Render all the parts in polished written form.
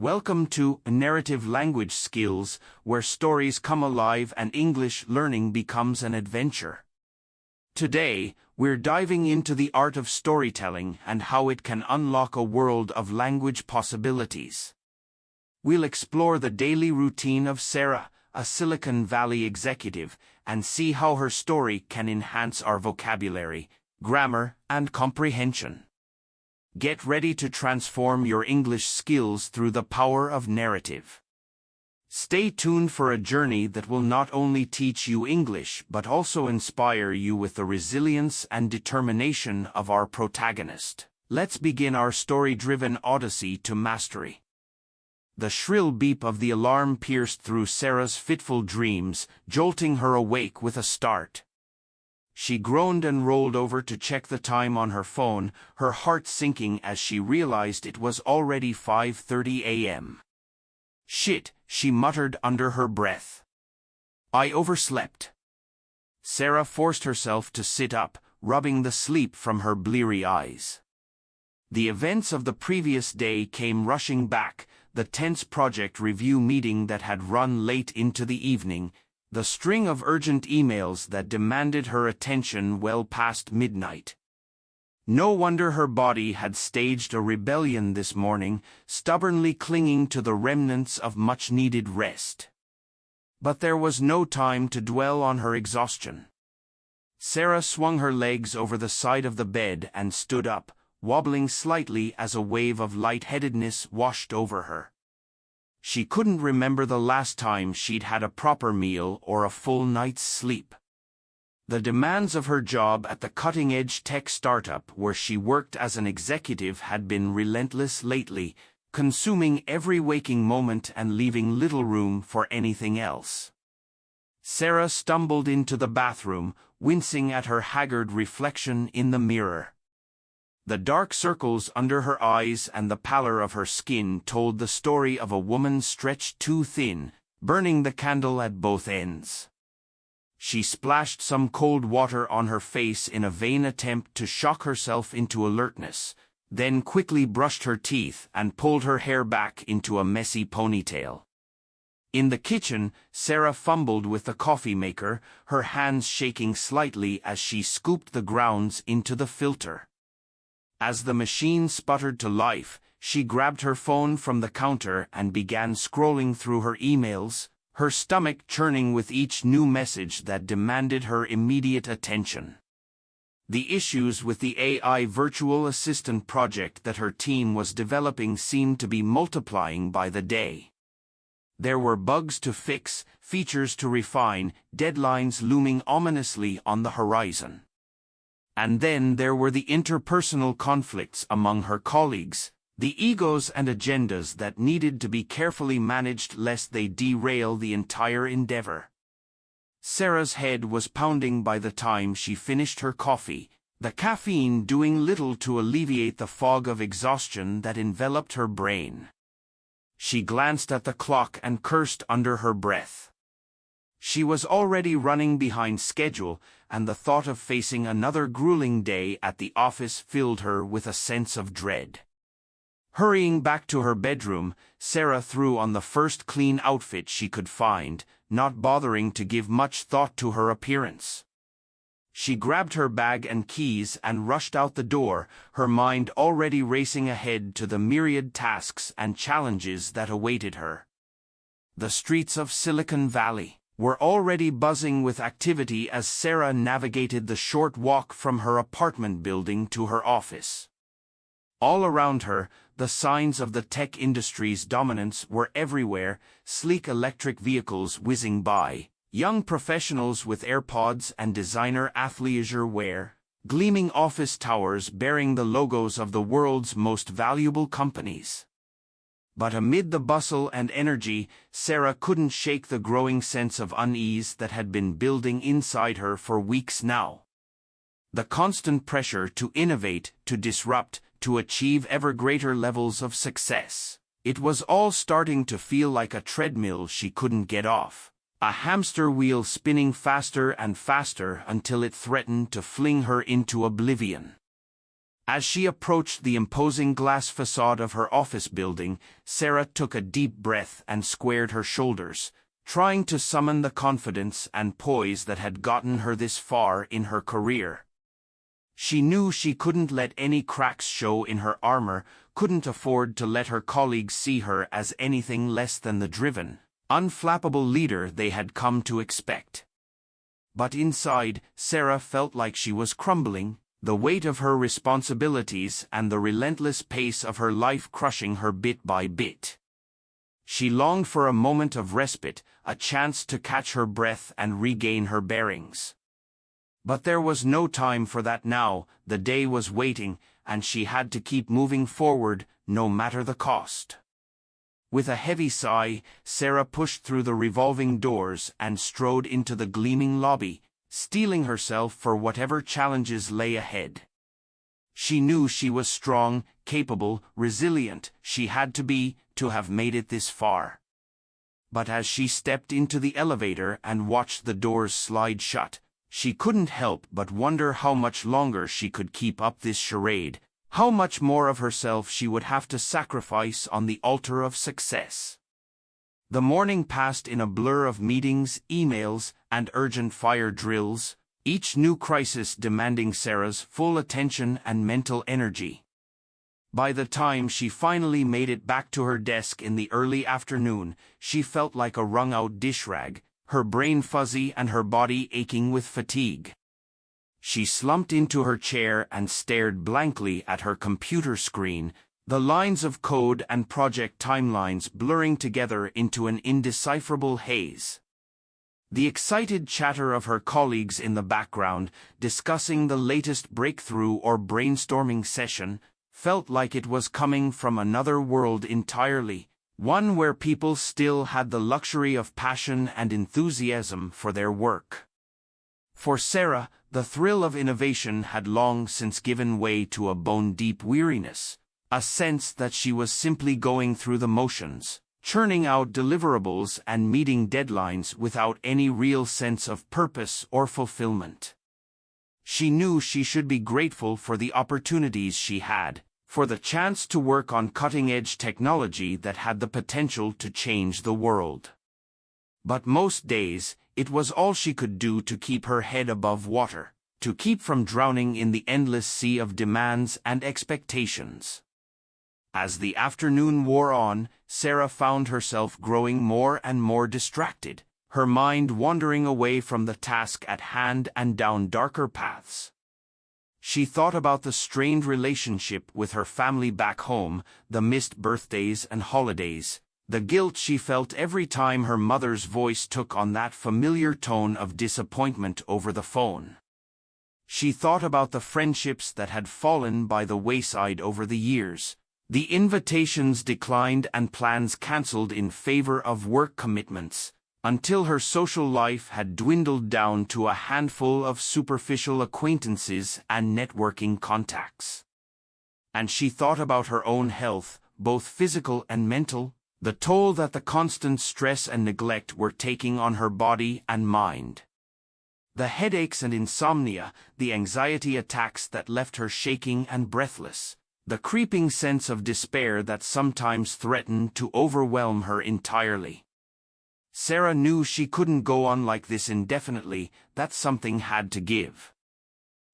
Welcome to Narrative Language Skills, where stories come alive and English learning becomes an adventure. Today, we're diving into the art of storytelling and how it can unlock a world of language possibilities. We'll explore the daily routine of Sarah, a Silicon Valley executive, and see how her story can enhance our vocabulary, grammar, and comprehension. Get ready to transform your English skills through the power of narrative. Stay tuned for a journey that will not only teach you English but also inspire you with the resilience and determination of our protagonist. Let's begin our story-driven odyssey to mastery. The shrill beep of the alarm pierced through Sarah's fitful dreams, jolting her awake with a start. She groaned and rolled over to check the time on her phone, her heart sinking as she realized it was already 5:30 a.m. "Shit," she muttered under her breath. "I overslept." Sarah forced herself to sit up, rubbing the sleep from her bleary eyes. The events of the previous day came rushing back, the tense project review meeting that had run late into the evening, the string of urgent emails that demanded her attention well past midnight. No wonder her body had staged a rebellion this morning, stubbornly clinging to the remnants of much-needed rest. But there was no time to dwell on her exhaustion. Sarah swung her legs over the side of the bed and stood up, wobbling slightly as a wave of lightheadedness washed over her. She couldn't remember the last time she'd had a proper meal or a full night's sleep. The demands of her job at the cutting-edge tech startup where she worked as an executive had been relentless lately, consuming every waking moment and leaving little room for anything else. Sarah stumbled into the bathroom, wincing at her haggard reflection in the mirror. The dark circles under her eyes and the pallor of her skin told the story of a woman stretched too thin, burning the candle at both ends. She splashed some cold water on her face in a vain attempt to shock herself into alertness, then quickly brushed her teeth and pulled her hair back into a messy ponytail. In the kitchen, Sarah fumbled with the coffee maker, her hands shaking slightly as she scooped the grounds into the filter. As the machine sputtered to life, she grabbed her phone from the counter and began scrolling through her emails, her stomach churning with each new message that demanded her immediate attention. The issues with the AI virtual assistant project that her team was developing seemed to be multiplying by the day. There were bugs to fix, features to refine, deadlines looming ominously on the horizon. And then there were the interpersonal conflicts among her colleagues, the egos and agendas that needed to be carefully managed lest they derail the entire endeavor. Sarah's head was pounding by the time she finished her coffee, the caffeine doing little to alleviate the fog of exhaustion that enveloped her brain. She glanced at the clock and cursed under her breath. She was already running behind schedule, and the thought of facing another grueling day at the office filled her with a sense of dread. Hurrying back to her bedroom, Sarah threw on the first clean outfit she could find, not bothering to give much thought to her appearance. She grabbed her bag and keys and rushed out the door, her mind already racing ahead to the myriad tasks and challenges that awaited her. The streets of Silicon Valley were already buzzing with activity as Sarah navigated the short walk from her apartment building to her office. All around her, the signs of the tech industry's dominance were everywhere, sleek electric vehicles whizzing by, young professionals with AirPods and designer athleisure wear, gleaming office towers bearing the logos of the world's most valuable companies. But amid the bustle and energy, Sarah couldn't shake the growing sense of unease that had been building inside her for weeks now. The constant pressure to innovate, to disrupt, to achieve ever greater levels of success. It was all starting to feel like a treadmill she couldn't get off, a hamster wheel spinning faster and faster until it threatened to fling her into oblivion. As she approached the imposing glass facade of her office building, Sarah took a deep breath and squared her shoulders, trying to summon the confidence and poise that had gotten her this far in her career. She knew she couldn't let any cracks show in her armor, couldn't afford to let her colleagues see her as anything less than the driven, unflappable leader they had come to expect. But inside, Sarah felt like she was crumbling, the weight of her responsibilities and the relentless pace of her life crushing her bit by bit. She longed for a moment of respite, a chance to catch her breath and regain her bearings. But there was no time for that now. The day was waiting, and she had to keep moving forward, no matter the cost. With a heavy sigh, Sarah pushed through the revolving doors and strode into the gleaming lobby, steeling herself for whatever challenges lay ahead. She knew she was strong, capable, resilient. She had to be, to have made it this far. But as she stepped into the elevator and watched the doors slide shut, she couldn't help but wonder how much longer she could keep up this charade, how much more of herself she would have to sacrifice on the altar of success. The morning passed in a blur of meetings, emails, and urgent fire drills, each new crisis demanding Sarah's full attention and mental energy. By the time she finally made it back to her desk in the early afternoon, she felt like a wrung-out dish rag, her brain fuzzy and her body aching with fatigue. She slumped into her chair and stared blankly at her computer screen, the lines of code and project timelines blurring together into an indecipherable haze. The excited chatter of her colleagues in the background, discussing the latest breakthrough or brainstorming session, felt like it was coming from another world entirely, one where people still had the luxury of passion and enthusiasm for their work. For Sarah, the thrill of innovation had long since given way to a bone-deep weariness, a sense that she was simply going through the motions, churning out deliverables and meeting deadlines without any real sense of purpose or fulfillment. She knew she should be grateful for the opportunities she had, for the chance to work on cutting-edge technology that had the potential to change the world. But most days, it was all she could do to keep her head above water, to keep from drowning in the endless sea of demands and expectations. As the afternoon wore on, Sarah found herself growing more and more distracted, her mind wandering away from the task at hand and down darker paths. She thought about the strained relationship with her family back home, the missed birthdays and holidays, the guilt she felt every time her mother's voice took on that familiar tone of disappointment over the phone. She thought about the friendships that had fallen by the wayside over the years, the invitations declined and plans cancelled in favor of work commitments, until her social life had dwindled down to a handful of superficial acquaintances and networking contacts. And she thought about her own health, both physical and mental, the toll that the constant stress and neglect were taking on her body and mind. The headaches and insomnia, the anxiety attacks that left her shaking and breathless, the creeping sense of despair that sometimes threatened to overwhelm her entirely. Sarah knew she couldn't go on like this indefinitely, that something had to give.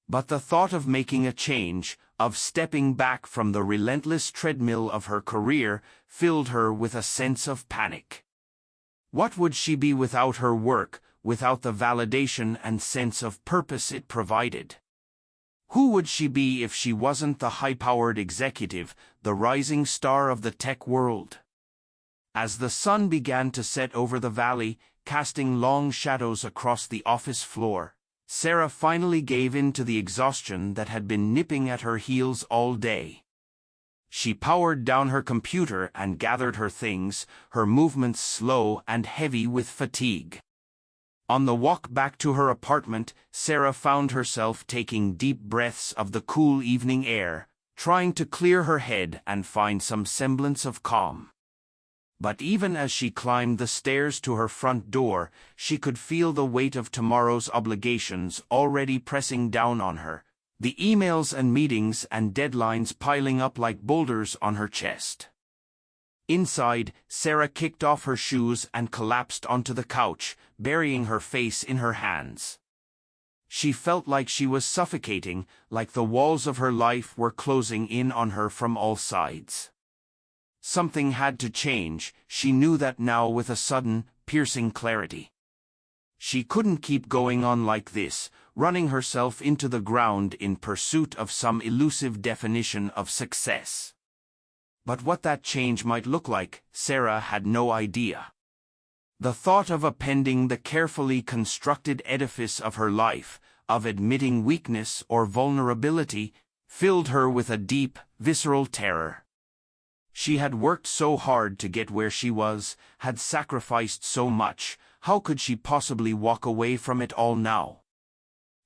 But the thought of making a change, of stepping back from the relentless treadmill of her career, filled her with a sense of panic. What would she be without her work, without the validation and sense of purpose it provided? Who would she be if she wasn't the high-powered executive, the rising star of the tech world? As the sun began to set over the valley, casting long shadows across the office floor, Sarah finally gave in to the exhaustion that had been nipping at her heels all day. She powered down her computer and gathered her things, her movements slow and heavy with fatigue. On the walk back to her apartment, Sarah found herself taking deep breaths of the cool evening air, trying to clear her head and find some semblance of calm. But even as she climbed the stairs to her front door, she could feel the weight of tomorrow's obligations already pressing down on her, The emails and meetings and deadlines piling up like boulders on her chest. Inside, Sarah kicked off her shoes and collapsed onto the couch, burying her face in her hands. She felt like she was suffocating, like the walls of her life were closing in on her from all sides. Something had to change, she knew that now with a sudden, piercing clarity. She couldn't keep going on like this, running herself into the ground in pursuit of some elusive definition of success. But what that change might look like, Sarah had no idea. The thought of upending the carefully constructed edifice of her life, of admitting weakness or vulnerability, filled her with a deep, visceral terror. She had worked so hard to get where she was, had sacrificed so much, how could she possibly walk away from it all now?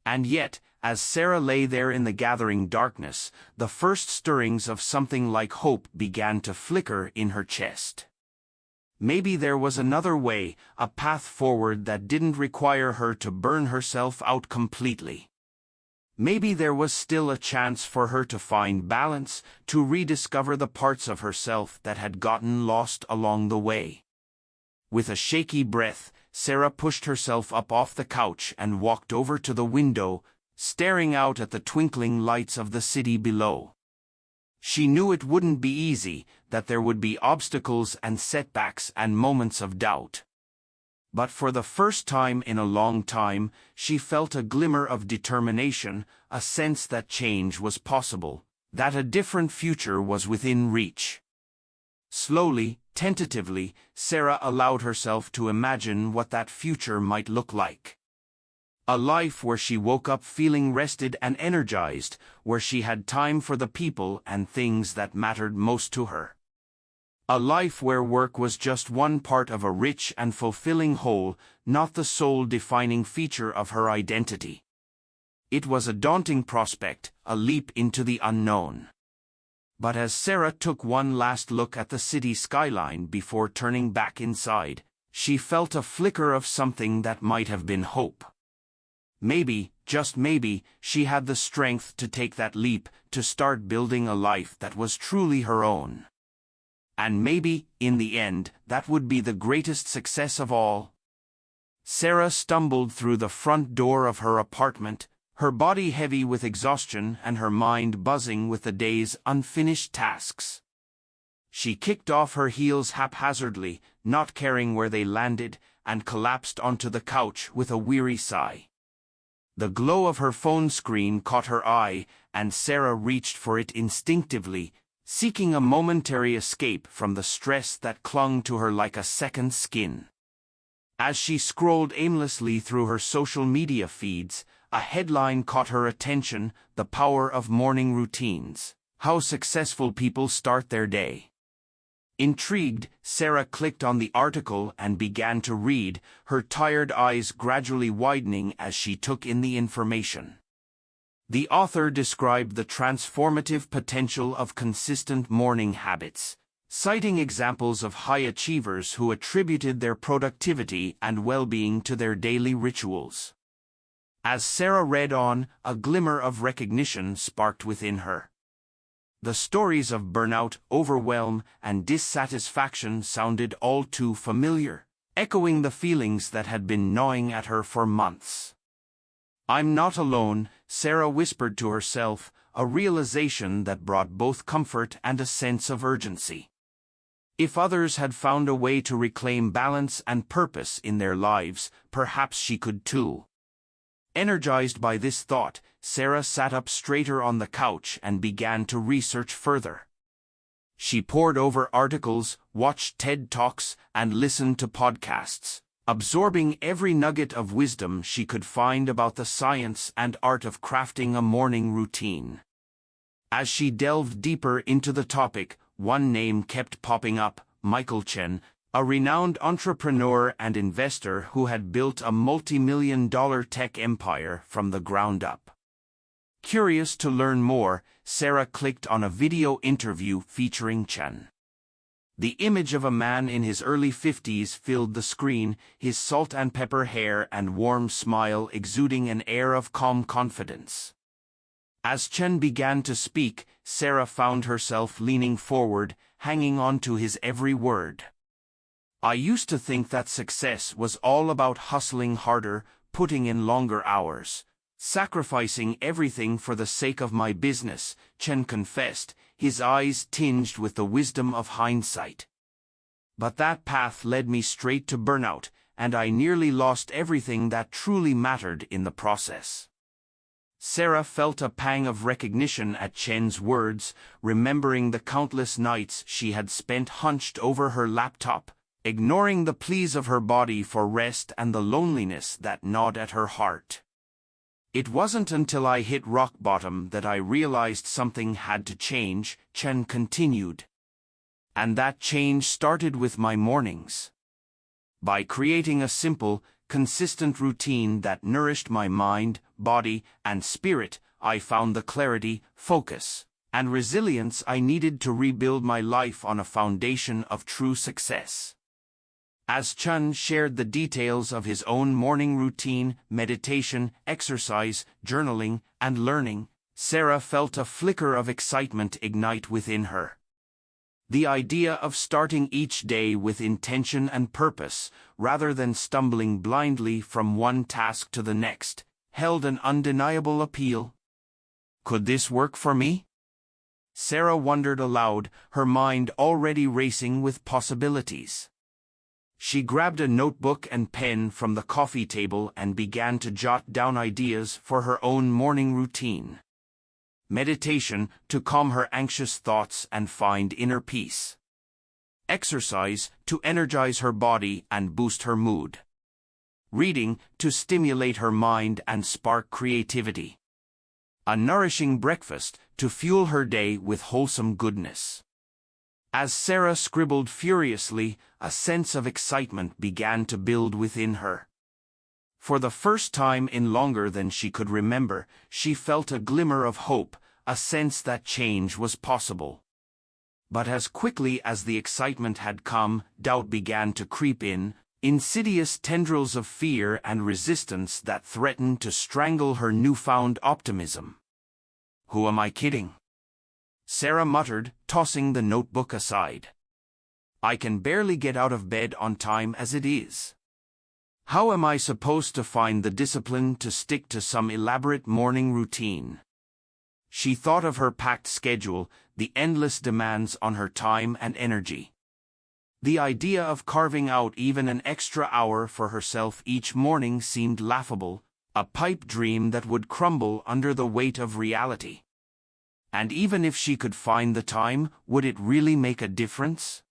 And yet, as Sarah lay there in the gathering darkness, the first stirrings of something like hope began to flicker in her chest. Maybe there was another way, a path forward that didn't require her to burn herself out completely. Maybe there was still a chance for her to find balance, to rediscover the parts of herself that had gotten lost along the way. With a shaky breath, Sarah pushed herself up off the couch and walked over to the window, staring out at the twinkling lights of the city below. She knew it wouldn't be easy, that there would be obstacles and setbacks and moments of doubt. But for the first time in a long time, she felt a glimmer of determination, a sense that change was possible, that a different future was within reach. Slowly, tentatively, Sarah allowed herself to imagine what that future might look like. A life where she woke up feeling rested and energized, where she had time for the people and things that mattered most to her. A life where work was just one part of a rich and fulfilling whole, not the sole defining feature of her identity. It was a daunting prospect, a leap into the unknown. But as Sarah took one last look at the city skyline before turning back inside, she felt a flicker of something that might have been hope. Maybe, just maybe, she had the strength to take that leap, to start building a life that was truly her own. And maybe, in the end, that would be the greatest success of all. Sarah stumbled through the front door of her apartment, her body heavy with exhaustion and her mind buzzing with the day's unfinished tasks. She kicked off her heels haphazardly, not caring where they landed, and collapsed onto the couch with a weary sigh. The glow of her phone screen caught her eye, and Sarah reached for it instinctively, seeking a momentary escape from the stress that clung to her like a second skin. As she scrolled aimlessly through her social media feeds, a headline caught her attention: "The Power of Morning Routines. How Successful People Start Their Day." Intrigued, Sarah clicked on the article and began to read, her tired eyes gradually widening as she took in the information. The author described the transformative potential of consistent morning habits, citing examples of high achievers who attributed their productivity and well-being to their daily rituals. As Sarah read on, a glimmer of recognition sparked within her. The stories of burnout, overwhelm, and dissatisfaction sounded all too familiar, echoing the feelings that had been gnawing at her for months. "I'm not alone," Sarah whispered to herself, a realization that brought both comfort and a sense of urgency. If others had found a way to reclaim balance and purpose in their lives, perhaps she could too. Energized by this thought, Sarah sat up straighter on the couch and began to research further. She pored over articles, watched TED Talks, and listened to podcasts, absorbing every nugget of wisdom she could find about the science and art of crafting a morning routine. As she delved deeper into the topic, one name kept popping up: Michael Chen, a renowned entrepreneur and investor who had built a multi-million-dollar tech empire from the ground up. Curious to learn more, Sarah clicked on a video interview featuring Chen. The image of a man in his early 50s filled the screen, his salt and pepper hair and warm smile exuding an air of calm confidence. As Chen began to speak, Sarah found herself leaning forward, hanging on to his every word. I used to think that success was all about hustling harder, putting in longer hours, sacrificing everything for the sake of my business, Chen confessed, his eyes tinged with the wisdom of hindsight. But that path led me straight to burnout, and I nearly lost everything that truly mattered in the process. Sarah felt a pang of recognition at Chen's words, remembering the countless nights she had spent hunched over her laptop, ignoring the pleas of her body for rest and the loneliness that gnawed at her heart. It wasn't until I hit rock bottom that I realized something had to change, Chen continued. And that change started with my mornings. By creating a simple, consistent routine that nourished my mind, body, and spirit, I found the clarity, focus, and resilience I needed to rebuild my life on a foundation of true success. As Chen shared the details of his own morning routine, meditation, exercise, journaling, and learning, Sarah felt a flicker of excitement ignite within her. The idea of starting each day with intention and purpose, rather than stumbling blindly from one task to the next, held an undeniable appeal. Could this work for me? Sarah wondered aloud, her mind already racing with possibilities. She grabbed a notebook and pen from the coffee table and began to jot down ideas for her own morning routine. Meditation, to calm her anxious thoughts and find inner peace. Exercise, to energize her body and boost her mood. Reading, to stimulate her mind and spark creativity. A nourishing breakfast, to fuel her day with wholesome goodness. As Sarah scribbled furiously, a sense of excitement began to build within her. For the first time in longer than she could remember, she felt a glimmer of hope, a sense that change was possible. But as quickly as the excitement had come, doubt began to creep in, insidious tendrils of fear and resistance that threatened to strangle her newfound optimism. "Who am I kidding?" Sarah muttered, tossing the notebook aside. "I can barely get out of bed on time as it is. How am I supposed to find the discipline to stick to some elaborate morning routine?" She thought of her packed schedule, the endless demands on her time and energy. The idea of carving out even an extra hour for herself each morning seemed laughable, a pipe dream that would crumble under the weight of reality. And even if she could find the time, would it really make a difference?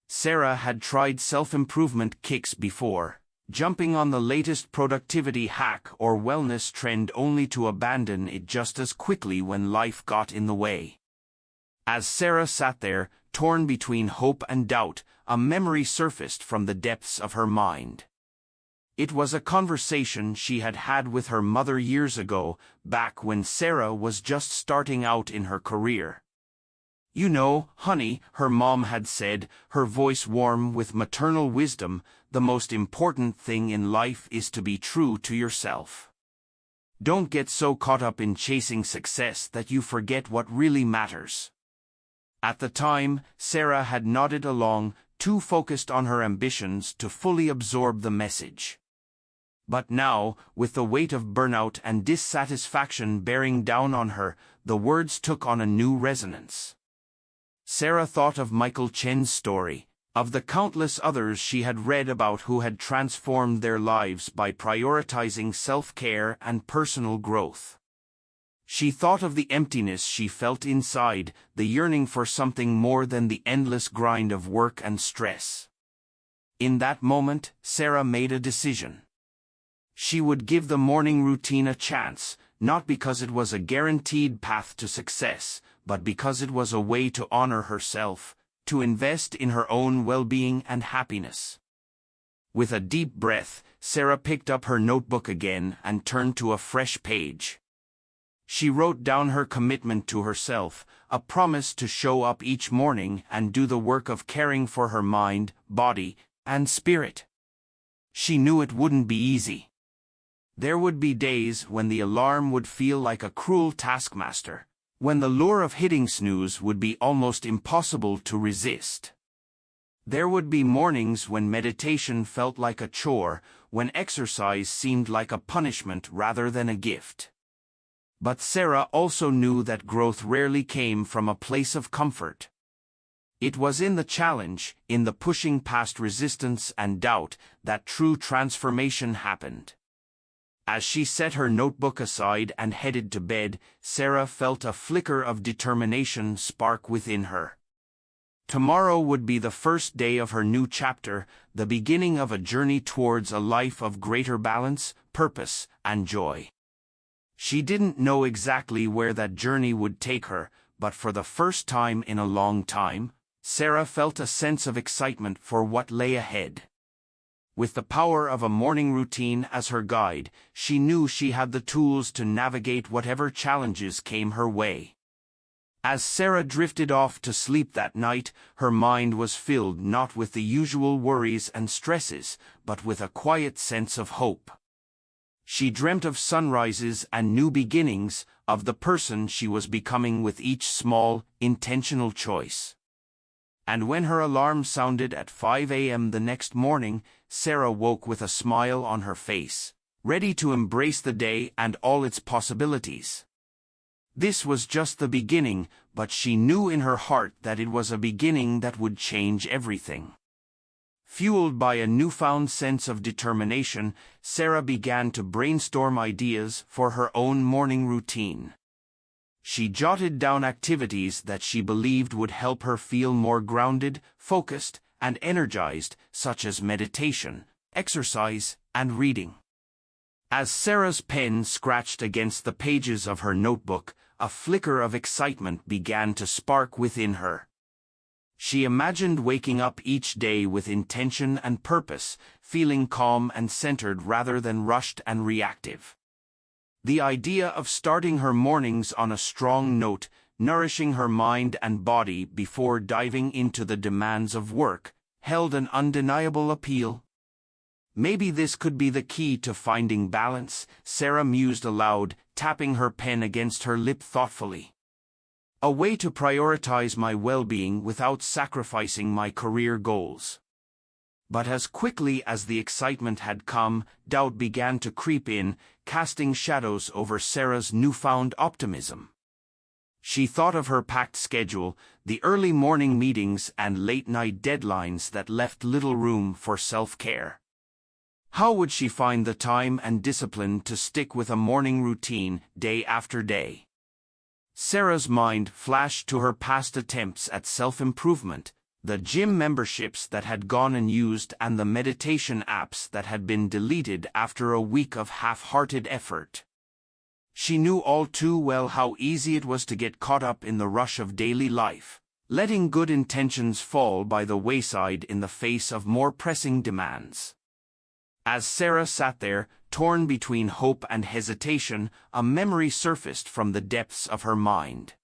Sarah had tried self-improvement kicks before, jumping on the latest productivity hack or wellness trend only to abandon it just as quickly when life got in the way. As Sarah sat there, torn between hope and doubt, a memory surfaced from the depths of her mind. It was a conversation she had had with her mother years ago, back when Sarah was just starting out in her career. "You know, honey," her mom had said, her voice warm with maternal wisdom, "the most important thing in life is to be true to yourself. Don't get so caught up in chasing success that you forget what really matters." At the time, Sarah had nodded along, too focused on her ambitions to fully absorb the message. But now, with the weight of burnout and dissatisfaction bearing down on her, the words took on a new resonance. Sarah thought of Michael Chen's story, of the countless others she had read about who had transformed their lives by prioritizing self-care and personal growth. She thought of the emptiness she felt inside, the yearning for something more than the endless grind of work and stress. In that moment, Sarah made a decision. She would give the morning routine a chance, not because it was a guaranteed path to success, but because it was a way to honor herself, to invest in her own well-being and happiness. With a deep breath, Sarah picked up her notebook again and turned to a fresh page. She wrote down her commitment to herself, a promise to show up each morning and do the work of caring for her mind, body, and spirit. She knew it wouldn't be easy. There would be days when the alarm would feel like a cruel taskmaster, when the lure of hitting snooze would be almost impossible to resist. There would be mornings when meditation felt like a chore, when exercise seemed like a punishment rather than a gift. But Sarah also knew that growth rarely came from a place of comfort. It was in the challenge, in the pushing past resistance and doubt, that true transformation happened. As she set her notebook aside and headed to bed, Sarah felt a flicker of determination spark within her. Tomorrow would be the first day of her new chapter, the beginning of a journey towards a life of greater balance, purpose, and joy. She didn't know exactly where that journey would take her, but for the first time in a long time, Sarah felt a sense of excitement for what lay ahead. With the power of a morning routine as her guide, she knew she had the tools to navigate whatever challenges came her way. As Sarah drifted off to sleep that night, her mind was filled not with the usual worries and stresses, but with a quiet sense of hope. She dreamt of sunrises and new beginnings, of the person she was becoming with each small, intentional choice. And when her alarm sounded at 5 a.m. the next morning, Sarah woke with a smile on her face, ready to embrace the day and all its possibilities. This was just the beginning, but she knew in her heart that it was a beginning that would change everything. Fueled by a newfound sense of determination, Sarah began to brainstorm ideas for her own morning routine. She jotted down activities that she believed would help her feel more grounded, focused, and energized, such as meditation, exercise, and reading. As Sarah's pen scratched against the pages of her notebook, a flicker of excitement began to spark within her. She imagined waking up each day with intention and purpose, feeling calm and centered rather than rushed and reactive. The idea of starting her mornings on a strong note, nourishing her mind and body before diving into the demands of work, held an undeniable appeal. Maybe this could be the key to finding balance, Sarah mused aloud, tapping her pen against her lip thoughtfully. A way to prioritize my well-being without sacrificing my career goals. But as quickly as the excitement had come, doubt began to creep in, casting shadows over Sarah's newfound optimism. She thought of her packed schedule, the early morning meetings and late-night deadlines that left little room for self-care. How would she find the time and discipline to stick with a morning routine day after day? Sarah's mind flashed to her past attempts at self-improvement, the gym memberships that had gone unused and the meditation apps that had been deleted after a week of half-hearted effort. She knew all too well how easy it was to get caught up in the rush of daily life, letting good intentions fall by the wayside in the face of more pressing demands. As Sarah sat there, torn between hope and hesitation, a memory surfaced from the depths of her mind.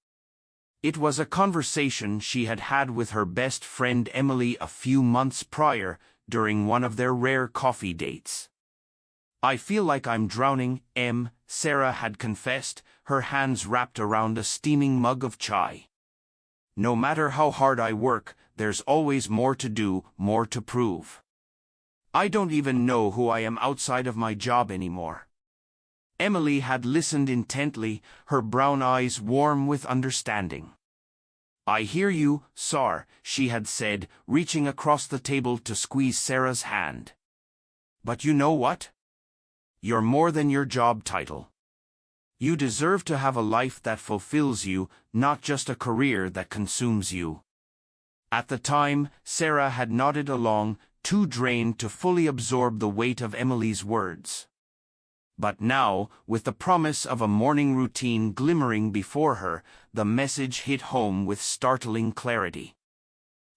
It was a conversation she had had with her best friend Emily a few months prior, during one of their rare coffee dates. "I feel like I'm drowning, Sarah had confessed, her hands wrapped around a steaming mug of chai. "No matter how hard I work, there's always more to do, more to prove. I don't even know who I am outside of my job anymore." Emily had listened intently, her brown eyes warm with understanding. "I hear you, Sar," she had said, reaching across the table to squeeze Sarah's hand. "But you know what? You're more than your job title. You deserve to have a life that fulfills you, not just a career that consumes you." At the time, Sarah had nodded along, too drained to fully absorb the weight of Emily's words. But now, with the promise of a morning routine glimmering before her, the message hit home with startling clarity.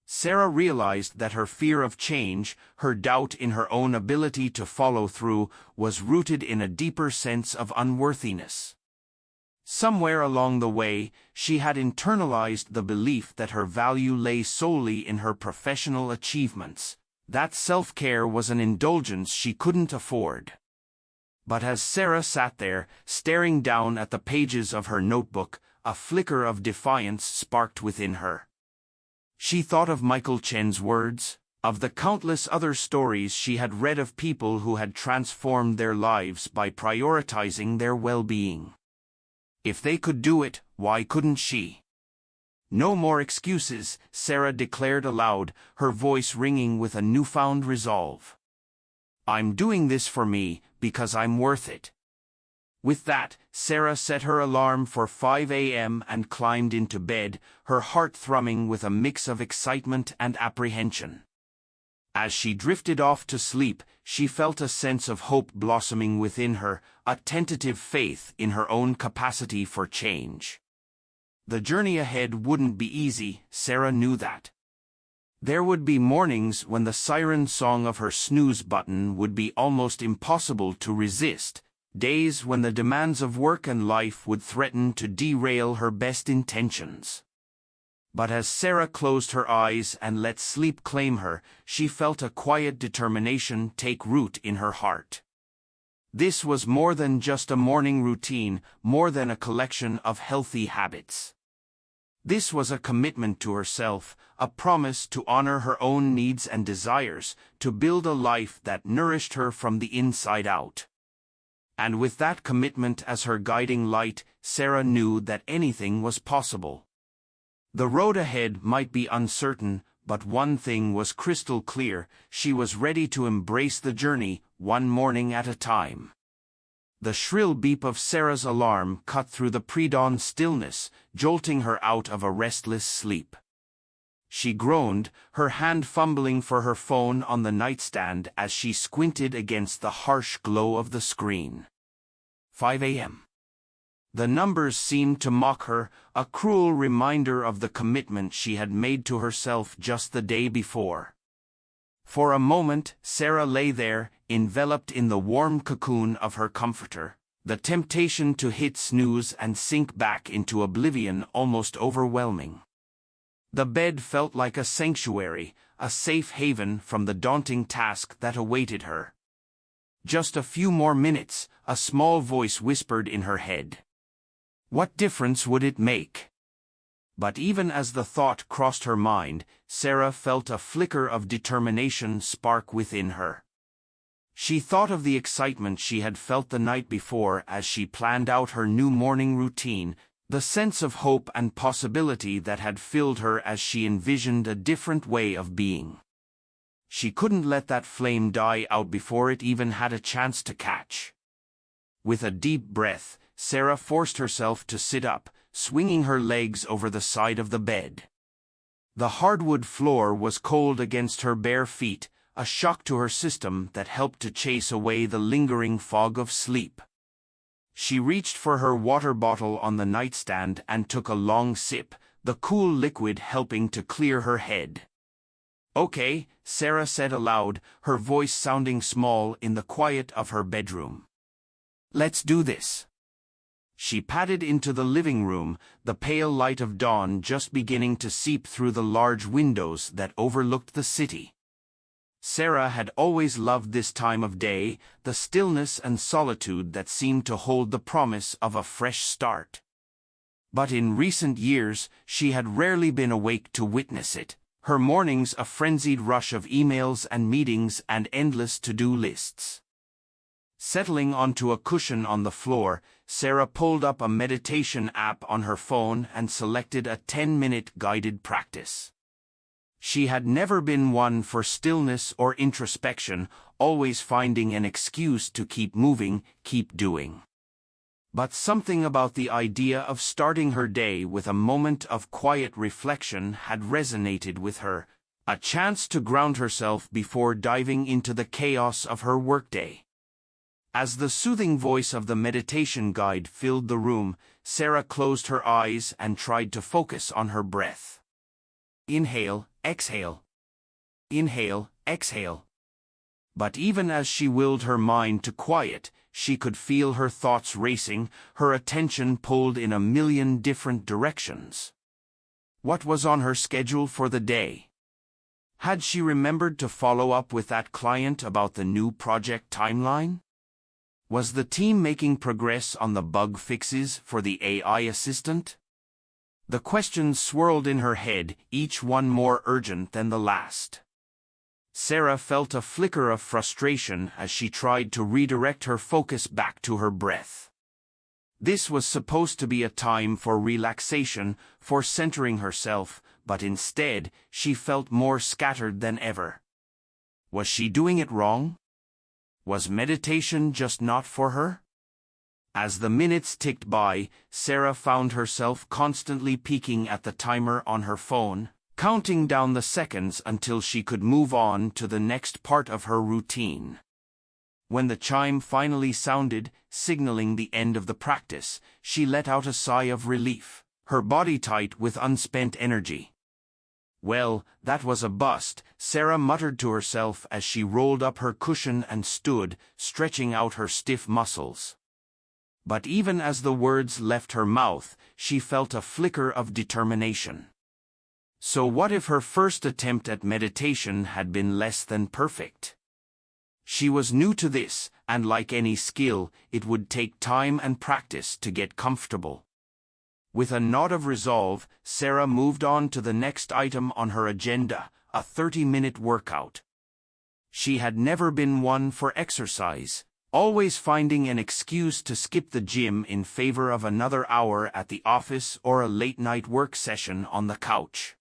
Sarah realized that her fear of change, her doubt in her own ability to follow through, was rooted in a deeper sense of unworthiness. Somewhere along the way, she had internalized the belief that her value lay solely in her professional achievements, that self-care was an indulgence she couldn't afford. But as Sarah sat there, staring down at the pages of her notebook, a flicker of defiance sparked within her. She thought of Michael Chen's words, of the countless other stories she had read of people who had transformed their lives by prioritizing their well-being. If they could do it, why couldn't she? No more excuses, Sarah declared aloud, her voice ringing with a newfound resolve. I'm doing this for me, because I'm worth it. With that, Sarah set her alarm for 5 a.m. and climbed into bed, her heart thrumming with a mix of excitement and apprehension. As she drifted off to sleep, she felt a sense of hope blossoming within her, a tentative faith in her own capacity for change. The journey ahead wouldn't be easy, Sarah knew that. There would be mornings when the siren song of her snooze button would be almost impossible to resist, days when the demands of work and life would threaten to derail her best intentions. But as Sarah closed her eyes and let sleep claim her, she felt a quiet determination take root in her heart. This was more than just a morning routine, more than a collection of healthy habits. This was a commitment to herself, a promise to honor her own needs and desires, to build a life that nourished her from the inside out. And with that commitment as her guiding light, Sarah knew that anything was possible. The road ahead might be uncertain, but one thing was crystal clear: she was ready to embrace the journey, one morning at a time. The shrill beep of Sarah's alarm cut through the pre-dawn stillness, jolting her out of a restless sleep. She groaned, her hand fumbling for her phone on the nightstand as she squinted against the harsh glow of the screen. 5 a.m. The numbers seemed to mock her, a cruel reminder of the commitment she had made to herself just the day before. For a moment, Sarah lay there, enveloped in the warm cocoon of her comforter, the temptation to hit snooze and sink back into oblivion almost overwhelming. The bed felt like a sanctuary, a safe haven from the daunting task that awaited her. Just a few more minutes, a small voice whispered in her head. What difference would it make? But even as the thought crossed her mind, Sarah felt a flicker of determination spark within her. She thought of the excitement she had felt the night before as she planned out her new morning routine, the sense of hope and possibility that had filled her as she envisioned a different way of being. She couldn't let that flame die out before it even had a chance to catch. With a deep breath, Sarah forced herself to sit up, swinging her legs over the side of the bed. The hardwood floor was cold against her bare feet, a shock to her system that helped to chase away the lingering fog of sleep. She reached for her water bottle on the nightstand and took a long sip, the cool liquid helping to clear her head. "Okay," Sarah said aloud, her voice sounding small in the quiet of her bedroom. "Let's do this." She padded into the living room, the pale light of dawn just beginning to seep through the large windows that overlooked the city. Sarah had always loved this time of day, the stillness and solitude that seemed to hold the promise of a fresh start. But in recent years, she had rarely been awake to witness it, her mornings a frenzied rush of emails and meetings and endless to-do lists. Settling onto a cushion on the floor, Sarah pulled up a meditation app on her phone and selected a 10-minute guided practice. She had never been one for stillness or introspection, always finding an excuse to keep moving, keep doing. But something about the idea of starting her day with a moment of quiet reflection had resonated with her, a chance to ground herself before diving into the chaos of her workday. As the soothing voice of the meditation guide filled the room, Sarah closed her eyes and tried to focus on her breath. Inhale, exhale. Inhale, exhale. But even as she willed her mind to quiet, she could feel her thoughts racing, her attention pulled in a million different directions. What was on her schedule for the day? Had she remembered to follow up with that client about the new project timeline? Was the team making progress on the bug fixes for the AI assistant? The questions swirled in her head, each one more urgent than the last. Sarah felt a flicker of frustration as she tried to redirect her focus back to her breath. This was supposed to be a time for relaxation, for centering herself, but instead, she felt more scattered than ever. Was she doing it wrong? Was meditation just not for her? As the minutes ticked by, Sarah found herself constantly peeking at the timer on her phone, counting down the seconds until she could move on to the next part of her routine. When the chime finally sounded, signaling the end of the practice, she let out a sigh of relief, her body tight with unspent energy. Well, that was a bust, Sarah muttered to herself as she rolled up her cushion and stood, stretching out her stiff muscles. But even as the words left her mouth, she felt a flicker of determination. So what if her first attempt at meditation had been less than perfect? She was new to this, and like any skill, it would take time and practice to get comfortable. With a nod of resolve, Sarah moved on to the next item on her agenda, a 30-minute workout. She had never been one for exercise, always finding an excuse to skip the gym in favor of another hour at the office or a late-night work session on the couch.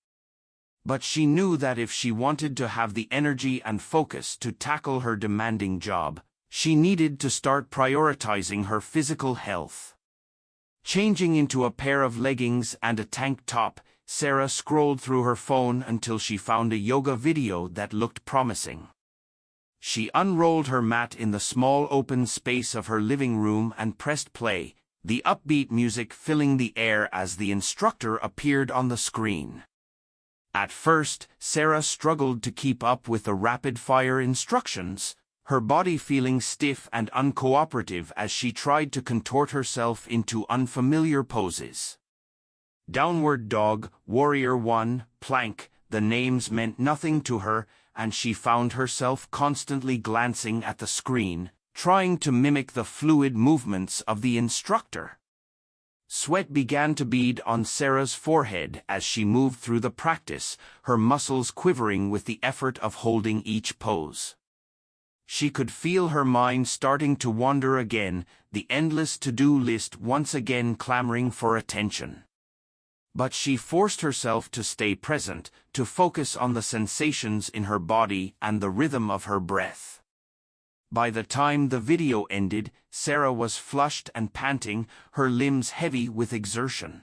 But she knew that if she wanted to have the energy and focus to tackle her demanding job, she needed to start prioritizing her physical health. Changing into a pair of leggings and a tank top, Sarah scrolled through her phone until she found a yoga video that looked promising. She unrolled her mat in the small open space of her living room and pressed play, the upbeat music filling the air as the instructor appeared on the screen. At first, Sarah struggled to keep up with the rapid-fire instructions, her body feeling stiff and uncooperative as she tried to contort herself into unfamiliar poses. Downward dog, warrior one, plank, the names meant nothing to her, and she found herself constantly glancing at the screen, trying to mimic the fluid movements of the instructor. Sweat began to bead on Sarah's forehead as she moved through the practice, her muscles quivering with the effort of holding each pose. She could feel her mind starting to wander again, the endless to-do list once again clamoring for attention. But she forced herself to stay present, to focus on the sensations in her body and the rhythm of her breath. By the time the video ended, Sarah was flushed and panting, her limbs heavy with exertion.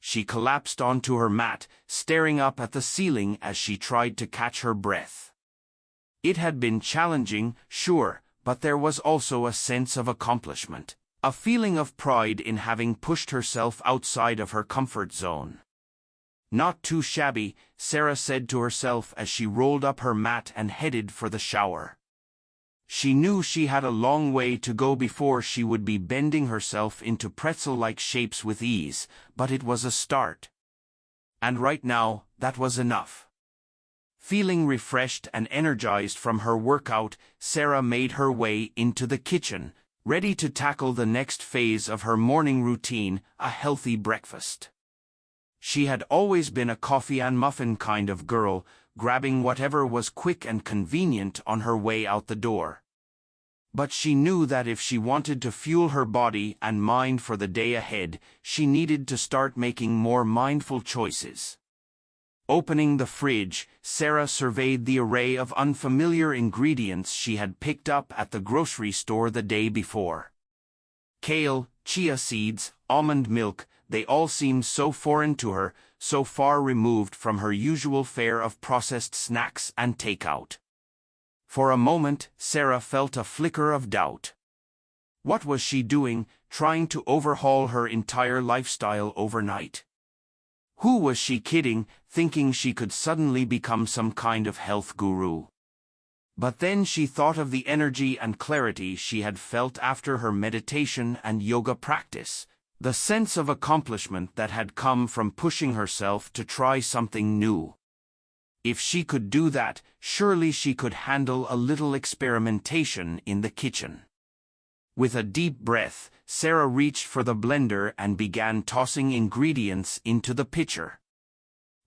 She collapsed onto her mat, staring up at the ceiling as she tried to catch her breath. It had been challenging, sure, but there was also a sense of accomplishment, a feeling of pride in having pushed herself outside of her comfort zone. Not too shabby, Sarah said to herself as she rolled up her mat and headed for the shower. She knew she had a long way to go before she would be bending herself into pretzel-like shapes with ease, but it was a start. And right now, that was enough. Feeling refreshed and energized from her workout, Sarah made her way into the kitchen, ready to tackle the next phase of her morning routine, a healthy breakfast. She had always been a coffee and muffin kind of girl, grabbing whatever was quick and convenient on her way out the door. But she knew that if she wanted to fuel her body and mind for the day ahead, she needed to start making more mindful choices. Opening the fridge, Sarah surveyed the array of unfamiliar ingredients she had picked up at the grocery store the day before. Kale, chia seeds, almond milk, they all seemed so foreign to her, so far removed from her usual fare of processed snacks and takeout. For a moment, Sarah felt a flicker of doubt. What was she doing, trying to overhaul her entire lifestyle overnight? Who was she kidding, thinking she could suddenly become some kind of health guru? But then she thought of the energy and clarity she had felt after her meditation and yoga practice, the sense of accomplishment that had come from pushing herself to try something new. If she could do that, surely she could handle a little experimentation in the kitchen. With a deep breath, Sarah reached for the blender and began tossing ingredients into the pitcher.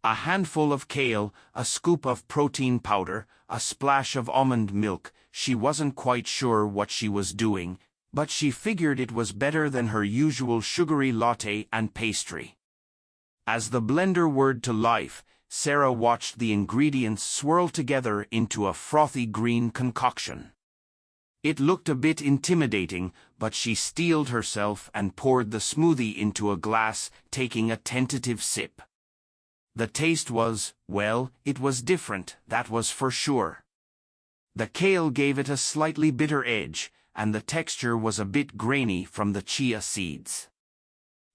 A handful of kale, a scoop of protein powder, a splash of almond milk. She wasn't quite sure what she was doing, but she figured it was better than her usual sugary latte and pastry. As the blender whirred to life, Sarah watched the ingredients swirl together into a frothy green concoction. It looked a bit intimidating, but she steeled herself and poured the smoothie into a glass, taking a tentative sip. The taste was, well, it was different, that was for sure. The kale gave it a slightly bitter edge, and the texture was a bit grainy from the chia seeds.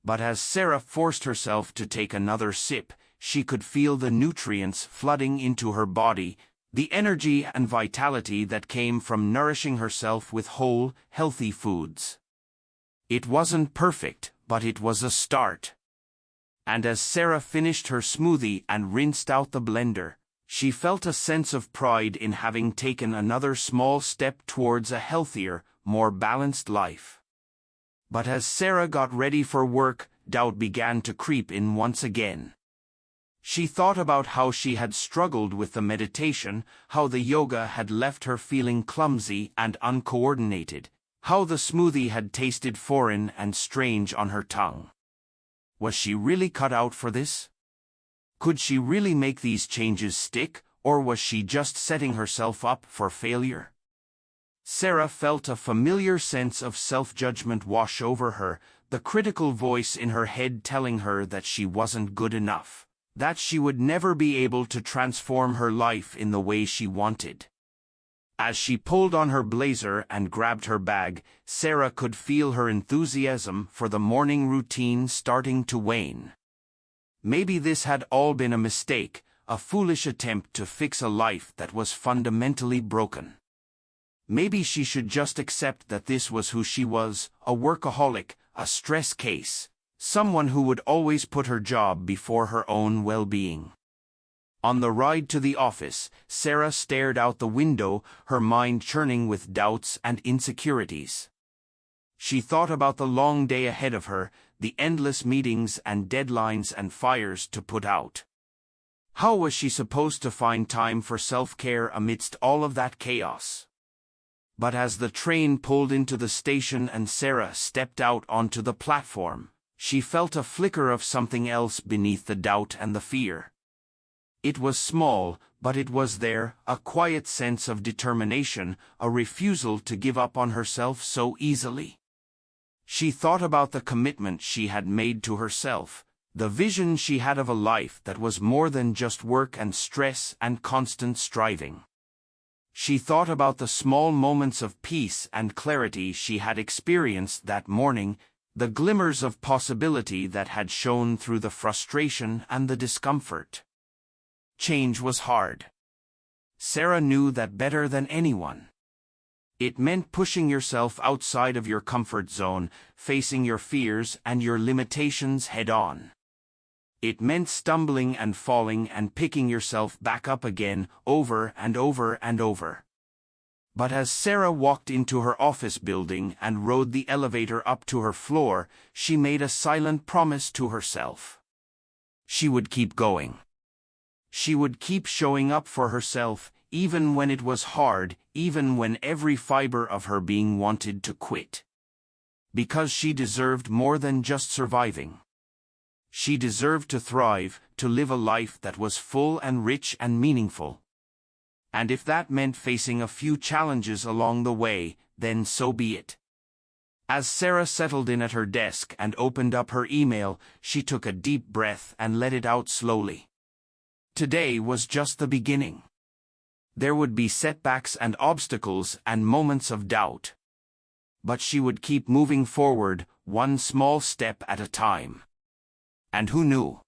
But as Sarah forced herself to take another sip, she could feel the nutrients flooding into her body, the energy and vitality that came from nourishing herself with whole, healthy foods. It wasn't perfect, but it was a start. And as Sarah finished her smoothie and rinsed out the blender, she felt a sense of pride in having taken another small step towards a healthier, more balanced life. But as Sarah got ready for work, doubt began to creep in once again. She thought about how she had struggled with the meditation, how the yoga had left her feeling clumsy and uncoordinated, how the smoothie had tasted foreign and strange on her tongue. Was she really cut out for this? Could she really make these changes stick, or was she just setting herself up for failure? Sarah felt a familiar sense of self-judgment wash over her, the critical voice in her head telling her that she wasn't good enough, that she would never be able to transform her life in the way she wanted. As she pulled on her blazer and grabbed her bag, Sarah could feel her enthusiasm for the morning routine starting to wane. Maybe this had all been a mistake, a foolish attempt to fix a life that was fundamentally broken. Maybe she should just accept that this was who she was, a workaholic, a stress case, someone who would always put her job before her own well-being. On the ride to the office, Sarah stared out the window, her mind churning with doubts and insecurities. She thought about the long day ahead of her, the endless meetings and deadlines and fires to put out. How was she supposed to find time for self-care amidst all of that chaos? But as the train pulled into the station and Sarah stepped out onto the platform, she felt a flicker of something else beneath the doubt and the fear. It was small, but it was there, a quiet sense of determination, a refusal to give up on herself so easily. She thought about the commitment she had made to herself, the vision she had of a life that was more than just work and stress and constant striving. She thought about the small moments of peace and clarity she had experienced that morning, the glimmers of possibility that had shone through the frustration and the discomfort. Change was hard. Sarah knew that better than anyone. It meant pushing yourself outside of your comfort zone, facing your fears and your limitations head-on. It meant stumbling and falling and picking yourself back up again, over and over and over. But as Sarah walked into her office building and rode the elevator up to her floor, she made a silent promise to herself. She would keep going. She would keep showing up for herself, even when it was hard, even when every fiber of her being wanted to quit. Because she deserved more than just surviving. She deserved to thrive, to live a life that was full and rich and meaningful. And if that meant facing a few challenges along the way, then so be it. As Sarah settled in at her desk and opened up her email, she took a deep breath and let it out slowly. Today was just the beginning. There would be setbacks and obstacles and moments of doubt. But she would keep moving forward, one small step at a time. And who knew?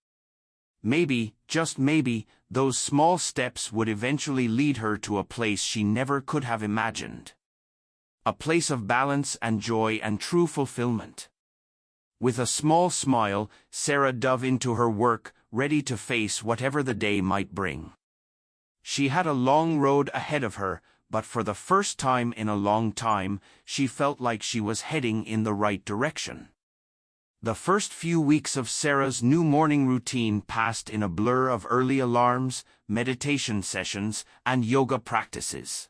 Maybe, just maybe, those small steps would eventually lead her to a place she never could have imagined. A place of balance and joy and true fulfillment. With a small smile, Sarah dove into her work, ready to face whatever the day might bring. She had a long road ahead of her, but for the first time in a long time, she felt like she was heading in the right direction. The first few weeks of Sarah's new morning routine passed in a blur of early alarms, meditation sessions, and yoga practices.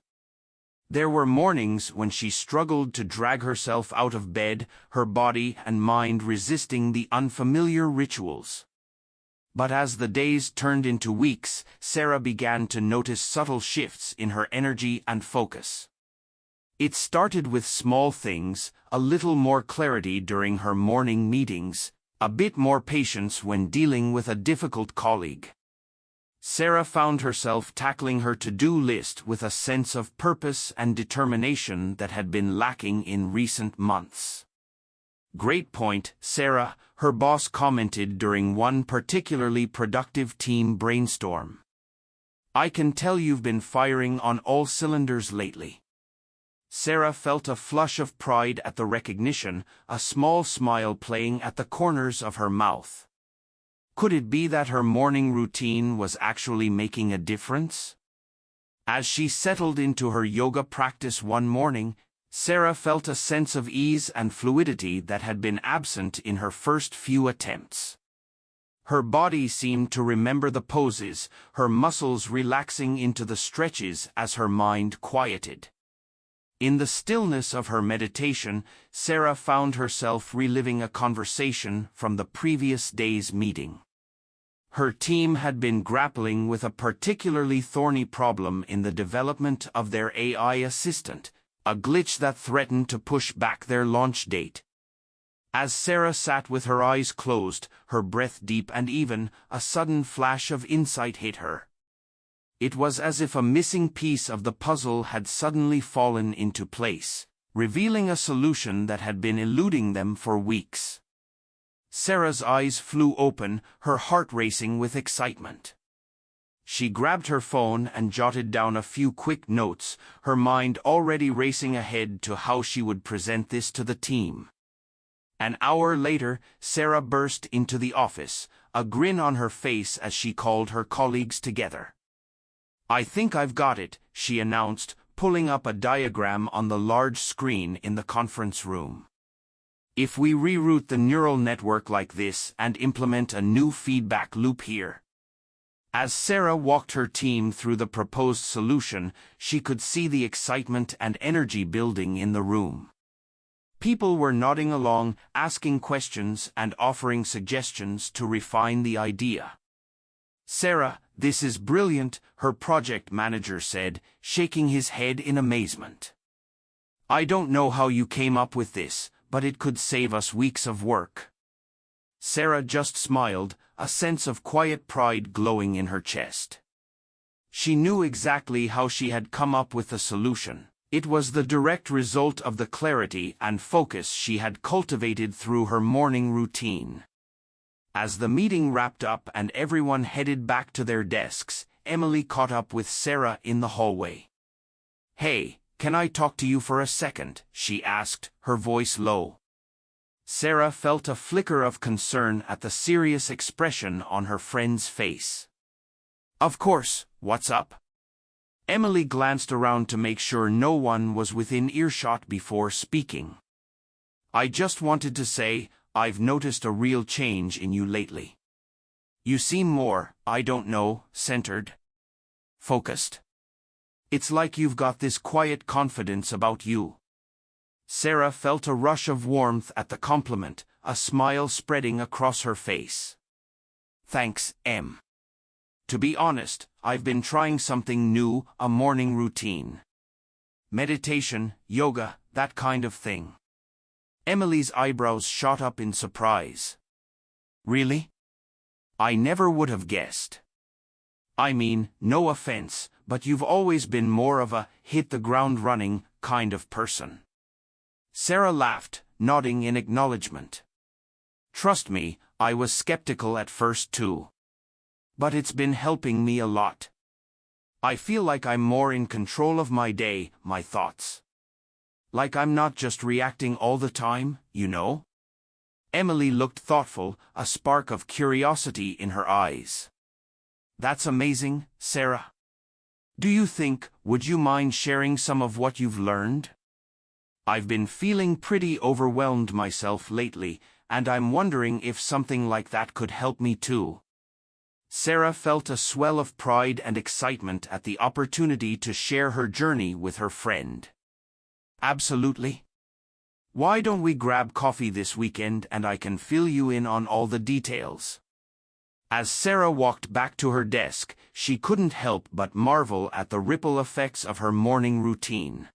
There were mornings when she struggled to drag herself out of bed, her body and mind resisting the unfamiliar rituals. But as the days turned into weeks, Sarah began to notice subtle shifts in her energy and focus. It started with small things, a little more clarity during her morning meetings, a bit more patience when dealing with a difficult colleague. Sarah found herself tackling her to-do list with a sense of purpose and determination that had been lacking in recent months. "Great point, Sarah," her boss commented during one particularly productive team brainstorm. "I can tell you've been firing on all cylinders lately." Sarah felt a flush of pride at the recognition, a small smile playing at the corners of her mouth. Could it be that her morning routine was actually making a difference? As she settled into her yoga practice one morning, Sarah felt a sense of ease and fluidity that had been absent in her first few attempts. Her body seemed to remember the poses, her muscles relaxing into the stretches as her mind quieted. In the stillness of her meditation, Sarah found herself reliving a conversation from the previous day's meeting. Her team had been grappling with a particularly thorny problem in the development of their AI assistant, a glitch that threatened to push back their launch date. As Sarah sat with her eyes closed, her breath deep and even, a sudden flash of insight hit her. It was as if a missing piece of the puzzle had suddenly fallen into place, revealing a solution that had been eluding them for weeks. Sarah's eyes flew open, her heart racing with excitement. She grabbed her phone and jotted down a few quick notes, her mind already racing ahead to how she would present this to the team. An hour later, Sarah burst into the office, a grin on her face as she called her colleagues together. "I think I've got it," she announced, pulling up a diagram on the large screen in the conference room. "If we reroute the neural network like this and implement a new feedback loop here." As Sarah walked her team through the proposed solution, she could see the excitement and energy building in the room. People were nodding along, asking questions and offering suggestions to refine the idea. "Sarah, this is brilliant," her project manager said, shaking his head in amazement. "I don't know how you came up with this, but it could save us weeks of work." Sarah just smiled, a sense of quiet pride glowing in her chest. She knew exactly how she had come up with the solution. It was the direct result of the clarity and focus she had cultivated through her morning routine. As the meeting wrapped up and everyone headed back to their desks, Emily caught up with Sarah in the hallway. "Hey, can I talk to you for a second?" she asked, her voice low. Sarah felt a flicker of concern at the serious expression on her friend's face. "Of course, what's up?" Emily glanced around to make sure no one was within earshot before speaking. "I just wanted to say, I've noticed a real change in you lately. You seem more, I don't know, centered. Focused. It's like you've got this quiet confidence about you." Sarah felt a rush of warmth at the compliment, a smile spreading across her face. "Thanks, Em. To be honest, I've been trying something new, a morning routine. Meditation, yoga, that kind of thing." Emily's eyebrows shot up in surprise. "Really? I never would have guessed. I mean, no offense, but you've always been more of a hit-the-ground-running kind of person." Sarah laughed, nodding in acknowledgement. "Trust me, I was skeptical at first too. But it's been helping me a lot. I feel like I'm more in control of my day, my thoughts. Like I'm not just reacting all the time, you know?" Emily looked thoughtful, a spark of curiosity in her eyes. "That's amazing, Sarah. Would you mind sharing some of what you've learned? I've been feeling pretty overwhelmed myself lately, and I'm wondering if something like that could help me too. Sarah felt a swell of pride and excitement at the opportunity to share her journey with her friend. Absolutely. Why don't we grab coffee this weekend and I can fill you in on all the details? As Sarah walked back to her desk, she couldn't help but marvel at the ripple effects of her morning routine.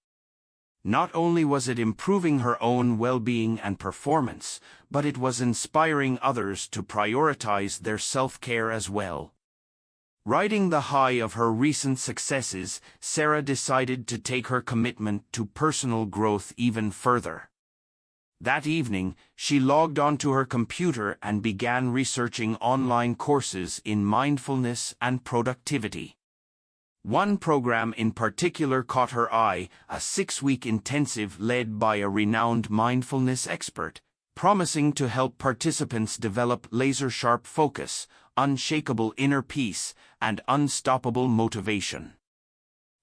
Not only was it improving her own well-being and performance, but it was inspiring others to prioritize their self-care as well. Riding the high of her recent successes, Sarah decided to take her commitment to personal growth even further. That evening, she logged onto her computer and began researching online courses in mindfulness and productivity. One program in particular caught her eye, a 6-week intensive led by a renowned mindfulness expert, promising to help participants develop laser-sharp focus, unshakable inner peace, and unstoppable motivation.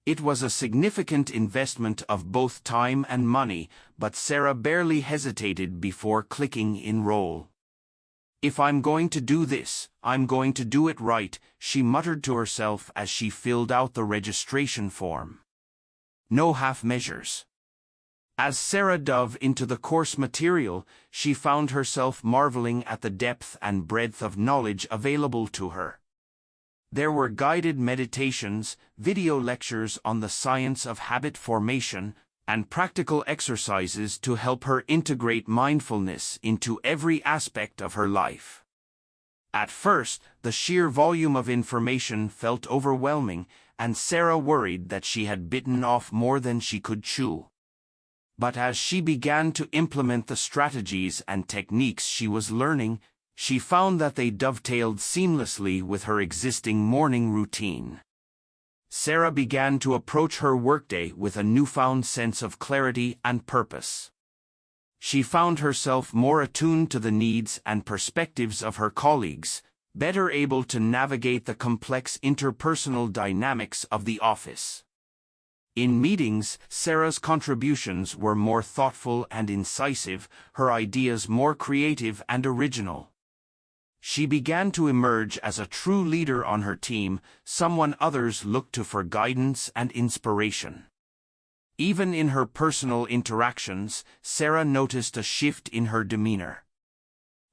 It was a significant investment of both time and money, but Sarah barely hesitated before clicking enroll. If I'm going to do this, I'm going to do it right, she muttered to herself as she filled out the registration form. No half measures. As Sarah dove into the course material, she found herself marveling at the depth and breadth of knowledge available to her. There were guided meditations, video lectures on the science of habit formation, and practical exercises to help her integrate mindfulness into every aspect of her life. At first, the sheer volume of information felt overwhelming, and Sarah worried that she had bitten off more than she could chew. But as she began to implement the strategies and techniques she was learning, she found that they dovetailed seamlessly with her existing morning routine. Sarah began to approach her workday with a newfound sense of clarity and purpose. She found herself more attuned to the needs and perspectives of her colleagues, better able to navigate the complex interpersonal dynamics of the office. In meetings, Sarah's contributions were more thoughtful and incisive, her ideas more creative and original. She began to emerge as a true leader on her team, someone others looked to for guidance and inspiration. Even in her personal interactions, Sarah noticed a shift in her demeanor.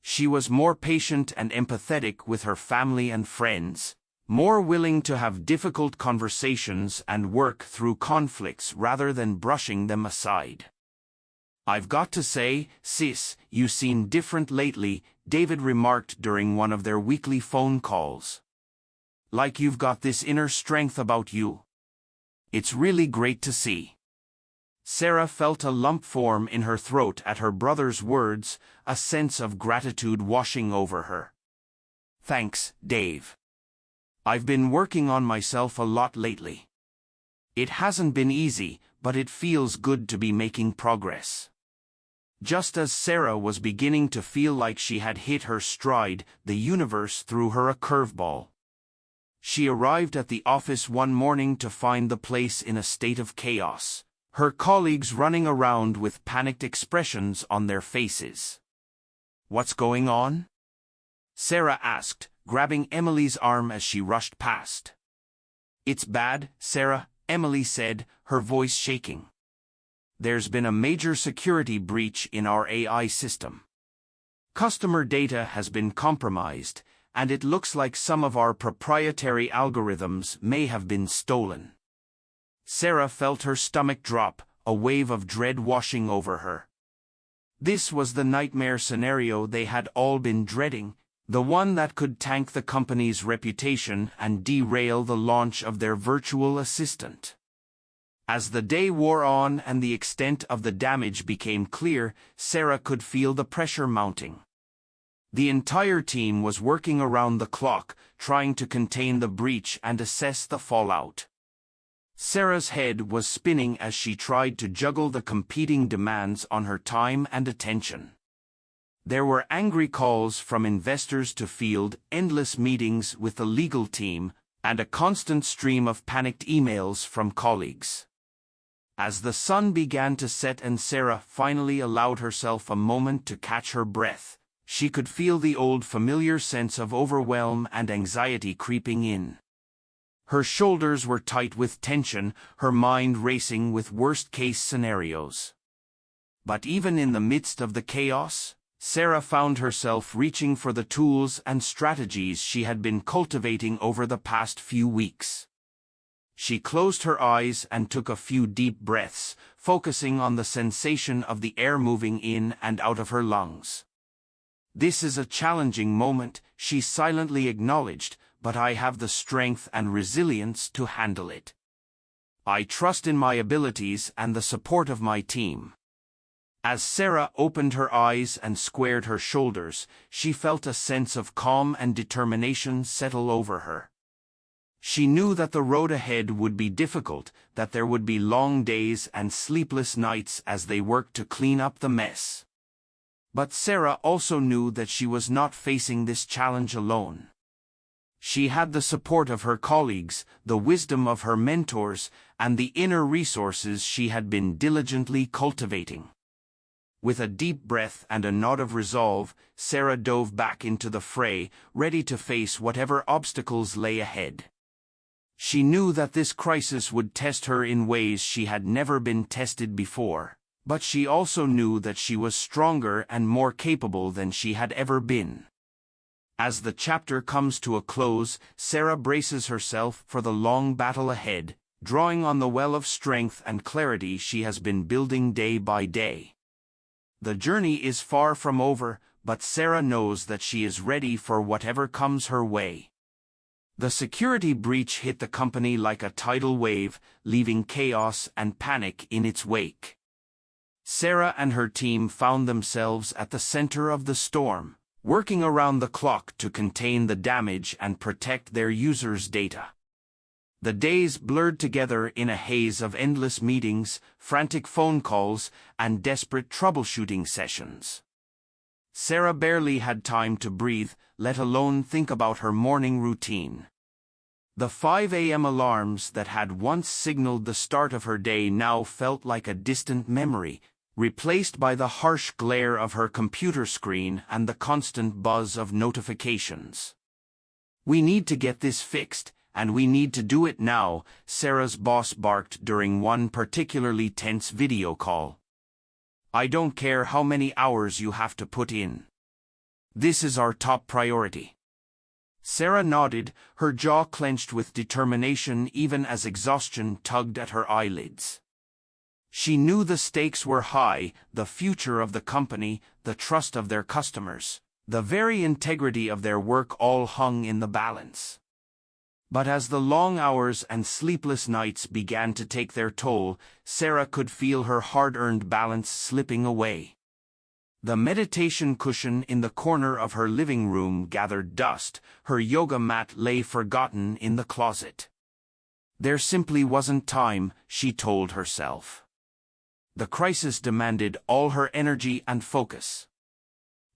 She was more patient and empathetic with her family and friends, more willing to have difficult conversations and work through conflicts rather than brushing them aside. "I've got to say, sis, you seem different lately," David remarked during one of their weekly phone calls. "Like you've got this inner strength about you. It's really great to see." Sarah felt a lump form in her throat at her brother's words, a sense of gratitude washing over her. "Thanks, Dave. I've been working on myself a lot lately. It hasn't been easy, but it feels good to be making progress." Just as Sarah was beginning to feel like she had hit her stride, the universe threw her a curveball. She arrived at the office one morning to find the place in a state of chaos, her colleagues running around with panicked expressions on their faces. "What's going on?" Sarah asked, grabbing Emily's arm as she rushed past. "It's bad, Sarah," Emily said, her voice shaking. "There's been a major security breach in our AI system. Customer data has been compromised, and it looks like some of our proprietary algorithms may have been stolen." Sarah felt her stomach drop, a wave of dread washing over her. This was the nightmare scenario they had all been dreading, the one that could tank the company's reputation and derail the launch of their virtual assistant. As the day wore on and the extent of the damage became clear, Sarah could feel the pressure mounting. The entire team was working around the clock, trying to contain the breach and assess the fallout. Sarah's head was spinning as she tried to juggle the competing demands on her time and attention. There were angry calls from investors to field, endless meetings with the legal team, and a constant stream of panicked emails from colleagues. As the sun began to set and Sarah finally allowed herself a moment to catch her breath, she could feel the old familiar sense of overwhelm and anxiety creeping in. Her shoulders were tight with tension, her mind racing with worst-case scenarios. But even in the midst of the chaos, Sarah found herself reaching for the tools and strategies she had been cultivating over the past few weeks. She closed her eyes and took a few deep breaths, focusing on the sensation of the air moving in and out of her lungs. "This is a challenging moment," she silently acknowledged, "but I have the strength and resilience to handle it. I trust in my abilities and the support of my team." As Sarah opened her eyes and squared her shoulders, she felt a sense of calm and determination settle over her. She knew that the road ahead would be difficult, that there would be long days and sleepless nights as they worked to clean up the mess. But Sarah also knew that she was not facing this challenge alone. She had the support of her colleagues, the wisdom of her mentors, and the inner resources she had been diligently cultivating. With a deep breath and a nod of resolve, Sarah dove back into the fray, ready to face whatever obstacles lay ahead. She knew that this crisis would test her in ways she had never been tested before, but she also knew that she was stronger and more capable than she had ever been. As the chapter comes to a close, Sarah braces herself for the long battle ahead, drawing on the well of strength and clarity she has been building day by day. The journey is far from over, but Sarah knows that she is ready for whatever comes her way. The security breach hit the company like a tidal wave, leaving chaos and panic in its wake. Sarah and her team found themselves at the center of the storm, working around the clock to contain the damage and protect their users' data. The days blurred together in a haze of endless meetings, frantic phone calls, and desperate troubleshooting sessions. Sarah barely had time to breathe, let alone think about her morning routine. The 5 a.m. alarms that had once signaled the start of her day now felt like a distant memory, replaced by the harsh glare of her computer screen and the constant buzz of notifications. "We need to get this fixed, and we need to do it now," Sarah's boss barked during one particularly tense video call. "I don't care how many hours you have to put in. This is our top priority." Sarah nodded, her jaw clenched with determination even as exhaustion tugged at her eyelids. She knew the stakes were high, the future of the company, the trust of their customers, the very integrity of their work all hung in the balance. But as the long hours and sleepless nights began to take their toll, Sarah could feel her hard-earned balance slipping away. The meditation cushion in the corner of her living room gathered dust, her yoga mat lay forgotten in the closet. There simply wasn't time, she told herself. The crisis demanded all her energy and focus.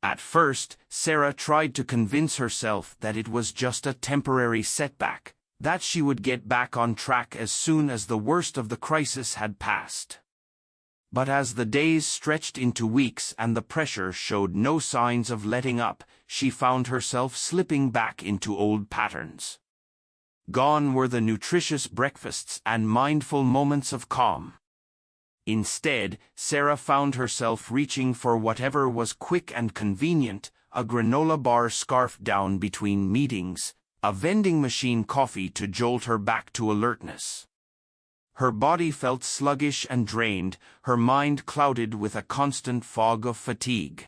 At first, Sarah tried to convince herself that it was just a temporary setback, that she would get back on track as soon as the worst of the crisis had passed. But as the days stretched into weeks and the pressure showed no signs of letting up, she found herself slipping back into old patterns. Gone were the nutritious breakfasts and mindful moments of calm. Instead, Sarah found herself reaching for whatever was quick and convenient, a granola bar scarfed down between meetings, a vending machine coffee to jolt her back to alertness. Her body felt sluggish and drained, her mind clouded with a constant fog of fatigue.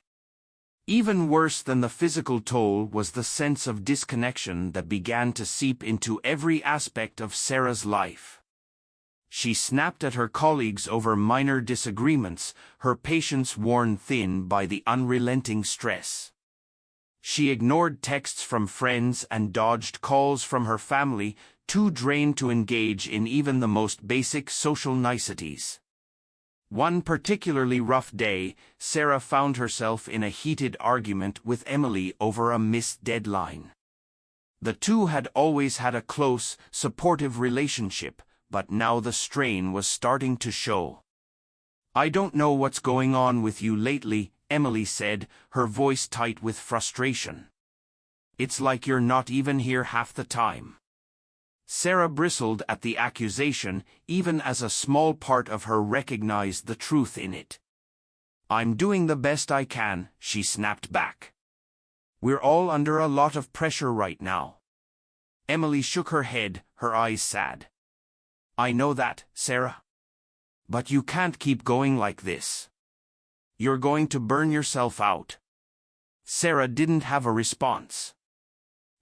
Even worse than the physical toll was the sense of disconnection that began to seep into every aspect of Sarah's life. She snapped at her colleagues over minor disagreements, her patience worn thin by the unrelenting stress. She ignored texts from friends and dodged calls from her family, too drained to engage in even the most basic social niceties. One particularly rough day, Sarah found herself in a heated argument with Emily over a missed deadline. The two had always had a close, supportive relationship, but now the strain was starting to show. "I don't know what's going on with you lately," Emily said, her voice tight with frustration. "It's like you're not even here half the time." Sarah bristled at the accusation, even as a small part of her recognized the truth in it. "I'm doing the best I can," she snapped back. "We're all under a lot of pressure right now." Emily shook her head, her eyes sad. "I know that, Sarah. But you can't keep going like this. You're going to burn yourself out." Sarah didn't have a response.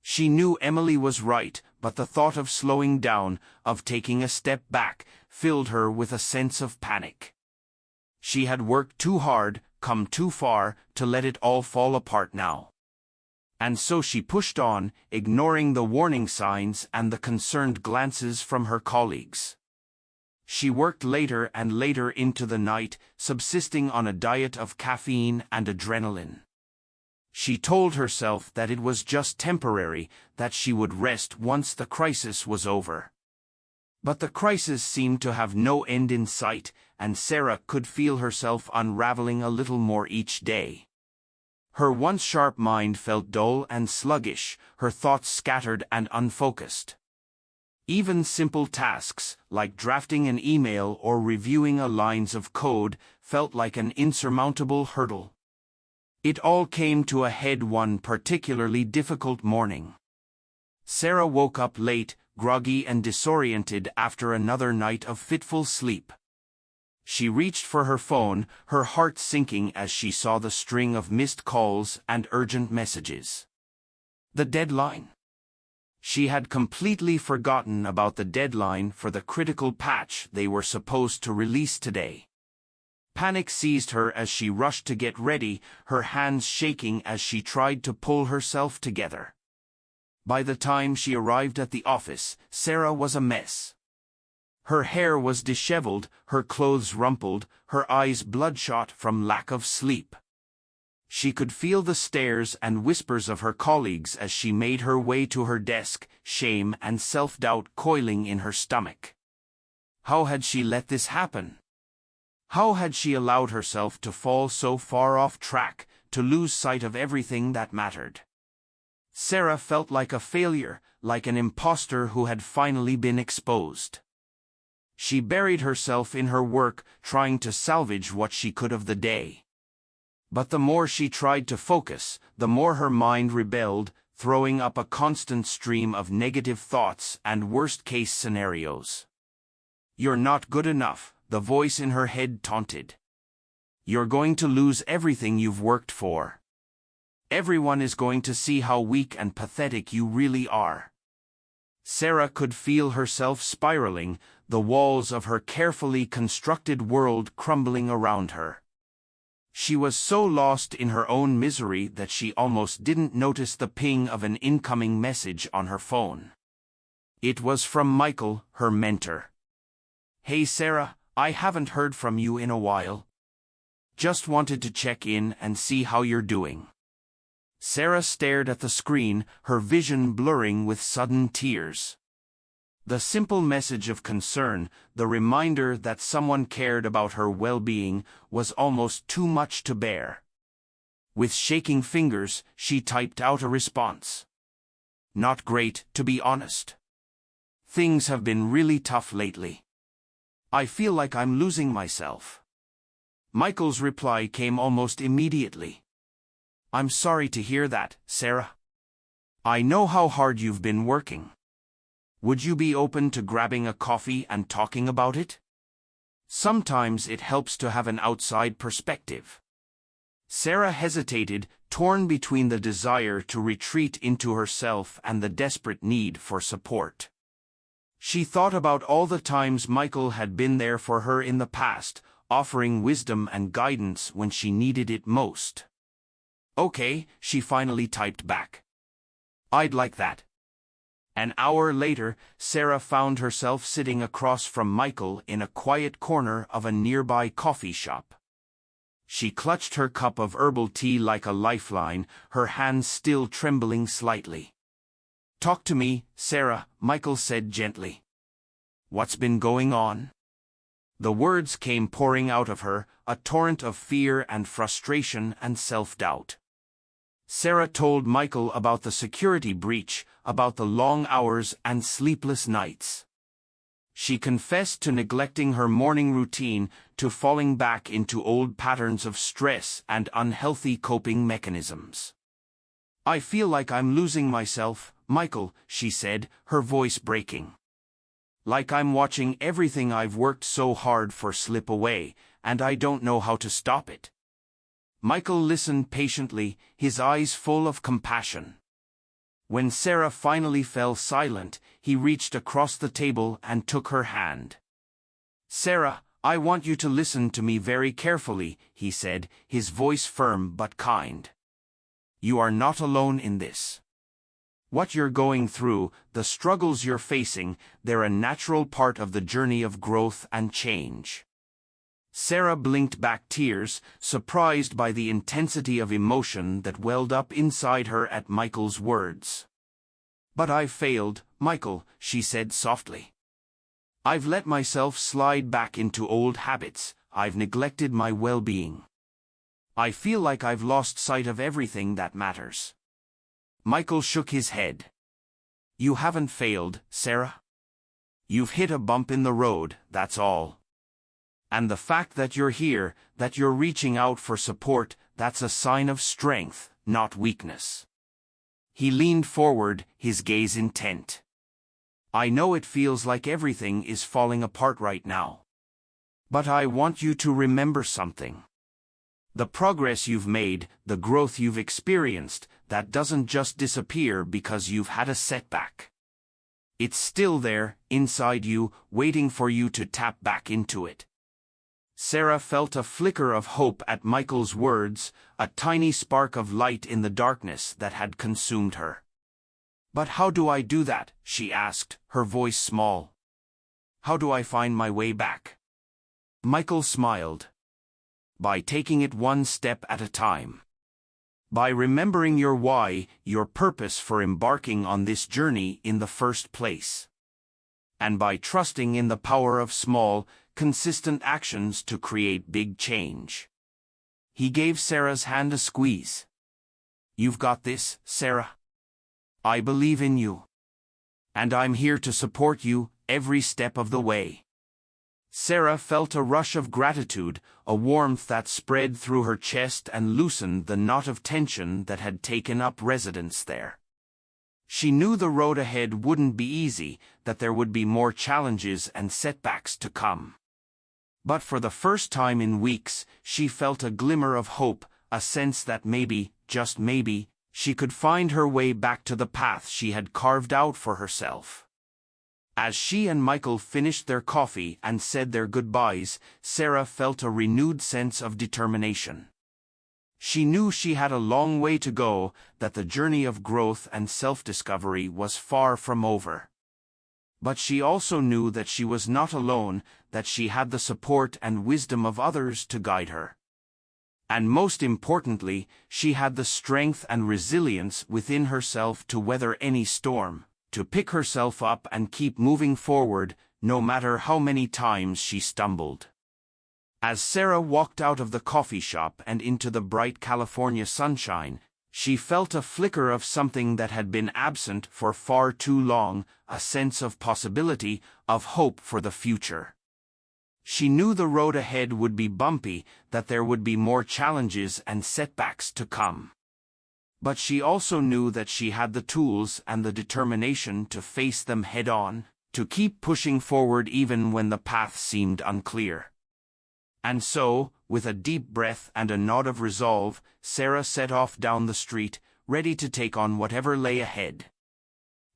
She knew Emily was right, but the thought of slowing down, of taking a step back, filled her with a sense of panic. She had worked too hard, come too far, to let it all fall apart now. And so she pushed on, ignoring the warning signs and the concerned glances from her colleagues. She worked later and later into the night, subsisting on a diet of caffeine and adrenaline. She told herself that it was just temporary, that she would rest once the crisis was over. But the crisis seemed to have no end in sight, and Sarah could feel herself unraveling a little more each day. Her once sharp mind felt dull and sluggish, her thoughts scattered and unfocused. Even simple tasks, like drafting an email or reviewing a lines of code, felt like an insurmountable hurdle. It all came to a head one particularly difficult morning. Sarah woke up late, groggy and disoriented after another night of fitful sleep. She reached for her phone, her heart sinking as she saw the string of missed calls and urgent messages. The deadline. She had completely forgotten about the deadline for the critical patch they were supposed to release today. Panic seized her as she rushed to get ready, her hands shaking as she tried to pull herself together. By the time she arrived at the office, Sarah was a mess. Her hair was disheveled, her clothes rumpled, her eyes bloodshot from lack of sleep. She could feel the stares and whispers of her colleagues as she made her way to her desk, shame and self-doubt coiling in her stomach. How had she let this happen? How had she allowed herself to fall so far off track, to lose sight of everything that mattered? Sarah felt like a failure, like an imposter who had finally been exposed. She buried herself in her work, trying to salvage what she could of the day. But the more she tried to focus, the more her mind rebelled, throwing up a constant stream of negative thoughts and worst-case scenarios. "You're not good enough," the voice in her head taunted. "You're going to lose everything you've worked for. Everyone is going to see how weak and pathetic you really are." Sarah could feel herself spiraling, the walls of her carefully constructed world crumbling around her. She was so lost in her own misery that she almost didn't notice the ping of an incoming message on her phone. It was from Michael, her mentor. "Hey Sarah, I haven't heard from you in a while. Just wanted to check in and see how you're doing." Sarah stared at the screen, her vision blurring with sudden tears. The simple message of concern, the reminder that someone cared about her well-being, was almost too much to bear. With shaking fingers, she typed out a response. "Not great, to be honest. Things have been really tough lately. I feel like I'm losing myself." Michael's reply came almost immediately. "I'm sorry to hear that, Sarah. I know how hard you've been working. Would you be open to grabbing a coffee and talking about it? Sometimes it helps to have an outside perspective." Sarah hesitated, torn between the desire to retreat into herself and the desperate need for support. She thought about all the times Michael had been there for her in the past, offering wisdom and guidance when she needed it most. "Okay," she finally typed back. "I'd like that." An hour later, Sarah found herself sitting across from Michael in a quiet corner of a nearby coffee shop. She clutched her cup of herbal tea like a lifeline, her hands still trembling slightly. "Talk to me, Sarah," Michael said gently. "What's been going on?" The words came pouring out of her, a torrent of fear and frustration and self-doubt. Sarah told Michael about the security breach, about the long hours and sleepless nights. She confessed to neglecting her morning routine, to falling back into old patterns of stress and unhealthy coping mechanisms. "I feel like I'm losing myself, Michael," she said, her voice breaking. "Like I'm watching everything I've worked so hard for slip away, and I don't know how to stop it." Michael listened patiently, his eyes full of compassion. When Sarah finally fell silent, he reached across the table and took her hand. "Sarah, I want you to listen to me very carefully," he said, his voice firm but kind. "You are not alone in this. What you're going through, the struggles you're facing, they're a natural part of the journey of growth and change." Sarah blinked back tears, surprised by the intensity of emotion that welled up inside her at Michael's words. "But I've failed, Michael," she said softly. "I've let myself slide back into old habits, I've neglected my well-being. I feel like I've lost sight of everything that matters." Michael shook his head. "You haven't failed, Sarah. You've hit a bump in the road, that's all. And the fact that you're here, that you're reaching out for support, that's a sign of strength, not weakness." He leaned forward, his gaze intent. "I know it feels like everything is falling apart right now. But I want you to remember something. The progress you've made, the growth you've experienced, that doesn't just disappear because you've had a setback. It's still there, inside you, waiting for you to tap back into it." Sarah felt a flicker of hope at Michael's words, a tiny spark of light in the darkness that had consumed her. "But how do I do that?" she asked, her voice small. "How do I find my way back?" Michael smiled. "By taking it one step at a time. By remembering your why, your purpose for embarking on this journey in the first place. And by trusting in the power of small, consistent actions to create big change." He gave Sarah's hand a squeeze. "You've got this, Sarah. I believe in you. And I'm here to support you, every step of the way." Sarah felt a rush of gratitude, a warmth that spread through her chest and loosened the knot of tension that had taken up residence there. She knew the road ahead wouldn't be easy, that there would be more challenges and setbacks to come. But for the first time in weeks, she felt a glimmer of hope, a sense that maybe, just maybe, she could find her way back to the path she had carved out for herself. As she and Michael finished their coffee and said their goodbyes, Sarah felt a renewed sense of determination. She knew she had a long way to go, that the journey of growth and self-discovery was far from over. But she also knew that she was not alone, that she had the support and wisdom of others to guide her. And most importantly, she had the strength and resilience within herself to weather any storm, to pick herself up and keep moving forward, no matter how many times she stumbled. As Sarah walked out of the coffee shop and into the bright California sunshine, she felt a flicker of something that had been absent for far too long, a sense of possibility, of hope for the future. She knew the road ahead would be bumpy, that there would be more challenges and setbacks to come. But she also knew that she had the tools and the determination to face them head-on, to keep pushing forward even when the path seemed unclear. And so, with a deep breath and a nod of resolve, Sarah set off down the street, ready to take on whatever lay ahead.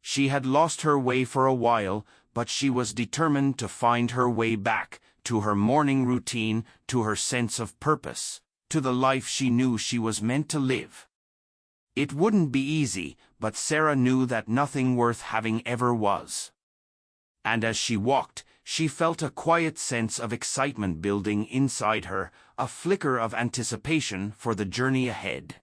She had lost her way for a while, but she was determined to find her way back, to her morning routine, to her sense of purpose, to the life she knew she was meant to live. It wouldn't be easy, but Sarah knew that nothing worth having ever was. And as she walked, she felt a quiet sense of excitement building inside her, a flicker of anticipation for the journey ahead.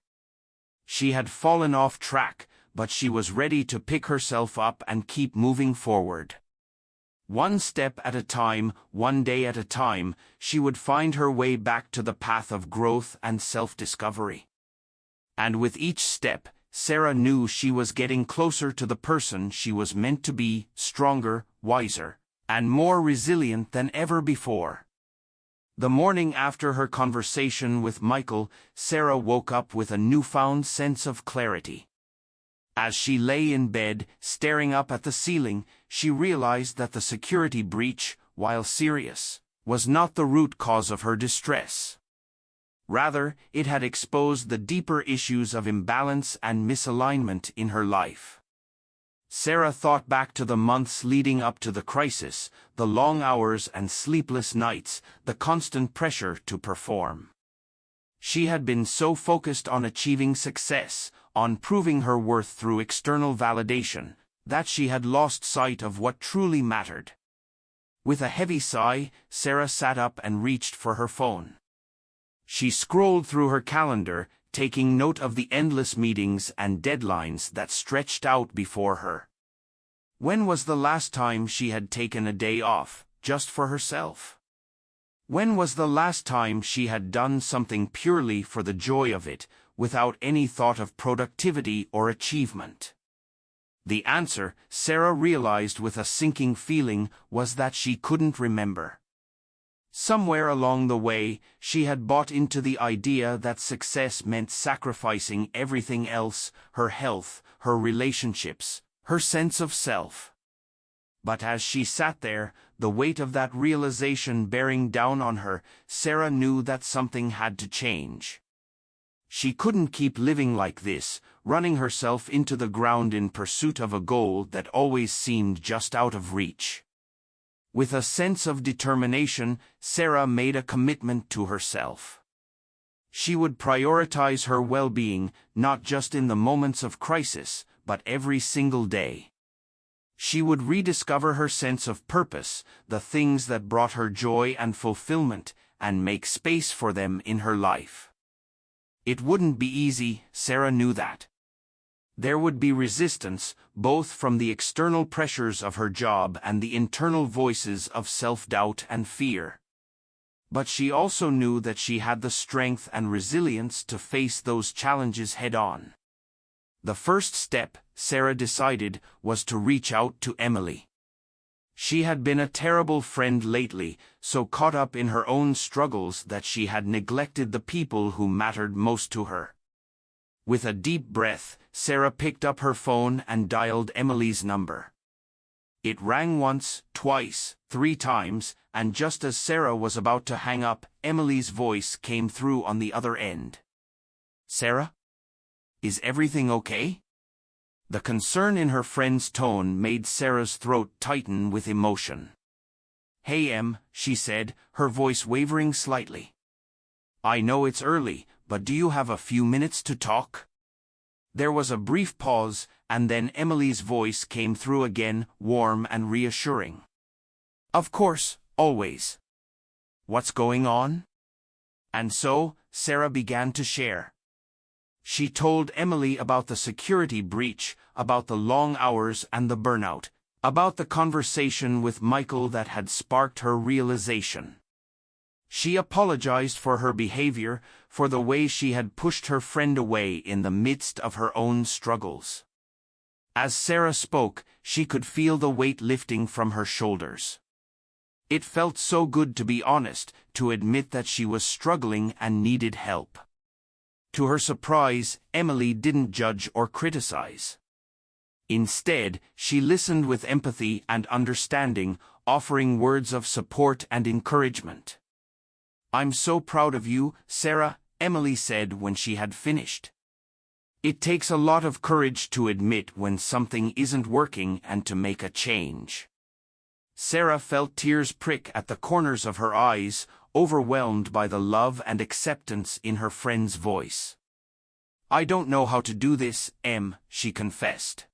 She had fallen off track, but she was ready to pick herself up and keep moving forward. One step at a time, one day at a time, she would find her way back to the path of growth and self-discovery. And with each step, Sarah knew she was getting closer to the person she was meant to be, stronger, wiser, and more resilient than ever before. The morning after her conversation with Michael, Sarah woke up with a newfound sense of clarity. As she lay in bed, staring up at the ceiling, she realized that the security breach, while serious, was not the root cause of her distress. Rather, it had exposed the deeper issues of imbalance and misalignment in her life. Sarah thought back to the months leading up to the crisis, the long hours and sleepless nights, the constant pressure to perform. She had been so focused on achieving success, on proving her worth through external validation, that she had lost sight of what truly mattered. With a heavy sigh, Sarah sat up and reached for her phone. She scrolled through her calendar, taking note of the endless meetings and deadlines that stretched out before her. When was the last time she had taken a day off, just for herself? When was the last time she had done something purely for the joy of it, without any thought of productivity or achievement? The answer, Sarah realized with a sinking feeling, was that she couldn't remember. Somewhere along the way, she had bought into the idea that success meant sacrificing everything else, her health, her relationships, her sense of self. But as she sat there, the weight of that realization bearing down on her, Sarah knew that something had to change. She couldn't keep living like this, running herself into the ground in pursuit of a goal that always seemed just out of reach. With a sense of determination, Sarah made a commitment to herself. She would prioritize her well-being, not just in the moments of crisis, but every single day. She would rediscover her sense of purpose, the things that brought her joy and fulfillment, and make space for them in her life. It wouldn't be easy, Sarah knew that. There would be resistance, both from the external pressures of her job and the internal voices of self-doubt and fear. But she also knew that she had the strength and resilience to face those challenges head-on. The first step, Sarah decided, was to reach out to Emily. She had been a terrible friend lately, so caught up in her own struggles that she had neglected the people who mattered most to her. With a deep breath, Sarah picked up her phone and dialed Emily's number. It rang once, twice, 3 times, and just as Sarah was about to hang up, Emily's voice came through on the other end. "Sarah? Is everything okay?" The concern in her friend's tone made Sarah's throat tighten with emotion. "Hey Em," she said, her voice wavering slightly. "I know it's early, but do you have a few minutes to talk?" There was a brief pause, and then Emily's voice came through again, warm and reassuring. "Of course, always. What's going on?" And so, Sarah began to share. She told Emily about the security breach, about the long hours and the burnout, about the conversation with Michael that had sparked her realization. She apologized for her behavior, for the way she had pushed her friend away in the midst of her own struggles. As Sarah spoke, she could feel the weight lifting from her shoulders. It felt so good to be honest, to admit that she was struggling and needed help. To her surprise, Emily didn't judge or criticize. Instead, she listened with empathy and understanding, offering words of support and encouragement. "I'm so proud of you, Sarah," Emily said when she had finished. "It takes a lot of courage to admit when something isn't working and to make a change." Sarah felt tears prick at the corners of her eyes, overwhelmed by the love and acceptance in her friend's voice. "I don't know how to do this, Em," she confessed.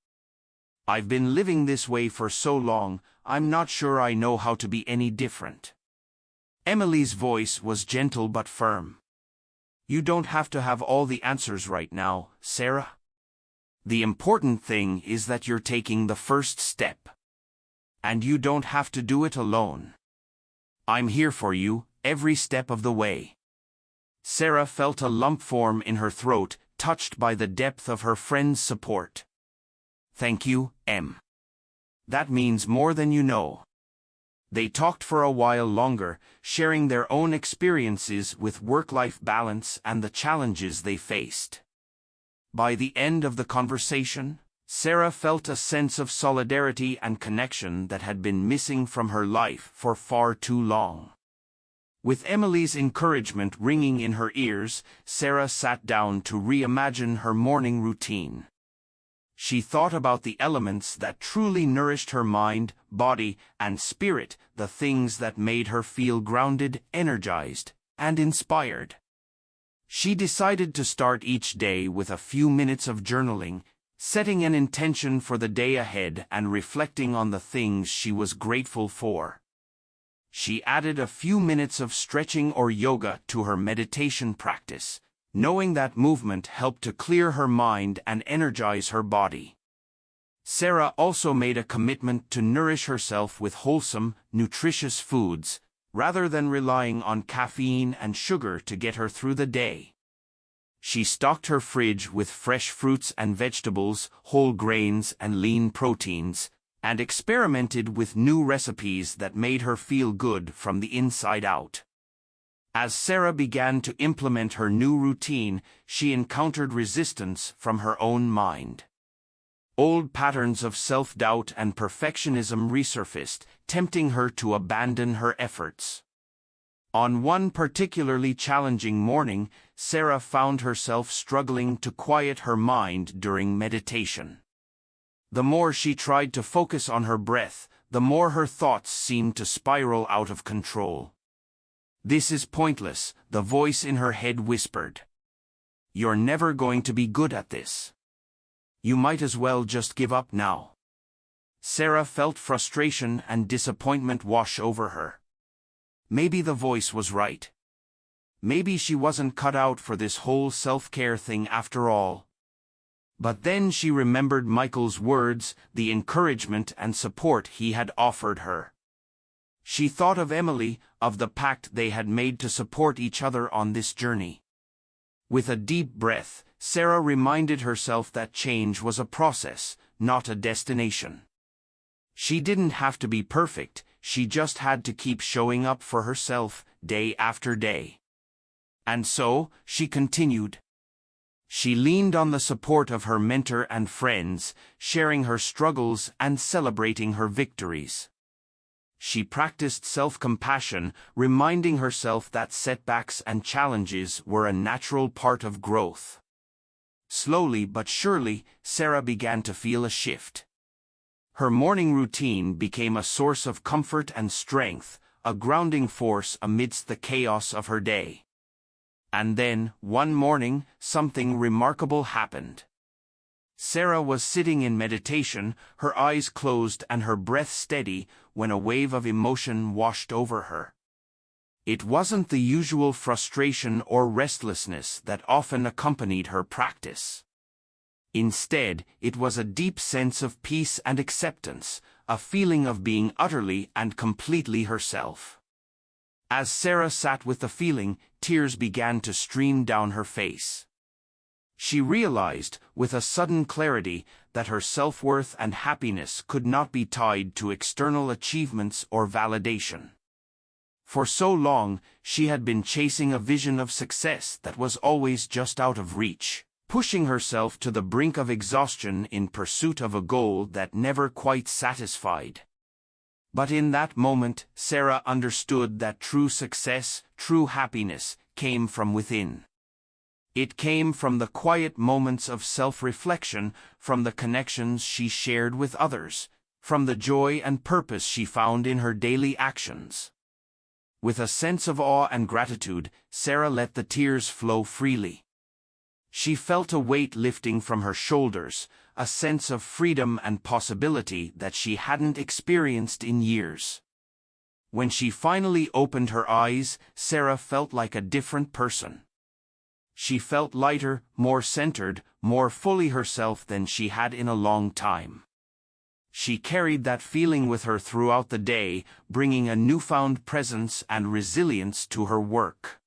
"I've been living this way for so long, I'm not sure I know how to be any different." Emily's voice was gentle but firm. "You don't have to have all the answers right now, Sarah. The important thing is that you're taking the first step. And you don't have to do it alone. I'm here for you, every step of the way. Sarah felt a lump form in her throat, touched by the depth of her friend's support. Thank you, Em. That means more than you know. They talked for a while longer, sharing their own experiences with work-life balance and the challenges they faced. By the end of the conversation, Sarah felt a sense of solidarity and connection that had been missing from her life for far too long. With Emily's encouragement ringing in her ears, Sarah sat down to reimagine her morning routine. She thought about the elements that truly nourished her mind, body, and spirit, the things that made her feel grounded, energized, and inspired. She decided to start each day with a few minutes of journaling, setting an intention for the day ahead and reflecting on the things she was grateful for. She added a few minutes of stretching or yoga to her meditation practice, knowing that movement helped to clear her mind and energize her body. Sarah also made a commitment to nourish herself with wholesome, nutritious foods, rather than relying on caffeine and sugar to get her through the day. She stocked her fridge with fresh fruits and vegetables, whole grains and lean proteins, and experimented with new recipes that made her feel good from the inside out. As Sarah began to implement her new routine, she encountered resistance from her own mind. Old patterns of self-doubt and perfectionism resurfaced, tempting her to abandon her efforts. On one particularly challenging morning, Sarah found herself struggling to quiet her mind during meditation. The more she tried to focus on her breath, the more her thoughts seemed to spiral out of control. "This is pointless," the voice in her head whispered. "You're never going to be good at this. You might as well just give up now." Sarah felt frustration and disappointment wash over her. Maybe the voice was right. Maybe she wasn't cut out for this whole self-care thing after all. But then she remembered Michael's words, the encouragement and support he had offered her. She thought of Emily, of the pact they had made to support each other on this journey. With a deep breath, Sarah reminded herself that change was a process, not a destination. She didn't have to be perfect, she just had to keep showing up for herself, day after day. And so, she continued. She leaned on the support of her mentor and friends, sharing her struggles and celebrating her victories. She practiced self-compassion, reminding herself that setbacks and challenges were a natural part of growth. Slowly but surely, Sarah began to feel a shift. Her morning routine became a source of comfort and strength, a grounding force amidst the chaos of her day. And then, one morning, something remarkable happened. Sarah was sitting in meditation, her eyes closed and her breath steady, when a wave of emotion washed over her. It wasn't the usual frustration or restlessness that often accompanied her practice. Instead, it was a deep sense of peace and acceptance, a feeling of being utterly and completely herself. As Sarah sat with the feeling, tears began to stream down her face. She realized, with a sudden clarity, that her self-worth and happiness could not be tied to external achievements or validation. For so long, she had been chasing a vision of success that was always just out of reach, pushing herself to the brink of exhaustion in pursuit of a goal that never quite satisfied. But in that moment, Sarah understood that true success, true happiness, came from within. It came from the quiet moments of self-reflection, from the connections she shared with others, from the joy and purpose she found in her daily actions. With a sense of awe and gratitude, Sarah let the tears flow freely. She felt a weight lifting from her shoulders, a sense of freedom and possibility that she hadn't experienced in years. When she finally opened her eyes, Sarah felt like a different person. She felt lighter, more centered, more fully herself than she had in a long time. She carried that feeling with her throughout the day, bringing a newfound presence and resilience to her work.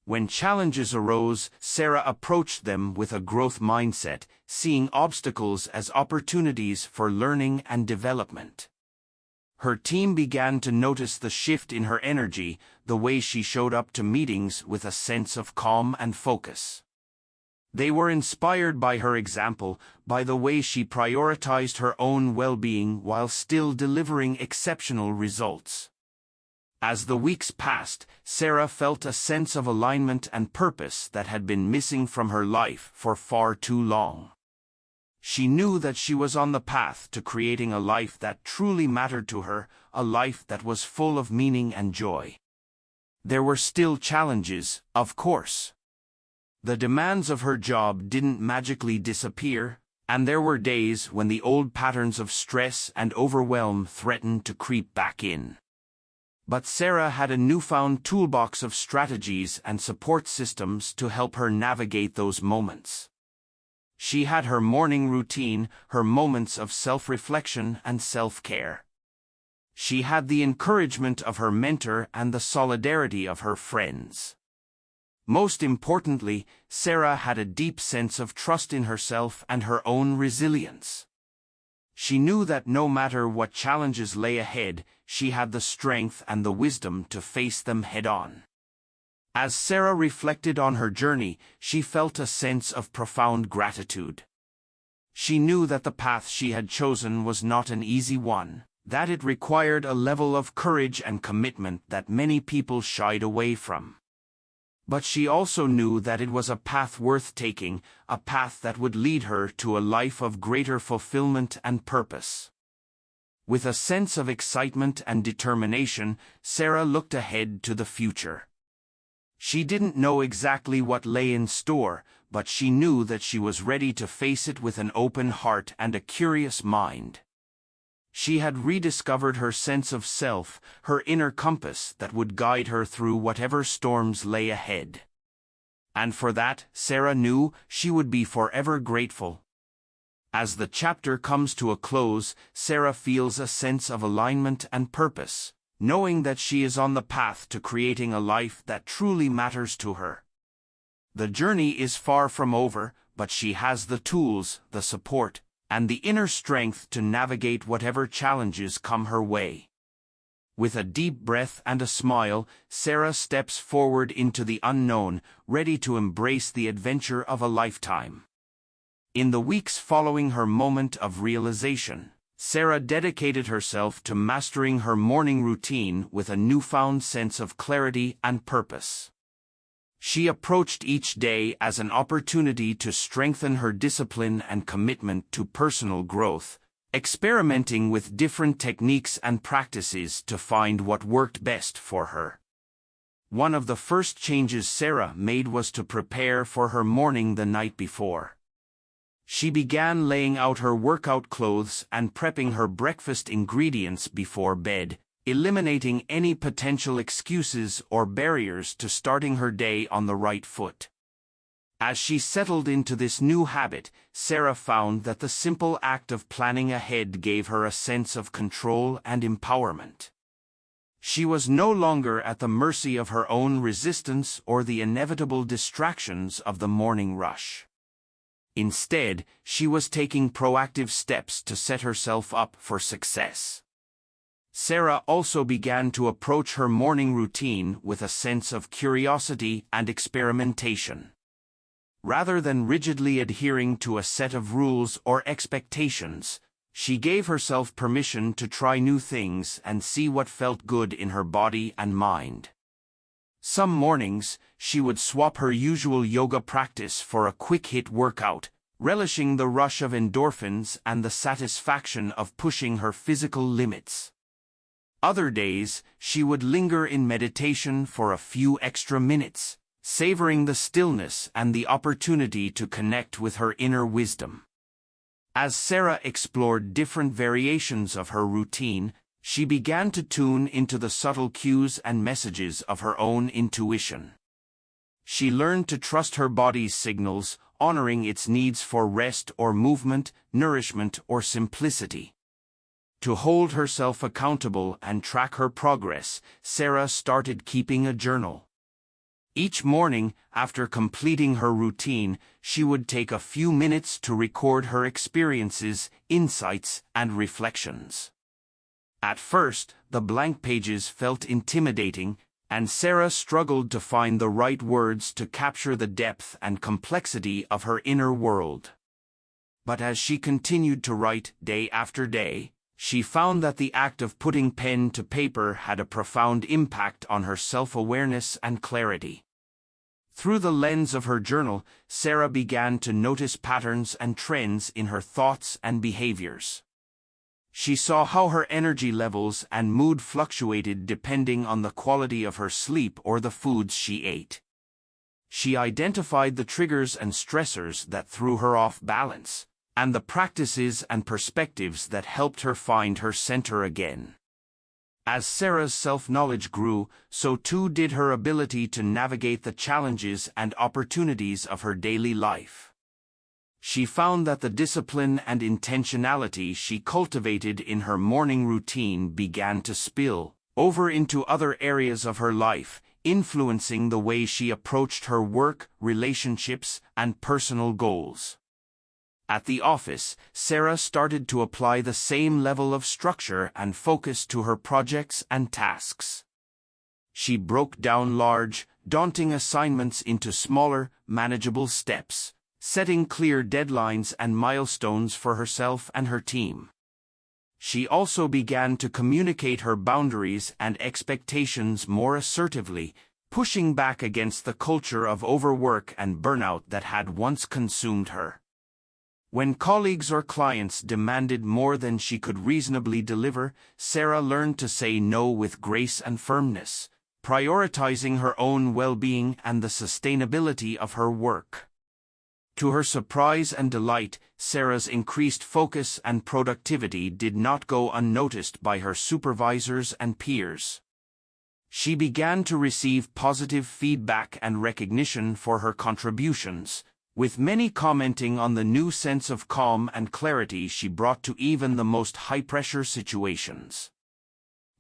When challenges arose, Sarah approached them with a growth mindset, seeing obstacles as opportunities for learning and development. Her team began to notice the shift in her energy, the way she showed up to meetings with a sense of calm and focus. They were inspired by her example, by the way she prioritized her own well-being while still delivering exceptional results. As the weeks passed, Sarah felt a sense of alignment and purpose that had been missing from her life for far too long. She knew that she was on the path to creating a life that truly mattered to her, a life that was full of meaning and joy. There were still challenges, of course. The demands of her job didn't magically disappear, and there were days when the old patterns of stress and overwhelm threatened to creep back in. But Sarah had a newfound toolbox of strategies and support systems to help her navigate those moments. She had her morning routine, her moments of self-reflection and self-care. She had the encouragement of her mentor and the solidarity of her friends. Most importantly, Sarah had a deep sense of trust in herself and her own resilience. She knew that no matter what challenges lay ahead, she had the strength and the wisdom to face them head-on. As Sarah reflected on her journey, she felt a sense of profound gratitude. She knew that the path she had chosen was not an easy one, that it required a level of courage and commitment that many people shied away from. But she also knew that it was a path worth taking, a path that would lead her to a life of greater fulfillment and purpose. With a sense of excitement and determination, Sarah looked ahead to the future. She didn't know exactly what lay in store, but she knew that she was ready to face it with an open heart and a curious mind. She had rediscovered her sense of self, her inner compass that would guide her through whatever storms lay ahead. And for that, Sarah knew she would be forever grateful. As the chapter comes to a close, Sarah feels a sense of alignment and purpose, knowing that she is on the path to creating a life that truly matters to her. The journey is far from over, but she has the tools, the support, and the inner strength to navigate whatever challenges come her way. With a deep breath and a smile, Sarah steps forward into the unknown, ready to embrace the adventure of a lifetime. In the weeks following her moment of realization, Sarah dedicated herself to mastering her morning routine with a newfound sense of clarity and purpose. She approached each day as an opportunity to strengthen her discipline and commitment to personal growth, experimenting with different techniques and practices to find what worked best for her. One of the first changes Sarah made was to prepare for her morning the night before. She began laying out her workout clothes and prepping her breakfast ingredients before bed, eliminating any potential excuses or barriers to starting her day on the right foot. As she settled into this new habit, Sarah found that the simple act of planning ahead gave her a sense of control and empowerment. She was no longer at the mercy of her own resistance or the inevitable distractions of the morning rush. Instead, she was taking proactive steps to set herself up for success. Sarah also began to approach her morning routine with a sense of curiosity and experimentation. Rather than rigidly adhering to a set of rules or expectations, she gave herself permission to try new things and see what felt good in her body and mind. Some mornings, she would swap her usual yoga practice for a quick-hit workout, relishing the rush of endorphins and the satisfaction of pushing her physical limits. Other days, she would linger in meditation for a few extra minutes, savoring the stillness and the opportunity to connect with her inner wisdom. As Sarah explored different variations of her routine, she began to tune into the subtle cues and messages of her own intuition. She learned to trust her body's signals, honoring its needs for rest or movement, nourishment or simplicity. To hold herself accountable and track her progress, Sarah started keeping a journal. Each morning, after completing her routine, she would take a few minutes to record her experiences, insights, and reflections. At first, the blank pages felt intimidating, and Sarah struggled to find the right words to capture the depth and complexity of her inner world. But as she continued to write day after day, she found that the act of putting pen to paper had a profound impact on her self-awareness and clarity. Through the lens of her journal, Sarah began to notice patterns and trends in her thoughts and behaviors. She saw how her energy levels and mood fluctuated depending on the quality of her sleep or the foods she ate. She identified the triggers and stressors that threw her off balance, and the practices and perspectives that helped her find her center again. As Sarah's self-knowledge grew, so too did her ability to navigate the challenges and opportunities of her daily life. She found that the discipline and intentionality she cultivated in her morning routine began to spill over into other areas of her life, influencing the way she approached her work, relationships, and personal goals. At the office, Sarah started to apply the same level of structure and focus to her projects and tasks. She broke down large, daunting assignments into smaller, manageable steps, setting clear deadlines and milestones for herself and her team. She also began to communicate her boundaries and expectations more assertively, pushing back against the culture of overwork and burnout that had once consumed her. When colleagues or clients demanded more than she could reasonably deliver, Sarah learned to say no with grace and firmness, prioritizing her own well-being and the sustainability of her work. To her surprise and delight, Sarah's increased focus and productivity did not go unnoticed by her supervisors and peers. She began to receive positive feedback and recognition for her contributions, with many commenting on the new sense of calm and clarity she brought to even the most high-pressure situations.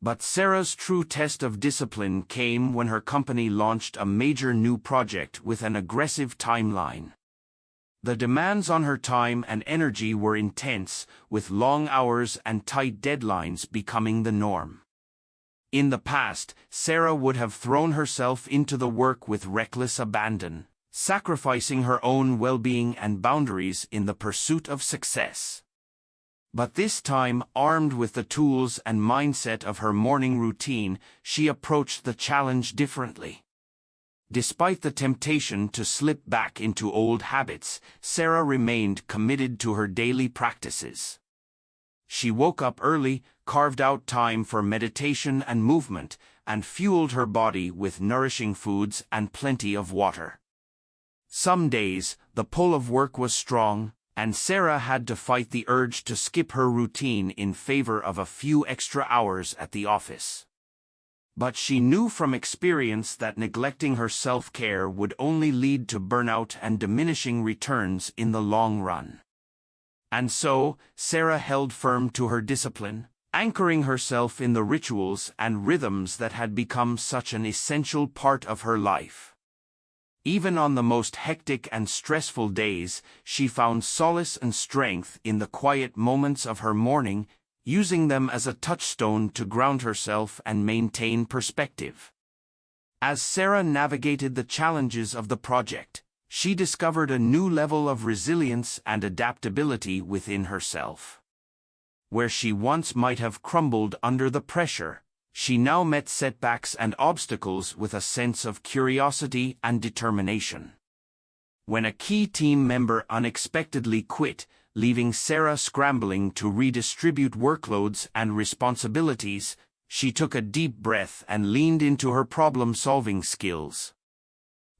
But Sarah's true test of discipline came when her company launched a major new project with an aggressive timeline. The demands on her time and energy were intense, with long hours and tight deadlines becoming the norm. In the past, Sarah would have thrown herself into the work with reckless abandon, sacrificing her own well-being and boundaries in the pursuit of success. But this time, armed with the tools and mindset of her morning routine, she approached the challenge differently. Despite the temptation to slip back into old habits, Sarah remained committed to her daily practices. She woke up early, carved out time for meditation and movement, and fueled her body with nourishing foods and plenty of water. Some days, the pull of work was strong, and Sarah had to fight the urge to skip her routine in favor of a few extra hours at the office. But she knew from experience that neglecting her self-care would only lead to burnout and diminishing returns in the long run. And so, Sarah held firm to her discipline, anchoring herself in the rituals and rhythms that had become such an essential part of her life. Even on the most hectic and stressful days, she found solace and strength in the quiet moments of her morning, using them as a touchstone to ground herself and maintain perspective. As Sarah navigated the challenges of the project, she discovered a new level of resilience and adaptability within herself. Where she once might have crumbled under the pressure, she now met setbacks and obstacles with a sense of curiosity and determination. When a key team member unexpectedly quit, leaving Sarah scrambling to redistribute workloads and responsibilities, she took a deep breath and leaned into her problem-solving skills.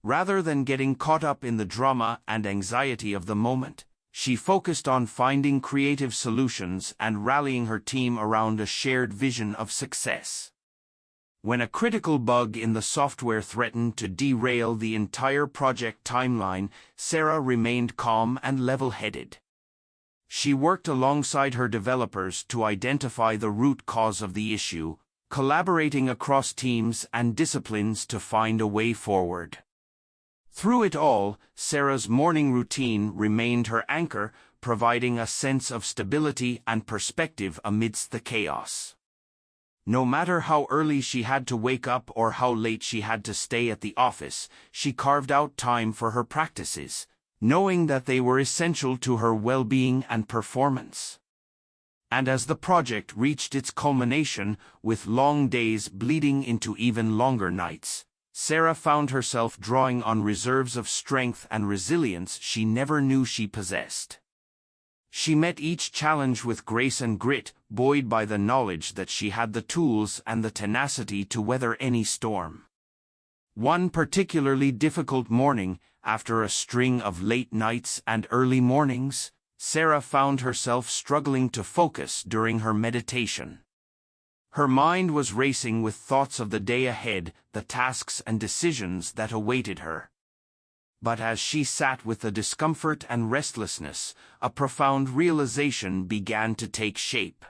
Rather than getting caught up in the drama and anxiety of the moment, she focused on finding creative solutions and rallying her team around a shared vision of success. When a critical bug in the software threatened to derail the entire project timeline, Sarah remained calm and level-headed. She worked alongside her developers to identify the root cause of the issue, collaborating across teams and disciplines to find a way forward. Through it all, Sarah's morning routine remained her anchor, providing a sense of stability and perspective amidst the chaos. No matter how early she had to wake up or how late she had to stay at the office, she carved out time for her practices, knowing that they were essential to her well-being and performance. And as the project reached its culmination, with long days bleeding into even longer nights, Sarah found herself drawing on reserves of strength and resilience she never knew she possessed. She met each challenge with grace and grit, buoyed by the knowledge that she had the tools and the tenacity to weather any storm. One particularly difficult morning, after a string of late nights and early mornings, Sarah found herself struggling to focus during her meditation. Her mind was racing with thoughts of the day ahead, the tasks and decisions that awaited her. But as she sat with the discomfort and restlessness, a profound realization began to take shape.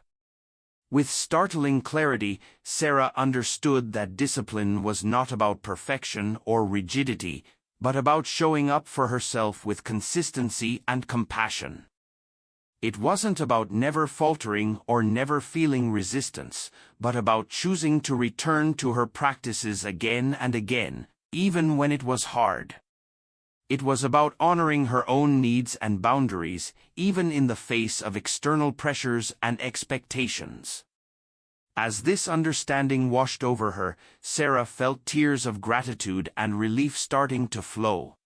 With startling clarity, Sarah understood that discipline was not about perfection or rigidity, but about showing up for herself with consistency and compassion. It wasn't about never faltering or never feeling resistance, but about choosing to return to her practices again and again, even when it was hard. It was about honoring her own needs and boundaries, even in the face of external pressures and expectations. As this understanding washed over her, Sarah felt tears of gratitude and relief starting to flow.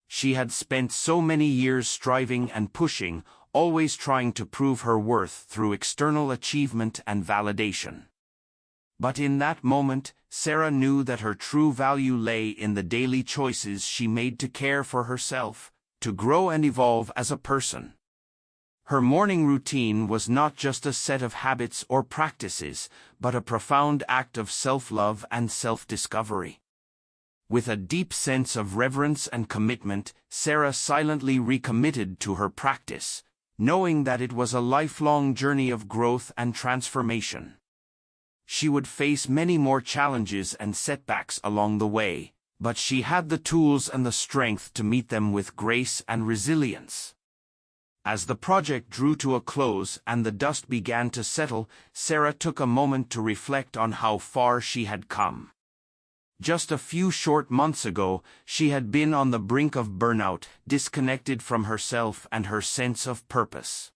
She had spent so many years striving and pushing, always trying to prove her worth through external achievement and validation. But in that moment, Sarah knew that her true value lay in the daily choices she made to care for herself, to grow and evolve as a person. Her morning routine was not just a set of habits or practices, but a profound act of self-love and self-discovery. With a deep sense of reverence and commitment, Sarah silently recommitted to her practice, knowing that it was a lifelong journey of growth and transformation. She would face many more challenges and setbacks along the way, but she had the tools and the strength to meet them with grace and resilience. As the project drew to a close and the dust began to settle, Sarah took a moment to reflect on how far she had come. Just a few short months ago, she had been on the brink of burnout, disconnected from herself and her sense of purpose.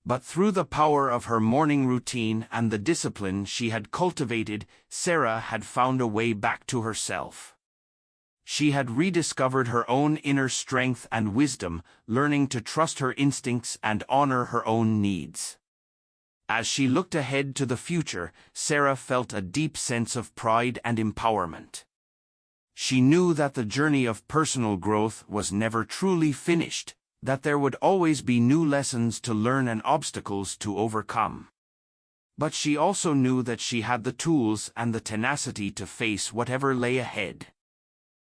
But through the power of her morning routine and the discipline she had cultivated, Sarah had found a way back to herself. She had rediscovered her own inner strength and wisdom, learning to trust her instincts and honor her own needs. As she looked ahead to the future, Sarah felt a deep sense of pride and empowerment. She knew that the journey of personal growth was never truly finished, that there would always be new lessons to learn and obstacles to overcome. But she also knew that she had the tools and the tenacity to face whatever lay ahead.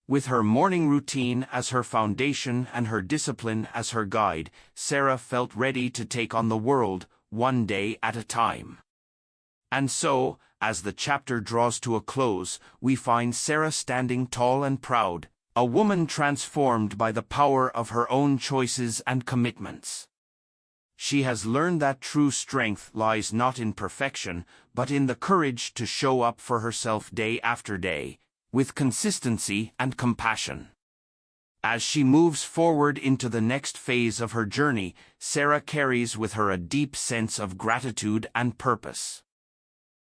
With her morning routine as her foundation and her discipline as her guide, Sarah felt ready to take on the world, one day at a time. And so, as the chapter draws to a close, we find Sarah standing tall and proud, a woman transformed by the power of her own choices and commitments. She has learned that true strength lies not in perfection, but in the courage to show up for herself day after day, with consistency and compassion. As she moves forward into the next phase of her journey, Sarah carries with her a deep sense of gratitude and purpose.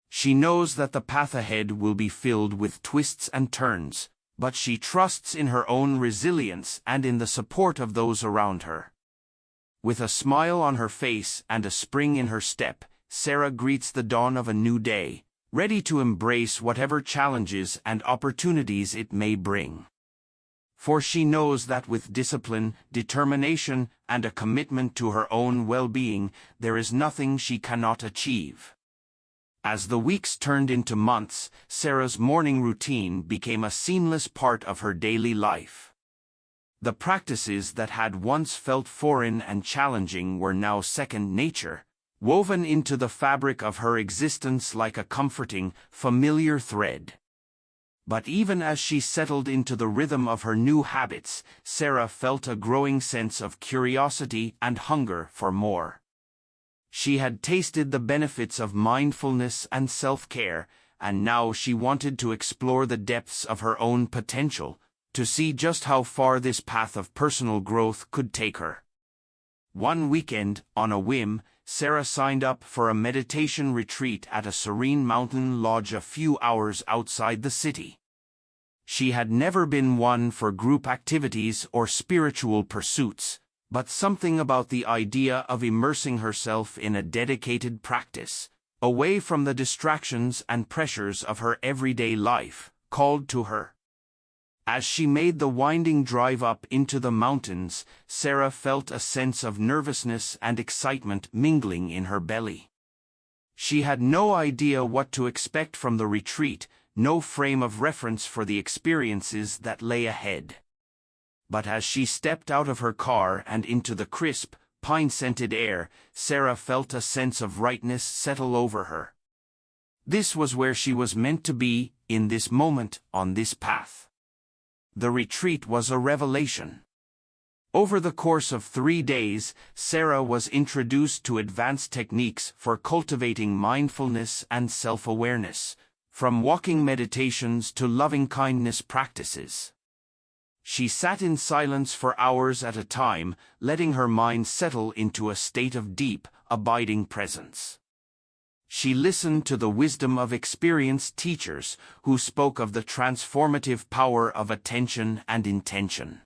She knows that the path ahead will be filled with twists and turns, but she trusts in her own resilience and in the support of those around her. With a smile on her face and a spring in her step, Sarah greets the dawn of a new day, ready to embrace whatever challenges and opportunities it may bring. For she knows that with discipline, determination, and a commitment to her own well-being, there is nothing she cannot achieve. As the weeks turned into months, Sarah's morning routine became a seamless part of her daily life. The practices that had once felt foreign and challenging were now second nature, woven into the fabric of her existence like a comforting, familiar thread. But even as she settled into the rhythm of her new habits, Sarah felt a growing sense of curiosity and hunger for more. She had tasted the benefits of mindfulness and self-care, and now she wanted to explore the depths of her own potential, to see just how far this path of personal growth could take her. One weekend, on a whim, Sarah signed up for a meditation retreat at a serene mountain lodge a few hours outside the city. She had never been one for group activities or spiritual pursuits, but something about the idea of immersing herself in a dedicated practice, away from the distractions and pressures of her everyday life, called to her. As she made the winding drive up into the mountains, Sarah felt a sense of nervousness and excitement mingling in her belly. She had no idea what to expect from the retreat, no frame of reference for the experiences that lay ahead. But as she stepped out of her car and into the crisp, pine-scented air, Sarah felt a sense of rightness settle over her. This was where she was meant to be, in this moment, on this path. The retreat was a revelation. Over the course of 3 days, Sarah was introduced to advanced techniques for cultivating mindfulness and self-awareness, from walking meditations to loving-kindness practices. She sat in silence for hours at a time, letting her mind settle into a state of deep, abiding presence. She listened to the wisdom of experienced teachers who spoke of the transformative power of attention and intention.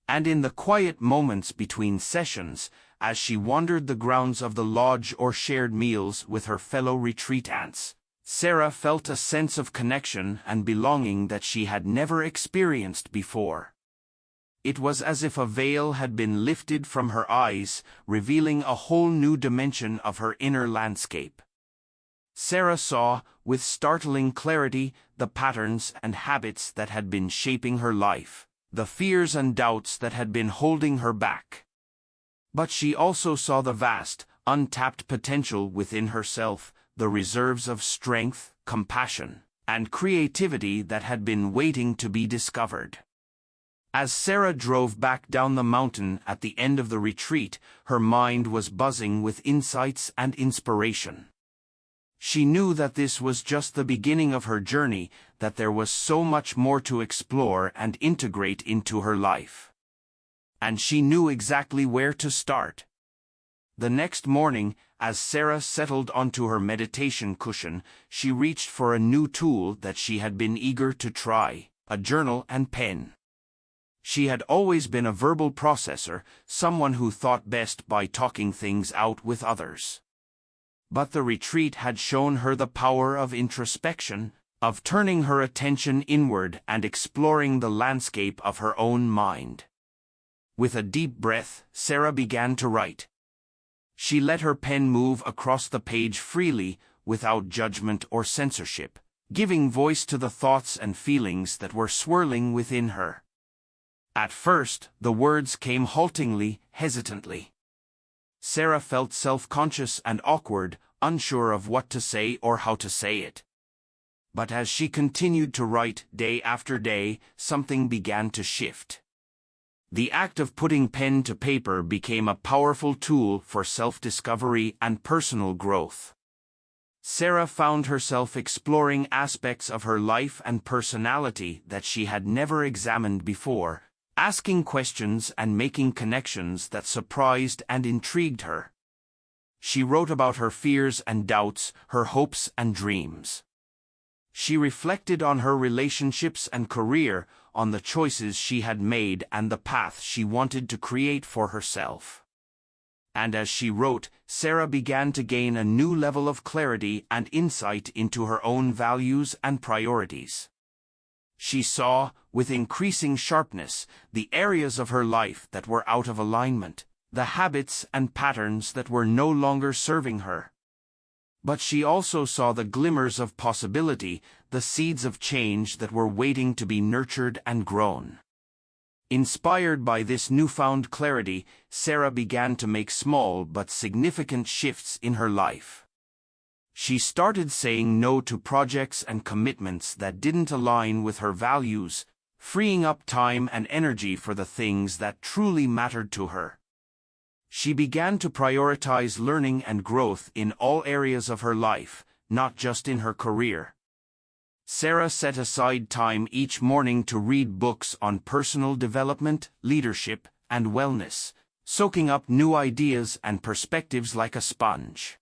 And in the quiet moments between sessions, as she wandered the grounds of the lodge or shared meals with her fellow retreatants, Sarah felt a sense of connection and belonging that she had never experienced before. It was as if a veil had been lifted from her eyes, revealing a whole new dimension of her inner landscape. Sarah saw, with startling clarity, the patterns and habits that had been shaping her life, the fears and doubts that had been holding her back. But she also saw the vast, untapped potential within herself, the reserves of strength, compassion, and creativity that had been waiting to be discovered. As Sarah drove back down the mountain at the end of the retreat, her mind was buzzing with insights and inspiration. She knew that this was just the beginning of her journey, that there was so much more to explore and integrate into her life. And she knew exactly where to start. The next morning, as Sarah settled onto her meditation cushion, she reached for a new tool that she had been eager to try, a journal and pen. She had always been a verbal processor, someone who thought best by talking things out with others. But the retreat had shown her the power of introspection, of turning her attention inward and exploring the landscape of her own mind. With a deep breath, Sarah began to write. She let her pen move across the page freely, without judgment or censorship, giving voice to the thoughts and feelings that were swirling within her. At first, the words came haltingly, hesitantly. Sarah felt self-conscious and awkward, unsure of what to say or how to say it. But as she continued to write, day after day, something began to shift. The act of putting pen to paper became a powerful tool for self-discovery and personal growth. Sarah found herself exploring aspects of her life and personality that she had never examined before, asking questions and making connections that surprised and intrigued her. She wrote about her fears and doubts, her hopes and dreams. She reflected on her relationships and career, on the choices she had made and the path she wanted to create for herself. And as she wrote, Sarah began to gain a new level of clarity and insight into her own values and priorities. She saw, with increasing sharpness, the areas of her life that were out of alignment, the habits and patterns that were no longer serving her. But she also saw the glimmers of possibility, the seeds of change that were waiting to be nurtured and grown. Inspired by this newfound clarity, Sarah began to make small but significant shifts in her life. She started saying no to projects and commitments that didn't align with her values, freeing up time and energy for the things that truly mattered to her. She began to prioritize learning and growth in all areas of her life, not just in her career. Sarah set aside time each morning to read books on personal development, leadership, and wellness, soaking up new ideas and perspectives like a sponge.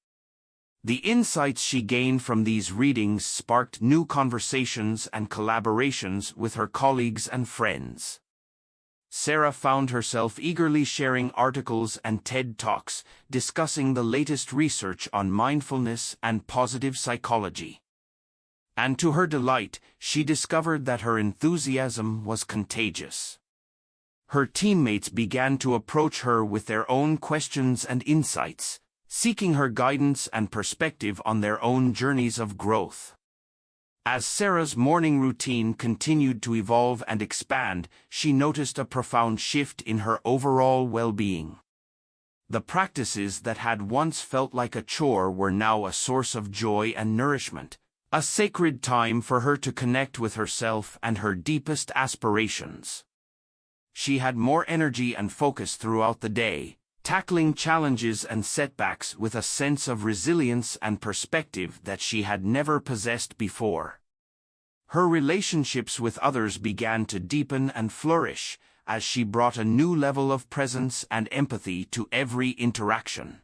The insights she gained from these readings sparked new conversations and collaborations with her colleagues and friends. Sarah found herself eagerly sharing articles and TED Talks, discussing the latest research on mindfulness and positive psychology. And to her delight, she discovered that her enthusiasm was contagious. Her teammates began to approach her with their own questions and insights, seeking her guidance and perspective on their own journeys of growth. As Sarah's morning routine continued to evolve and expand, she noticed a profound shift in her overall well-being. The practices that had once felt like a chore were now a source of joy and nourishment, a sacred time for her to connect with herself and her deepest aspirations. She had more energy and focus throughout the day, tackling challenges and setbacks with a sense of resilience and perspective that she had never possessed before. Her relationships with others began to deepen and flourish, as she brought a new level of presence and empathy to every interaction.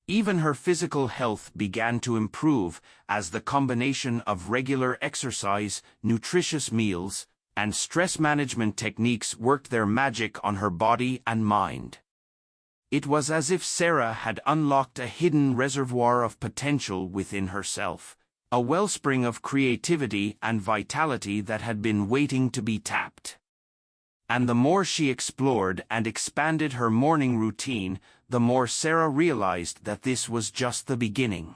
Even her physical health began to improve as the combination of regular exercise, nutritious meals, and stress management techniques worked their magic on her body and mind. It was as if Sarah had unlocked a hidden reservoir of potential within herself, a wellspring of creativity and vitality that had been waiting to be tapped. And the more she explored and expanded her morning routine, the more Sarah realized that this was just the beginning.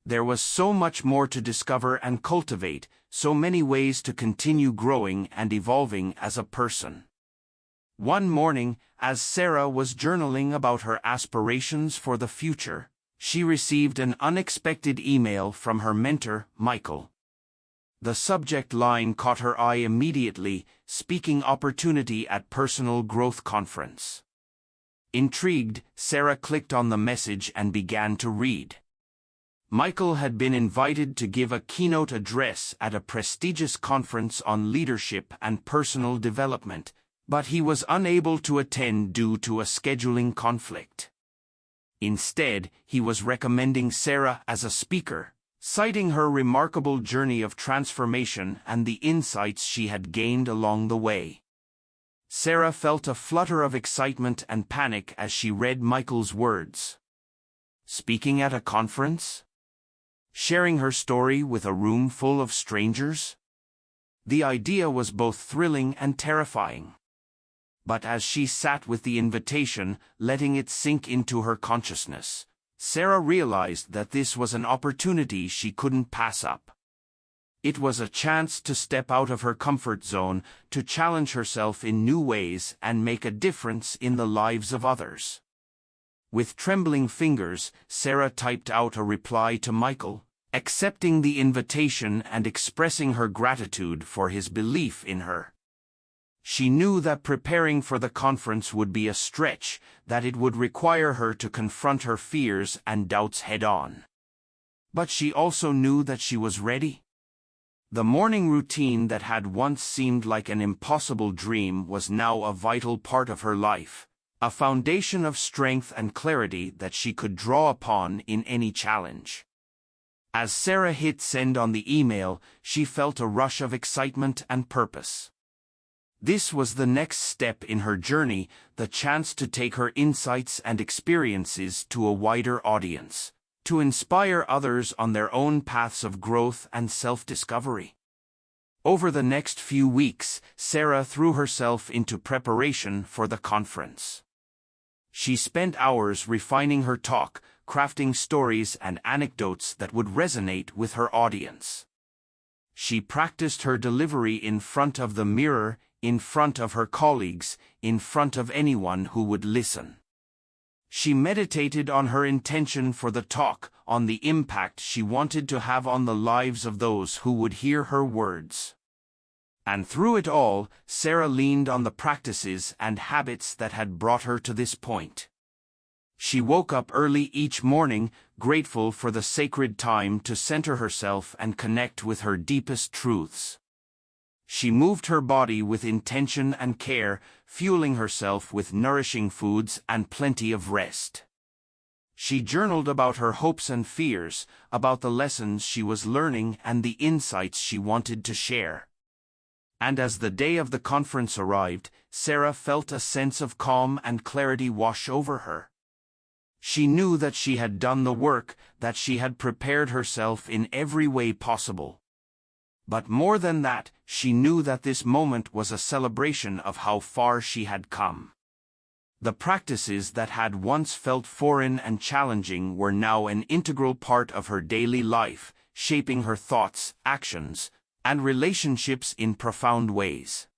There was so much more to discover and cultivate, so many ways to continue growing and evolving as a person. One morning, as Sarah was journaling about her aspirations for the future, she received an unexpected email from her mentor, Michael. The subject line caught her eye immediately, speaking opportunity at Personal Growth Conference. Intrigued, Sarah clicked on the message and began to read. Michael had been invited to give a keynote address at a prestigious conference on leadership and personal development, but he was unable to attend due to a scheduling conflict. Instead, he was recommending Sarah as a speaker, citing her remarkable journey of transformation and the insights she had gained along the way. Sarah felt a flutter of excitement and panic as she read Michael's words. Speaking at a conference? Sharing her story with a room full of strangers? The idea was both thrilling and terrifying. But as she sat with the invitation, letting it sink into her consciousness, Sarah realized that this was an opportunity she couldn't pass up. It was a chance to step out of her comfort zone, to challenge herself in new ways and make a difference in the lives of others. With trembling fingers, Sarah typed out a reply to Michael, accepting the invitation and expressing her gratitude for his belief in her. She knew that preparing for the conference would be a stretch, that it would require her to confront her fears and doubts head-on. But she also knew that she was ready. The morning routine that had once seemed like an impossible dream was now a vital part of her life, a foundation of strength and clarity that she could draw upon in any challenge. As Sarah hit send on the email, she felt a rush of excitement and purpose. This was the next step in her journey, the chance to take her insights and experiences to a wider audience, to inspire others on their own paths of growth and self-discovery. Over the next few weeks, Sarah threw herself into preparation for the conference. She spent hours refining her talk, crafting stories and anecdotes that would resonate with her audience. She practiced her delivery in front of the mirror, in front of her colleagues, in front of anyone who would listen. She meditated on her intention for the talk, on the impact she wanted to have on the lives of those who would hear her words. And through it all, Sarah leaned on the practices and habits that had brought her to this point. She woke up early each morning, grateful for the sacred time to center herself and connect with her deepest truths. She moved her body with intention and care, fueling herself with nourishing foods and plenty of rest. She journaled about her hopes and fears, about the lessons she was learning and the insights she wanted to share. And as the day of the conference arrived, Sarah felt a sense of calm and clarity wash over her. She knew that she had done the work, that she had prepared herself in every way possible. But more than that, she knew that this moment was a celebration of how far she had come. The practices that had once felt foreign and challenging were now an integral part of her daily life, shaping her thoughts, actions, and relationships in profound ways.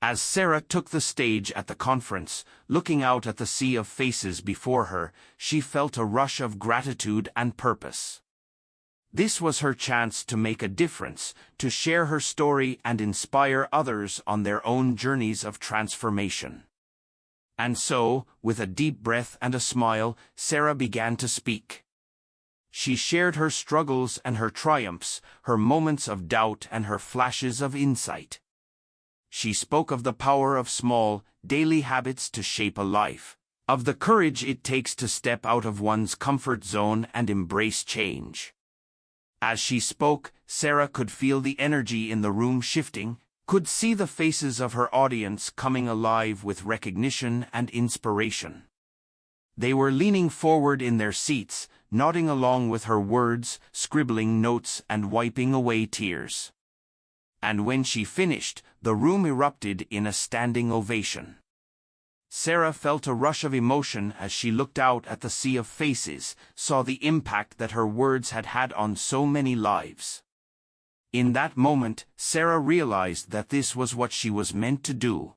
As Sarah took the stage at the conference, looking out at the sea of faces before her, she felt a rush of gratitude and purpose. This was her chance to make a difference, to share her story and inspire others on their own journeys of transformation. And so, with a deep breath and a smile, Sarah began to speak. She shared her struggles and her triumphs, her moments of doubt and her flashes of insight. She spoke of the power of small, daily habits to shape a life, of the courage it takes to step out of one's comfort zone and embrace change. As she spoke, Sarah could feel the energy in the room shifting, could see the faces of her audience coming alive with recognition and inspiration. They were leaning forward in their seats, nodding along with her words, scribbling notes and wiping away tears. And when she finished, the room erupted in a standing ovation. Sarah felt a rush of emotion as she looked out at the sea of faces, saw the impact that her words had had on so many lives. In that moment, Sarah realized that this was what she was meant to do.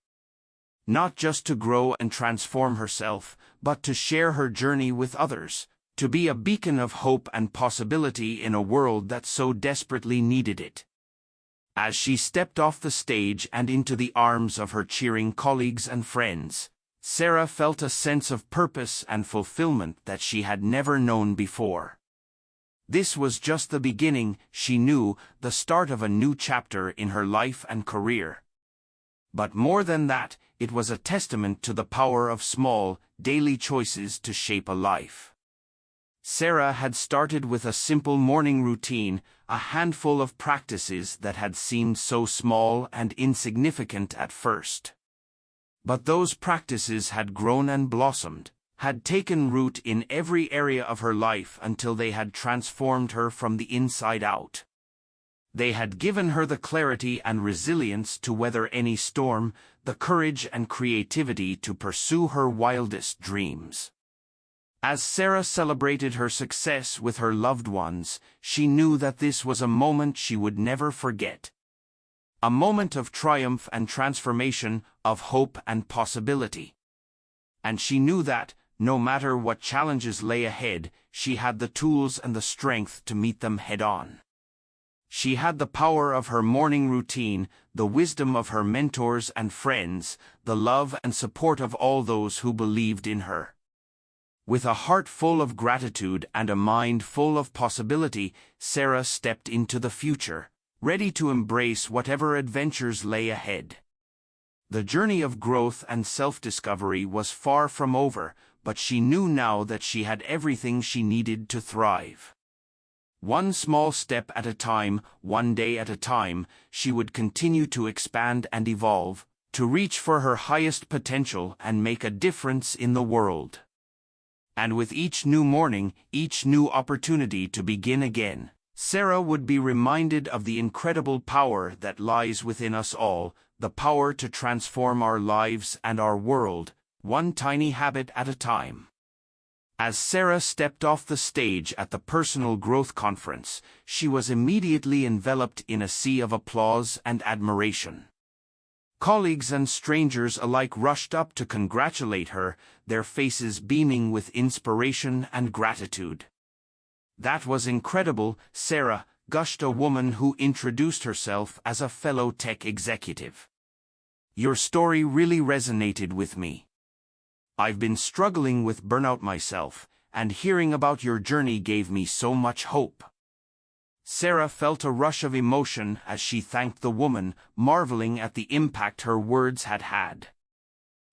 Not just to grow and transform herself, but to share her journey with others, to be a beacon of hope and possibility in a world that so desperately needed it. As she stepped off the stage and into the arms of her cheering colleagues and friends, Sarah felt a sense of purpose and fulfillment that she had never known before. This was just the beginning, she knew, the start of a new chapter in her life and career. But more than that, it was a testament to the power of small, daily choices to shape a life. Sarah had started with a simple morning routine, a handful of practices that had seemed so small and insignificant at first. But those practices had grown and blossomed, had taken root in every area of her life until they had transformed her from the inside out. They had given her the clarity and resilience to weather any storm, the courage and creativity to pursue her wildest dreams. As Sarah celebrated her success with her loved ones, she knew that this was a moment she would never forget. A moment of triumph and transformation, of hope and possibility. And she knew that, no matter what challenges lay ahead, she had the tools and the strength to meet them head-on. She had the power of her morning routine, the wisdom of her mentors and friends, the love and support of all those who believed in her. With a heart full of gratitude and a mind full of possibility, Sarah stepped into the future, ready to embrace whatever adventures lay ahead. The journey of growth and self-discovery was far from over, but she knew now that she had everything she needed to thrive. One small step at a time, one day at a time, she would continue to expand and evolve, to reach for her highest potential and make a difference in the world. And with each new morning, each new opportunity to begin again, Sarah would be reminded of the incredible power that lies within us all, the power to transform our lives and our world, one tiny habit at a time. As Sarah stepped off the stage at the Personal Growth Conference, she was immediately enveloped in a sea of applause and admiration. Colleagues and strangers alike rushed up to congratulate her, their faces beaming with inspiration and gratitude. "That was incredible, Sarah," gushed a woman who introduced herself as a fellow tech executive. "Your story really resonated with me. I've been struggling with burnout myself, and hearing about your journey gave me so much hope." Sarah felt a rush of emotion as she thanked the woman, marveling at the impact her words had had.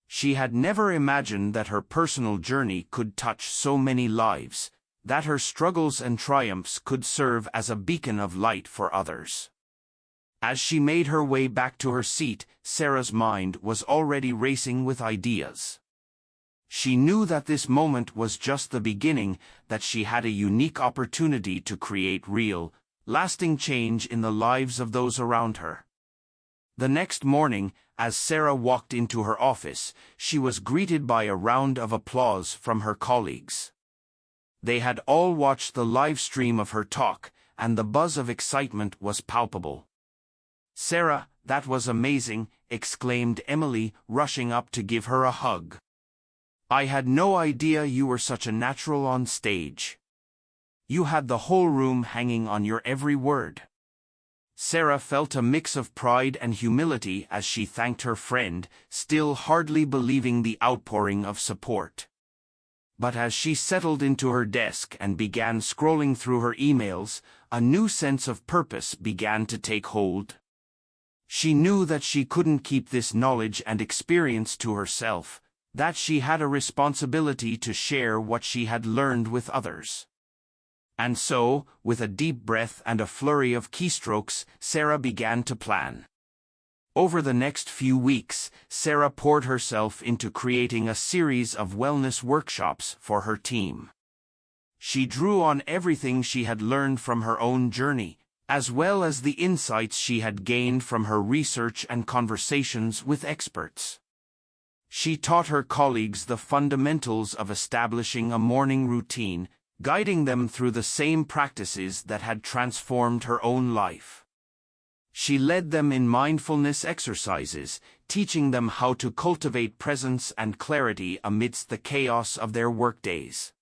She had never imagined that her personal journey could touch so many lives, that her struggles and triumphs could serve as a beacon of light for others. As she made her way back to her seat, Sarah's mind was already racing with ideas. She knew that this moment was just the beginning, that she had a unique opportunity to create real, lasting change in the lives of those around her. The next morning, as Sarah walked into her office, she was greeted by a round of applause from her colleagues. They had all watched the live stream of her talk, and the buzz of excitement was palpable. "Sarah, that was amazing," exclaimed Emily, rushing up to give her a hug. "I had no idea you were such a natural on stage. You had the whole room hanging on your every word." Sarah felt a mix of pride and humility as she thanked her friend, still hardly believing the outpouring of support. But as she settled into her desk and began scrolling through her emails, a new sense of purpose began to take hold. She knew that she couldn't keep this knowledge and experience to herself, that she had a responsibility to share what she had learned with others. And so, with a deep breath and a flurry of keystrokes, Sarah began to plan. Over the next few weeks, Sarah poured herself into creating a series of wellness workshops for her team. She drew on everything she had learned from her own journey, as well as the insights she had gained from her research and conversations with experts. She taught her colleagues the fundamentals of establishing a morning routine, guiding them through the same practices that had transformed her own life. She led them in mindfulness exercises, teaching them how to cultivate presence and clarity amidst the chaos of their workdays.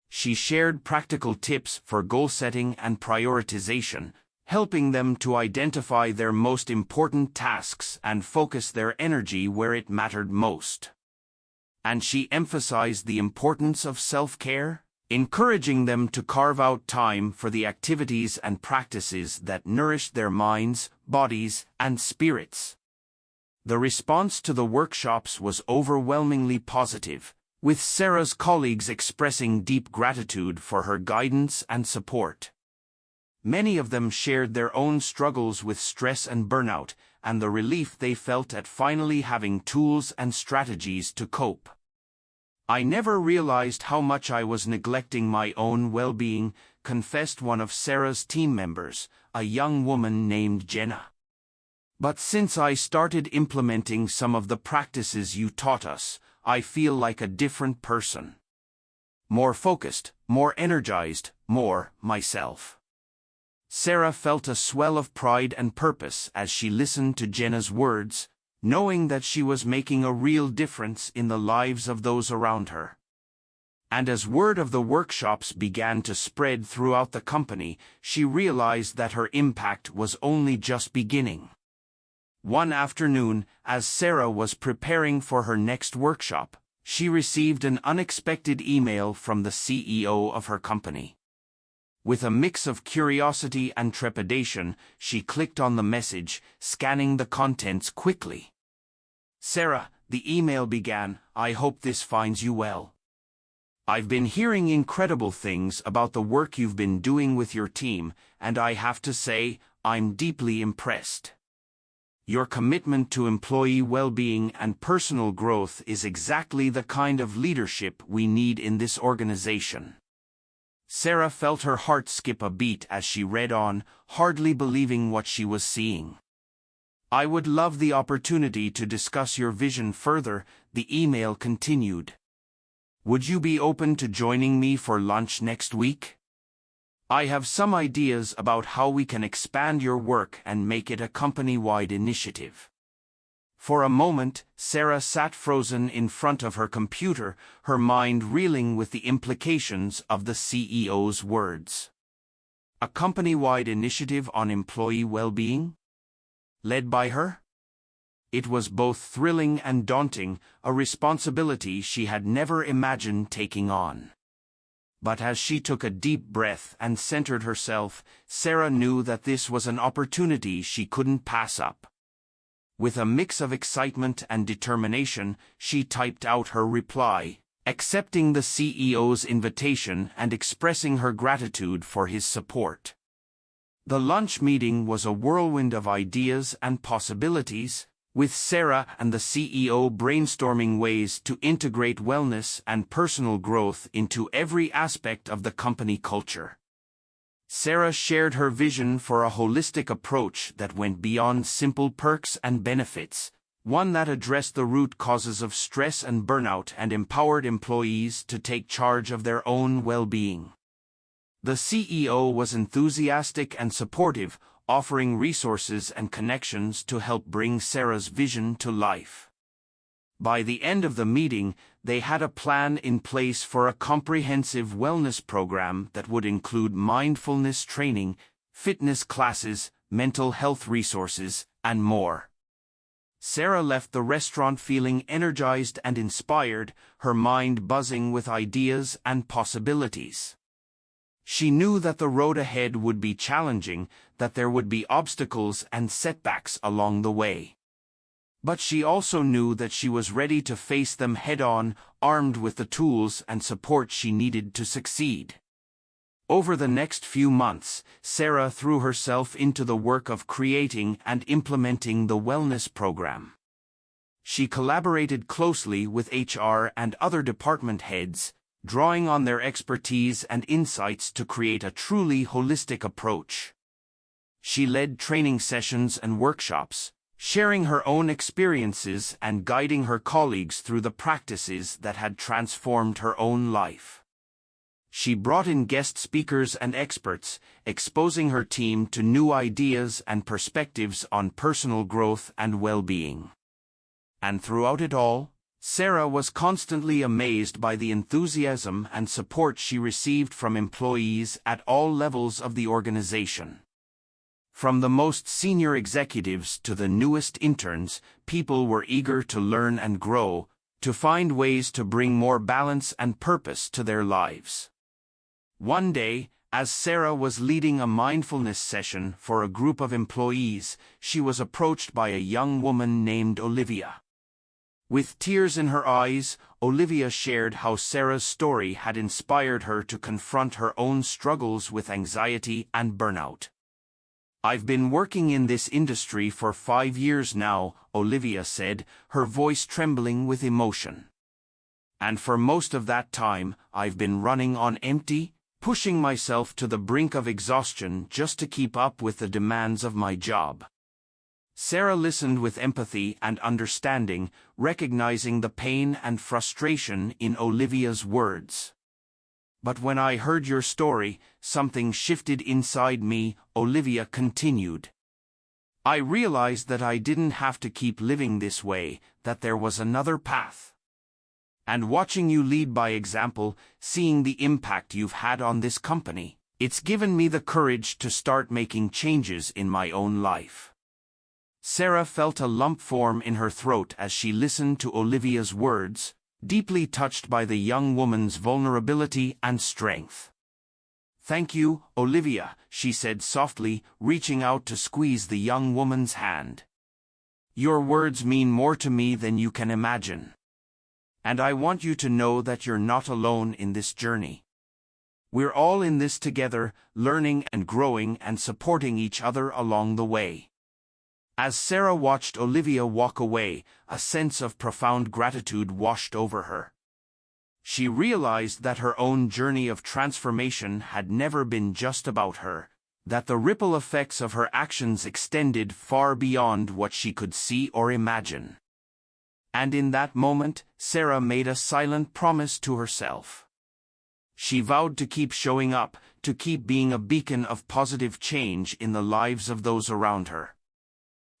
She shared practical tips for goal setting and prioritization, helping them to identify their most important tasks and focus their energy where it mattered most. And she emphasized the importance of self-care, encouraging them to carve out time for the activities and practices that nourished their minds, bodies, and spirits. The response to the workshops was overwhelmingly positive, with Sarah's colleagues expressing deep gratitude for her guidance and support. Many of them shared their own struggles with stress and burnout, and the relief they felt at finally having tools and strategies to cope. "I never realized how much I was neglecting my own well-being," confessed one of Sarah's team members, a young woman named Jenna. "But since I started implementing some of the practices you taught us, I feel like a different person. More focused, more energized, more myself." Sarah felt a swell of pride and purpose as she listened to Jenna's words, knowing that she was making a real difference in the lives of those around her. And as word of the workshops began to spread throughout the company, she realized that her impact was only just beginning. One afternoon, as Sarah was preparing for her next workshop, she received an unexpected email from the CEO of her company. With a mix of curiosity and trepidation, she clicked on the message, scanning the contents quickly. "Sarah," the email began, "I hope this finds you well. I've been hearing incredible things about the work you've been doing with your team, and I have to say, I'm deeply impressed. Your commitment to employee well-being and personal growth is exactly the kind of leadership we need in this organization." Sarah felt her heart skip a beat as she read on, hardly believing what she was seeing. "I would love the opportunity to discuss your vision further," the email continued. Would you be open to joining me for lunch next week? I have some ideas about how we can expand your work and make it a company-wide initiative." For a moment, Sarah sat frozen in front of her computer, her mind reeling with the implications of the CEO's words. A company-wide initiative on employee well-being? Led by her? It was both thrilling and daunting, a responsibility she had never imagined taking on. But as she took a deep breath and centered herself, Sarah knew that this was an opportunity she couldn't pass up. With a mix of excitement and determination, she typed out her reply, accepting the CEO's invitation and expressing her gratitude for his support. The lunch meeting was a whirlwind of ideas and possibilities, with Sarah and the CEO brainstorming ways to integrate wellness and personal growth into every aspect of the company culture. Sarah shared her vision for a holistic approach that went beyond simple perks and benefits, one that addressed the root causes of stress and burnout and empowered employees to take charge of their own well-being. The CEO was enthusiastic and supportive, offering resources and connections to help bring Sarah's vision to life. By the end of the meeting, they had a plan in place for a comprehensive wellness program that would include mindfulness training, fitness classes, mental health resources, and more. Sarah left the restaurant feeling energized and inspired, her mind buzzing with ideas and possibilities. She knew that the road ahead would be challenging, that there would be obstacles and setbacks along the way. But she also knew that she was ready to face them head-on, armed with the tools and support she needed to succeed. Over the next few months, Sarah threw herself into the work of creating and implementing the wellness program. She collaborated closely with HR and other department heads, drawing on their expertise and insights to create a truly holistic approach. She led training sessions and workshops, sharing her own experiences and guiding her colleagues through the practices that had transformed her own life. She brought in guest speakers and experts, exposing her team to new ideas and perspectives on personal growth and well-being. And throughout it all, Sarah was constantly amazed by the enthusiasm and support she received from employees at all levels of the organization. From the most senior executives to the newest interns, people were eager to learn and grow, to find ways to bring more balance and purpose to their lives. One day, as Sarah was leading a mindfulness session for a group of employees, she was approached by a young woman named Olivia. With tears in her eyes, Olivia shared how Sarah's story had inspired her to confront her own struggles with anxiety and burnout. "I've been working in this industry for 5 years now," Olivia said, her voice trembling with emotion. "And for most of that time, I've been running on empty, pushing myself to the brink of exhaustion just to keep up with the demands of my job." Sarah listened with empathy and understanding, recognizing the pain and frustration in Olivia's words. "But when I heard your story, something shifted inside me," Olivia continued. "I realized that I didn't have to keep living this way, that there was another path. And watching you lead by example, seeing the impact you've had on this company, it's given me the courage to start making changes in my own life." Sarah felt a lump form in her throat as she listened to Olivia's words, deeply touched by the young woman's vulnerability and strength. "Thank you, Olivia," she said softly, reaching out to squeeze the young woman's hand. "Your words mean more to me than you can imagine. And I want you to know that you're not alone in this journey. We're all in this together, learning and growing and supporting each other along the way." As Sarah watched Olivia walk away, a sense of profound gratitude washed over her. She realized that her own journey of transformation had never been just about her, that the ripple effects of her actions extended far beyond what she could see or imagine. And in that moment, Sarah made a silent promise to herself. She vowed to keep showing up, to keep being a beacon of positive change in the lives of those around her.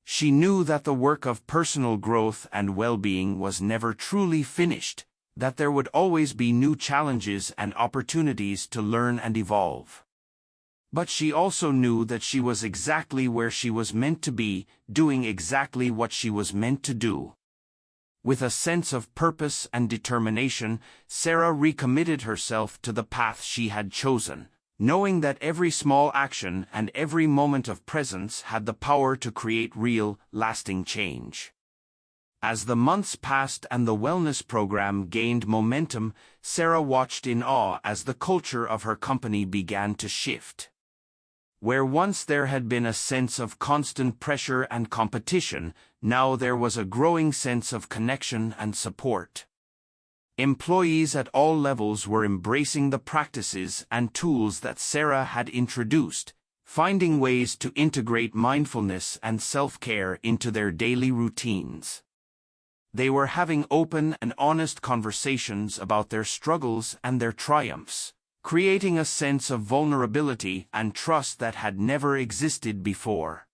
She knew that the work of personal growth and well-being was never truly finished, that there would always be new challenges and opportunities to learn and evolve. But she also knew that she was exactly where she was meant to be, doing exactly what she was meant to do. With a sense of purpose and determination, Sarah recommitted herself to the path she had chosen, knowing that every small action and every moment of presence had the power to create real, lasting change. As the months passed and the wellness program gained momentum, Sarah watched in awe as the culture of her company began to shift. Where once there had been a sense of constant pressure and competition, now there was a growing sense of connection and support. Employees at all levels were embracing the practices and tools that Sarah had introduced, finding ways to integrate mindfulness and self-care into their daily routines. They were having open and honest conversations about their struggles and their triumphs, creating a sense of vulnerability and trust that had never existed before.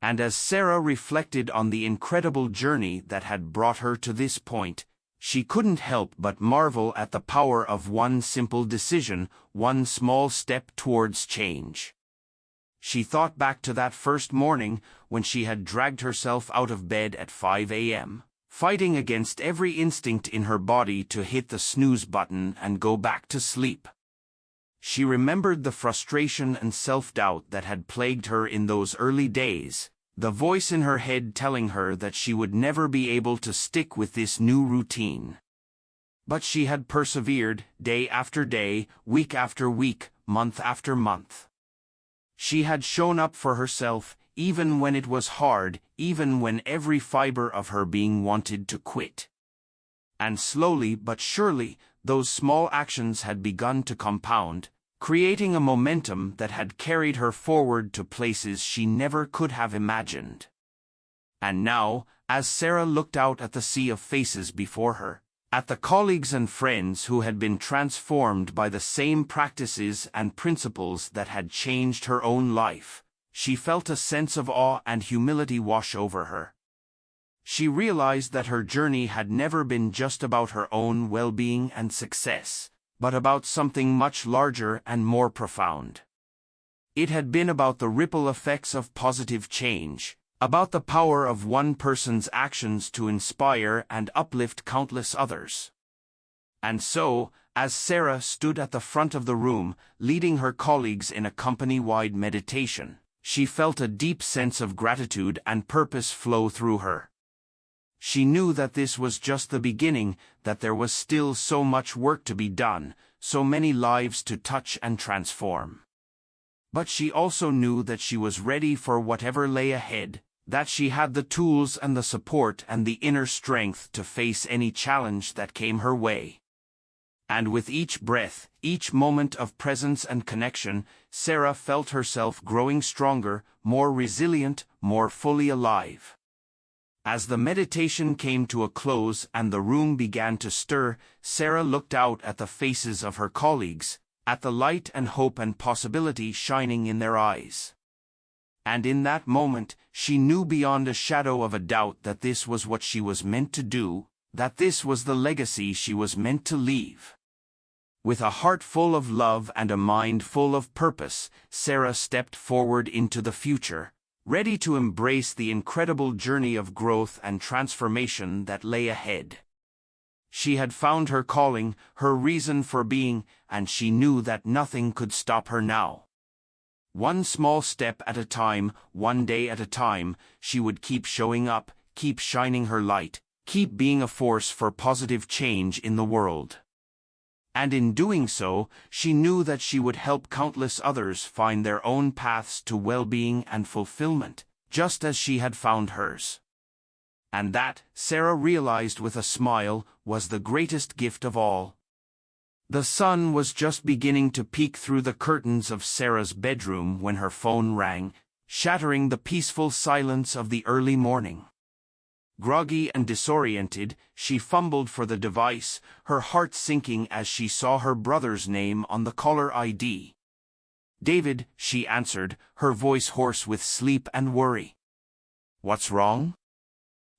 And as Sarah reflected on the incredible journey that had brought her to this point, she couldn't help but marvel at the power of one simple decision, one small step towards change. She thought back to that first morning when she had dragged herself out of bed at 5 a.m., fighting against every instinct in her body to hit the snooze button and go back to sleep. She remembered the frustration and self-doubt that had plagued her in those early days, the voice in her head telling her that she would never be able to stick with this new routine. But she had persevered, day after day, week after week, month after month. She had shown up for herself, even when it was hard, even when every fiber of her being wanted to quit. And slowly but surely, those small actions had begun to compound, creating a momentum that had carried her forward to places she never could have imagined. And now, as Sarah looked out at the sea of faces before her, at the colleagues and friends who had been transformed by the same practices and principles that had changed her own life, she felt a sense of awe and humility wash over her. She realized that her journey had never been just about her own well-being and success, but about something much larger and more profound. It had been about the ripple effects of positive change, about the power of one person's actions to inspire and uplift countless others. And so, as Sarah stood at the front of the room, leading her colleagues in a company-wide meditation, she felt a deep sense of gratitude and purpose flow through her. She knew that this was just the beginning, that there was still so much work to be done, so many lives to touch and transform. But she also knew that she was ready for whatever lay ahead, that she had the tools and the support and the inner strength to face any challenge that came her way. And with each breath, each moment of presence and connection, Sarah felt herself growing stronger, more resilient, more fully alive. As the meditation came to a close and the room began to stir, Sarah looked out at the faces of her colleagues, at the light and hope and possibility shining in their eyes. And in that moment, she knew beyond a shadow of a doubt that this was what she was meant to do, that this was the legacy she was meant to leave. With a heart full of love and a mind full of purpose, Sarah stepped forward into the future, ready to embrace the incredible journey of growth and transformation that lay ahead. She had found her calling, her reason for being, and she knew that nothing could stop her now. One small step at a time, one day at a time, she would keep showing up, keep shining her light, keep being a force for positive change in the world. And in doing so, she knew that she would help countless others find their own paths to well-being and fulfillment, just as she had found hers. And that, Sarah realized with a smile, was the greatest gift of all. The sun was just beginning to peek through the curtains of Sarah's bedroom when her phone rang, shattering the peaceful silence of the early morning. Groggy and disoriented, she fumbled for the device, her heart sinking as she saw her brother's name on the caller ID. "David," she answered, her voice hoarse with sleep and worry. "What's wrong?"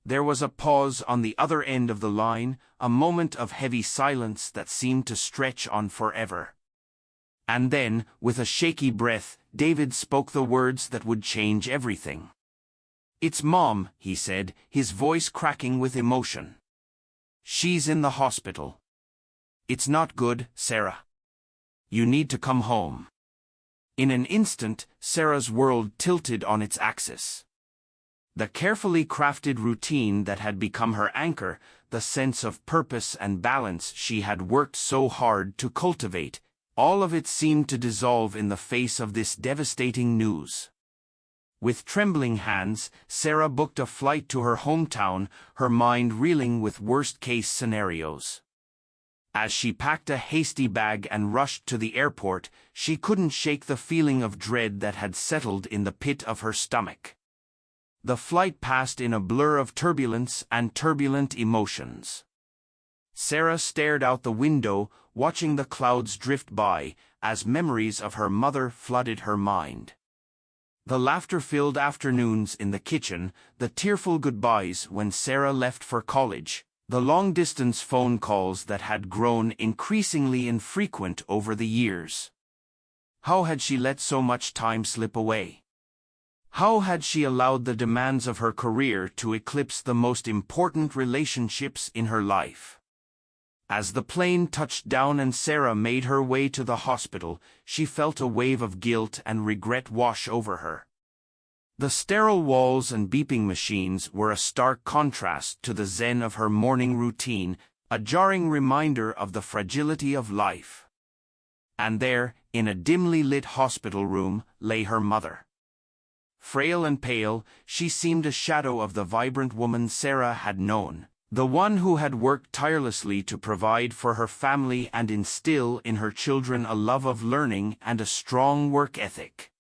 There was a pause on the other end of the line, a moment of heavy silence that seemed to stretch on forever. And then, with a shaky breath, David spoke the words that would change everything. "It's Mom," he said, his voice cracking with emotion. "She's in the hospital. It's not good, Sarah. You need to come home." In an instant, Sarah's world tilted on its axis. The carefully crafted routine that had become her anchor, the sense of purpose and balance she had worked so hard to cultivate, all of it seemed to dissolve in the face of this devastating news. With trembling hands, Sarah booked a flight to her hometown, her mind reeling with worst-case scenarios. As she packed a hasty bag and rushed to the airport, she couldn't shake the feeling of dread that had settled in the pit of her stomach. The flight passed in a blur of turbulence and turbulent emotions. Sarah stared out the window, watching the clouds drift by, as memories of her mother flooded her mind. The laughter-filled afternoons in the kitchen, the tearful goodbyes when Sarah left for college, the long-distance phone calls that had grown increasingly infrequent over the years. How had she let so much time slip away? How had she allowed the demands of her career to eclipse the most important relationships in her life? As the plane touched down and Sarah made her way to the hospital, she felt a wave of guilt and regret wash over her. The sterile walls and beeping machines were a stark contrast to the zen of her morning routine, a jarring reminder of the fragility of life. And there, in a dimly lit hospital room, lay her mother. Frail and pale, she seemed a shadow of the vibrant woman Sarah had known, the one who had worked tirelessly to provide for her family and instill in her children a love of learning and a strong work ethic.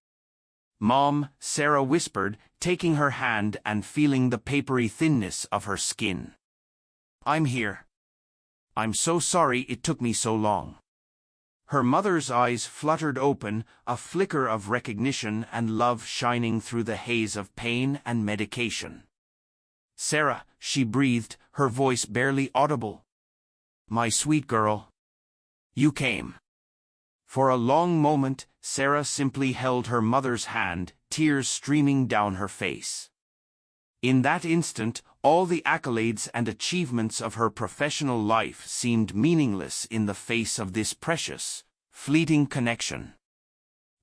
"Mom," Sarah whispered, taking her hand and feeling the papery thinness of her skin. "I'm here. I'm so sorry it took me so long." Her mother's eyes fluttered open, a flicker of recognition and love shining through the haze of pain and medication. "Sarah," she breathed, her voice barely audible. "My sweet girl. You came." For a long moment, Sarah simply held her mother's hand, tears streaming down her face. In that instant, all the accolades and achievements of her professional life seemed meaningless in the face of this precious, fleeting connection.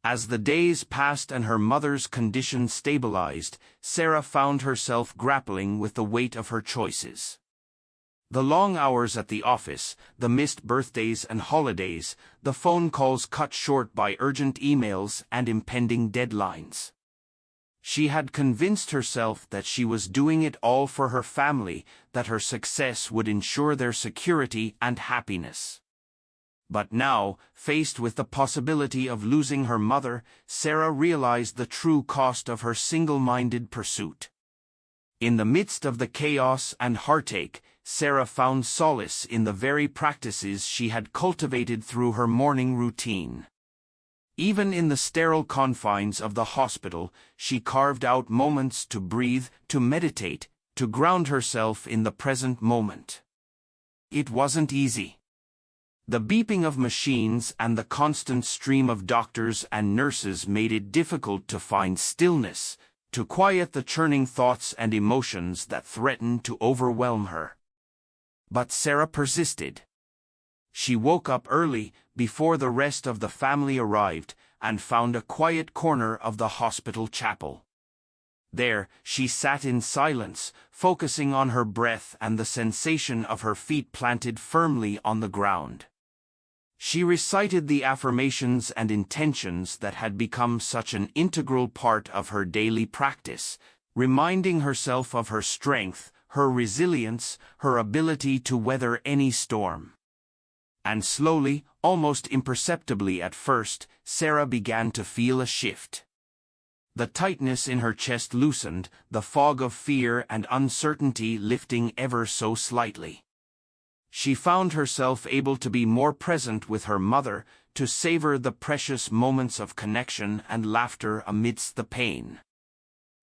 As the days passed and her mother's condition stabilized, Sarah found herself grappling with the weight of her choices. The long hours at the office, the missed birthdays and holidays, the phone calls cut short by urgent emails and impending deadlines. She had convinced herself that she was doing it all for her family, that her success would ensure their security and happiness. But now, faced with the possibility of losing her mother, Sarah realized the true cost of her single-minded pursuit. In the midst of the chaos and heartache, Sarah found solace in the very practices she had cultivated through her morning routine. Even in the sterile confines of the hospital, she carved out moments to breathe, to meditate, to ground herself in the present moment. It wasn't easy. The beeping of machines and the constant stream of doctors and nurses made it difficult to find stillness, to quiet the churning thoughts and emotions that threatened to overwhelm her. But Sarah persisted. She woke up early, before the rest of the family arrived, and found a quiet corner of the hospital chapel. There, she sat in silence, focusing on her breath and the sensation of her feet planted firmly on the ground. She recited the affirmations and intentions that had become such an integral part of her daily practice, reminding herself of her strength, her resilience, her ability to weather any storm. And slowly, almost imperceptibly at first, Sarah began to feel a shift. The tightness in her chest loosened, the fog of fear and uncertainty lifting ever so slightly. She found herself able to be more present with her mother, to savor the precious moments of connection and laughter amidst the pain.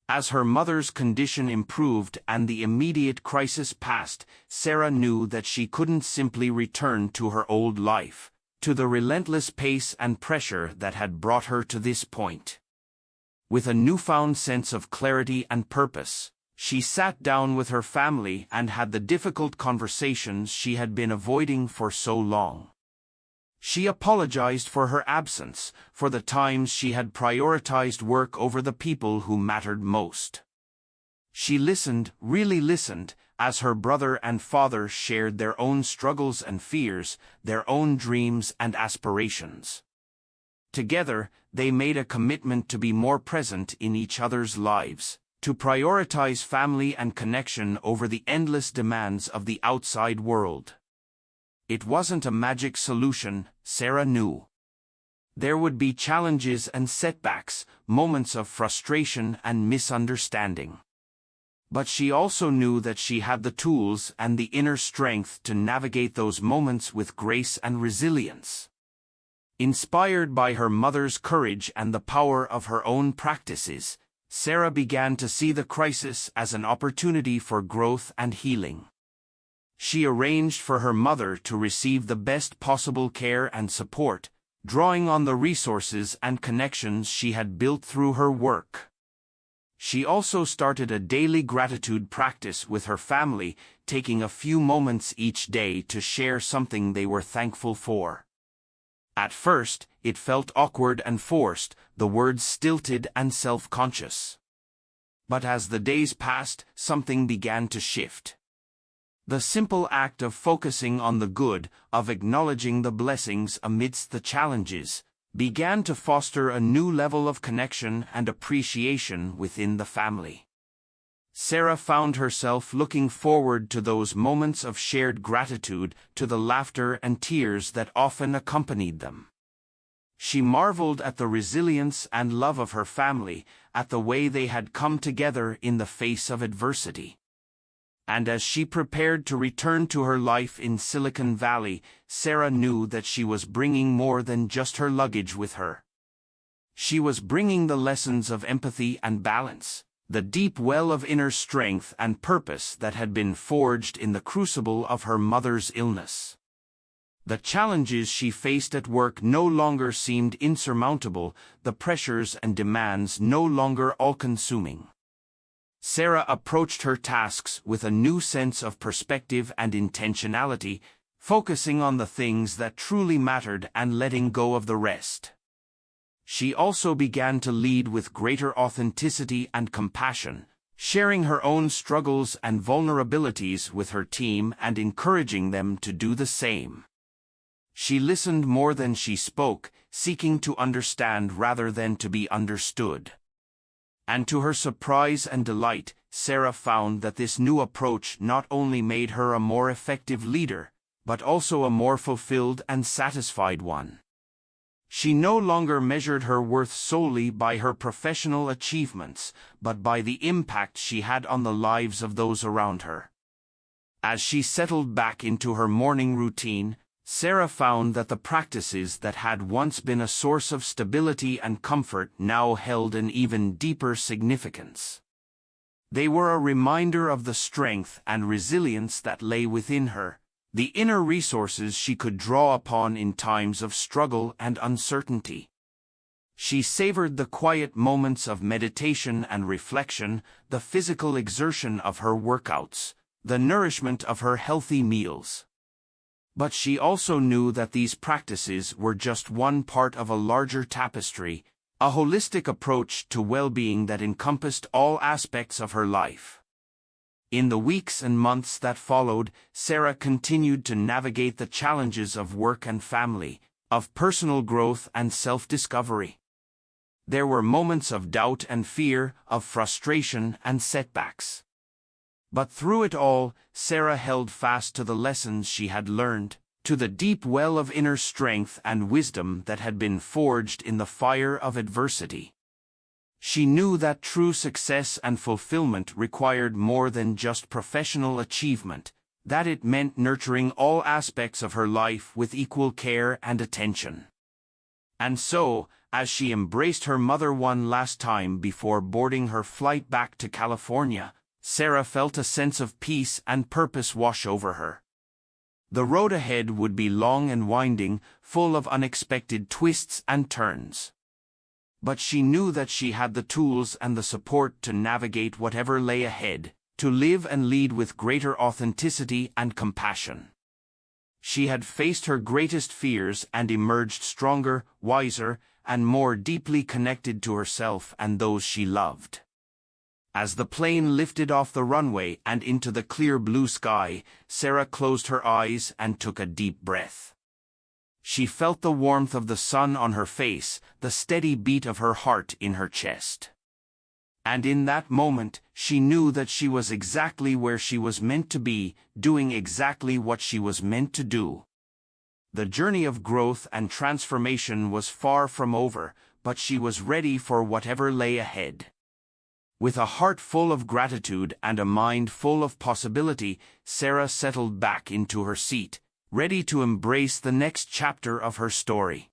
As her mother's condition improved and the immediate crisis passed, Sarah knew that she couldn't simply return to her old life, to the relentless pace and pressure that had brought her to this point. With a newfound sense of clarity and purpose, she sat down with her family and had the difficult conversations she had been avoiding for so long. She apologized for her absence, for the times she had prioritized work over the people who mattered most. She listened, really listened, as her brother and father shared their own struggles and fears, their own dreams and aspirations. Together, they made a commitment to be more present in each other's lives, to prioritize family and connection over the endless demands of the outside world. It wasn't a magic solution, Sarah knew. There would be challenges and setbacks, moments of frustration and misunderstanding. But she also knew that she had the tools and the inner strength to navigate those moments with grace and resilience. Inspired by her mother's courage and the power of her own practices, Sarah began to see the crisis as an opportunity for growth and healing. She arranged for her mother to receive the best possible care and support, drawing on the resources and connections she had built through her work. She also started a daily gratitude practice with her family, taking a few moments each day to share something they were thankful for. At first, it felt awkward and forced, the words stilted and self-conscious. But as the days passed, something began to shift. The simple act of focusing on the good, of acknowledging the blessings amidst the challenges, began to foster a new level of connection and appreciation within the family. Sarah found herself looking forward to those moments of shared gratitude, to the laughter and tears that often accompanied them. She marveled at the resilience and love of her family, at the way they had come together in the face of adversity. And as she prepared to return to her life in Silicon Valley, Sarah knew that she was bringing more than just her luggage with her. She was bringing the lessons of empathy and balance, the deep well of inner strength and purpose that had been forged in the crucible of her mother's illness. The challenges she faced at work no longer seemed insurmountable, the pressures and demands no longer all-consuming. Sarah approached her tasks with a new sense of perspective and intentionality, focusing on the things that truly mattered and letting go of the rest. She also began to lead with greater authenticity and compassion, sharing her own struggles and vulnerabilities with her team and encouraging them to do the same. She listened more than she spoke, seeking to understand rather than to be understood. And to her surprise and delight, Sarah found that this new approach not only made her a more effective leader, but also a more fulfilled and satisfied one. She no longer measured her worth solely by her professional achievements, but by the impact she had on the lives of those around her. As she settled back into her morning routine, Sarah found that the practices that had once been a source of stability and comfort now held an even deeper significance. They were a reminder of the strength and resilience that lay within her, the inner resources she could draw upon in times of struggle and uncertainty. She savored the quiet moments of meditation and reflection, the physical exertion of her workouts, the nourishment of her healthy meals. But she also knew that these practices were just one part of a larger tapestry, a holistic approach to well-being that encompassed all aspects of her life. In the weeks and months that followed, Sarah continued to navigate the challenges of work and family, of personal growth and self-discovery. There were moments of doubt and fear, of frustration and setbacks. But through it all, Sarah held fast to the lessons she had learned, to the deep well of inner strength and wisdom that had been forged in the fire of adversity. She knew that true success and fulfillment required more than just professional achievement, that it meant nurturing all aspects of her life with equal care and attention. And so, as she embraced her mother one last time before boarding her flight back to California, Sarah felt a sense of peace and purpose wash over her. The road ahead would be long and winding, full of unexpected twists and turns. But she knew that she had the tools and the support to navigate whatever lay ahead, to live and lead with greater authenticity and compassion. She had faced her greatest fears and emerged stronger, wiser, and more deeply connected to herself and those she loved. As the plane lifted off the runway and into the clear blue sky, Sarah closed her eyes and took a deep breath. She felt the warmth of the sun on her face, the steady beat of her heart in her chest. And in that moment, she knew that she was exactly where she was meant to be, doing exactly what she was meant to do. The journey of growth and transformation was far from over, but she was ready for whatever lay ahead. With a heart full of gratitude and a mind full of possibility, Sarah settled back into her seat, ready to embrace the next chapter of her story.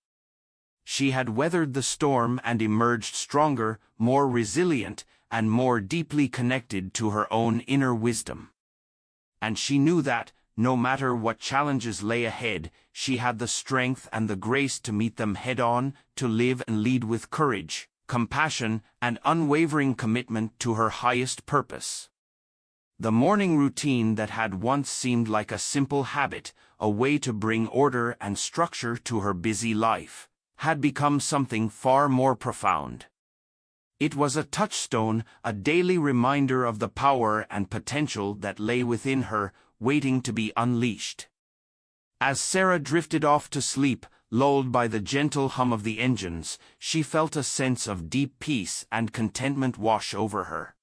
She had weathered the storm and emerged stronger, more resilient, and more deeply connected to her own inner wisdom. And she knew that, no matter what challenges lay ahead, she had the strength and the grace to meet them head-on, to live and lead with courage, compassion, and unwavering commitment to her highest purpose. The morning routine that had once seemed like a simple habit, a way to bring order and structure to her busy life, had become something far more profound. It was a touchstone, a daily reminder of the power and potential that lay within her, waiting to be unleashed. As Sarah drifted off to sleep, lulled by the gentle hum of the engines, she felt a sense of deep peace and contentment wash over her.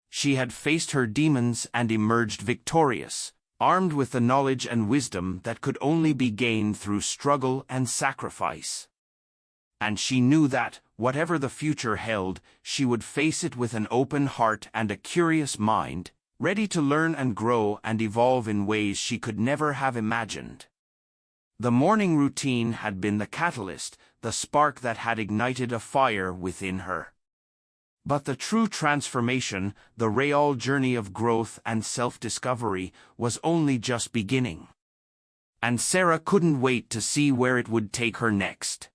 She had faced her demons and emerged victorious, armed with the knowledge and wisdom that could only be gained through struggle and sacrifice. And she knew that, whatever the future held, she would face it with an open heart and a curious mind, ready to learn and grow and evolve in ways she could never have imagined. The morning routine had been the catalyst, the spark that had ignited a fire within her. But the true transformation, the real journey of growth and self-discovery, was only just beginning. And Sarah couldn't wait to see where it would take her next.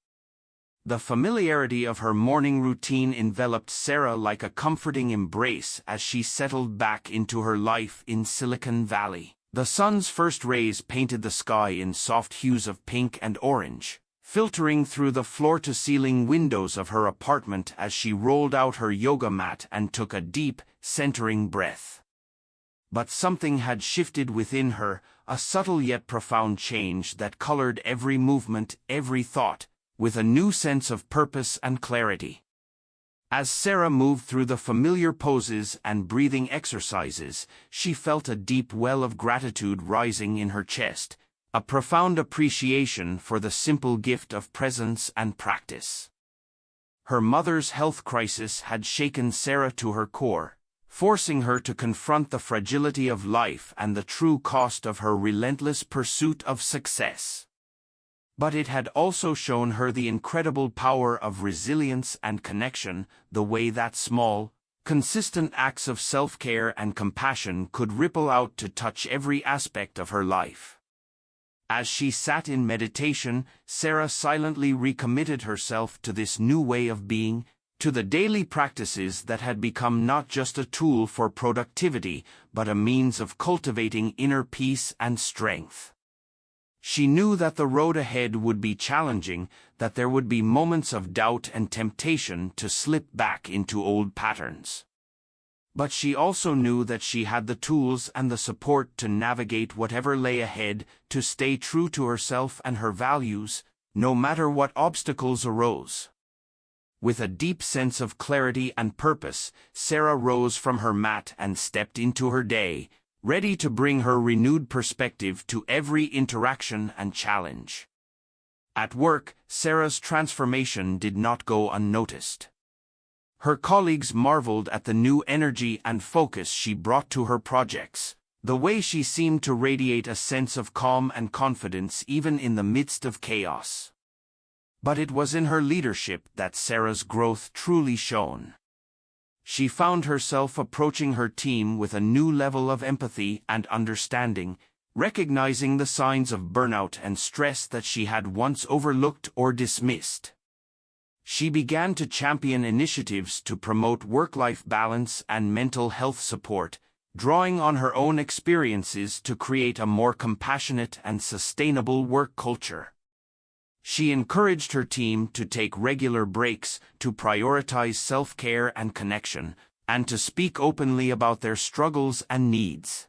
The familiarity of her morning routine enveloped Sarah like a comforting embrace as she settled back into her life in Silicon Valley. The sun's first rays painted the sky in soft hues of pink and orange, filtering through the floor-to-ceiling windows of her apartment as she rolled out her yoga mat and took a deep, centering breath. But something had shifted within her, a subtle yet profound change that colored every movement, every thought, with a new sense of purpose and clarity. As Sarah moved through the familiar poses and breathing exercises, she felt a deep well of gratitude rising in her chest, a profound appreciation for the simple gift of presence and practice. Her mother's health crisis had shaken Sarah to her core, forcing her to confront the fragility of life and the true cost of her relentless pursuit of success. But it had also shown her the incredible power of resilience and connection, the way that small, consistent acts of self-care and compassion could ripple out to touch every aspect of her life. As she sat in meditation, Sarah silently recommitted herself to this new way of being, to the daily practices that had become not just a tool for productivity, but a means of cultivating inner peace and strength. She knew that the road ahead would be challenging, that there would be moments of doubt and temptation to slip back into old patterns. But she also knew that she had the tools and the support to navigate whatever lay ahead, to stay true to herself and her values, no matter what obstacles arose. With a deep sense of clarity and purpose, Sarah rose from her mat and stepped into her day, ready to bring her renewed perspective to every interaction and challenge. At work, Sarah's transformation did not go unnoticed. Her colleagues marveled at the new energy and focus she brought to her projects, the way she seemed to radiate a sense of calm and confidence even in the midst of chaos. But it was in her leadership that Sarah's growth truly shone. She found herself approaching her team with a new level of empathy and understanding, recognizing the signs of burnout and stress that she had once overlooked or dismissed. She began to champion initiatives to promote work-life balance and mental health support, drawing on her own experiences to create a more compassionate and sustainable work culture. She encouraged her team to take regular breaks, to prioritize self-care and connection, and to speak openly about their struggles and needs.